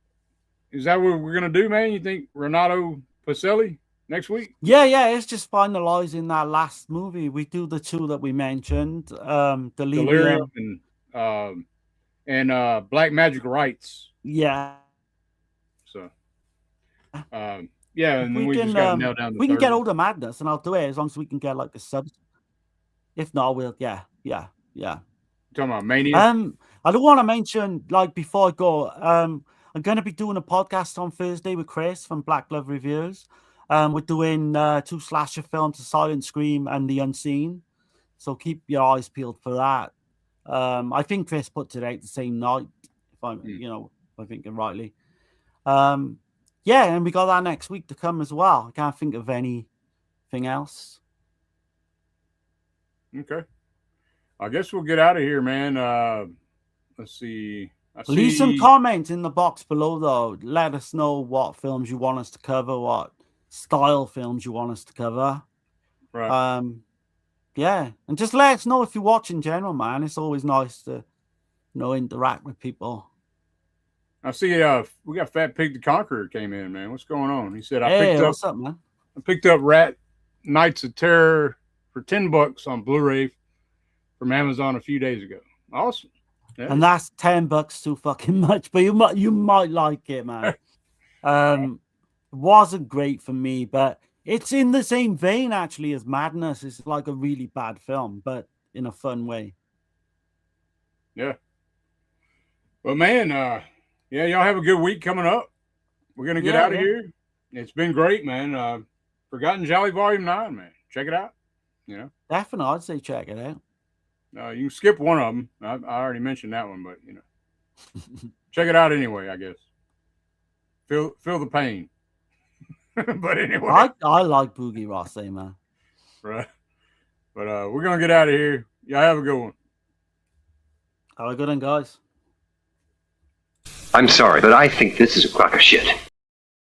is that what we're gonna do, man? You think Renato Pacelli next week? Yeah, it's just finalizing that last movie. We do the two that we mentioned, Delirium. and Black Magic Rights. Yeah. So yeah, and then we just got to nail down the we can third get one. Older Madness, and I'll do it as long as we can get like the subs. If not, we'll yeah. Talking about Mania. I don't want to mention, like, before I go, I'm going to be doing a podcast on Thursday with Chris from Black Glove Reviews. We're doing 2 slasher films, The Silent Scream and The Unseen. So keep your eyes peeled for that. I think Chris put it out the same night, if I'm, if I'm thinking rightly. Yeah, and we got that next week to come as well. I can't think of anything else. Okay. I guess we'll get out of here, man. Let's see. Leave some comments in the box below, though. Let us know what films you want us to cover, what style films you want us to cover. Right. Yeah, and just let us know if you watch in general, man. It's always nice to, interact with people. I see. We got Fat Pig the Conqueror came in, man. What's going on? He said, What's up, man? I picked up Rat Nights of Terror for $10 on Blu-ray from Amazon a few days ago. Awesome. Yeah. And that's $10 too fucking much, but you might like it, man. It wasn't great for me, but it's in the same vein actually as Madness. It's like a really bad film, but in a fun way. Yeah. Well, man, yeah, y'all have a good week coming up. We're gonna get out of here. It's been great, man. Forgotten Gialli Volume 9, man. Check it out. Definitely, I'd say check it out. You can skip one of them. I already mentioned that one, but check it out anyway. I guess feel the pain. But anyway, I like Boogie Rossi, man. Right. But we're gonna get out of here. Y'all have a good one. Have a good one, guys. I'm sorry, but I think this is a crock of shit.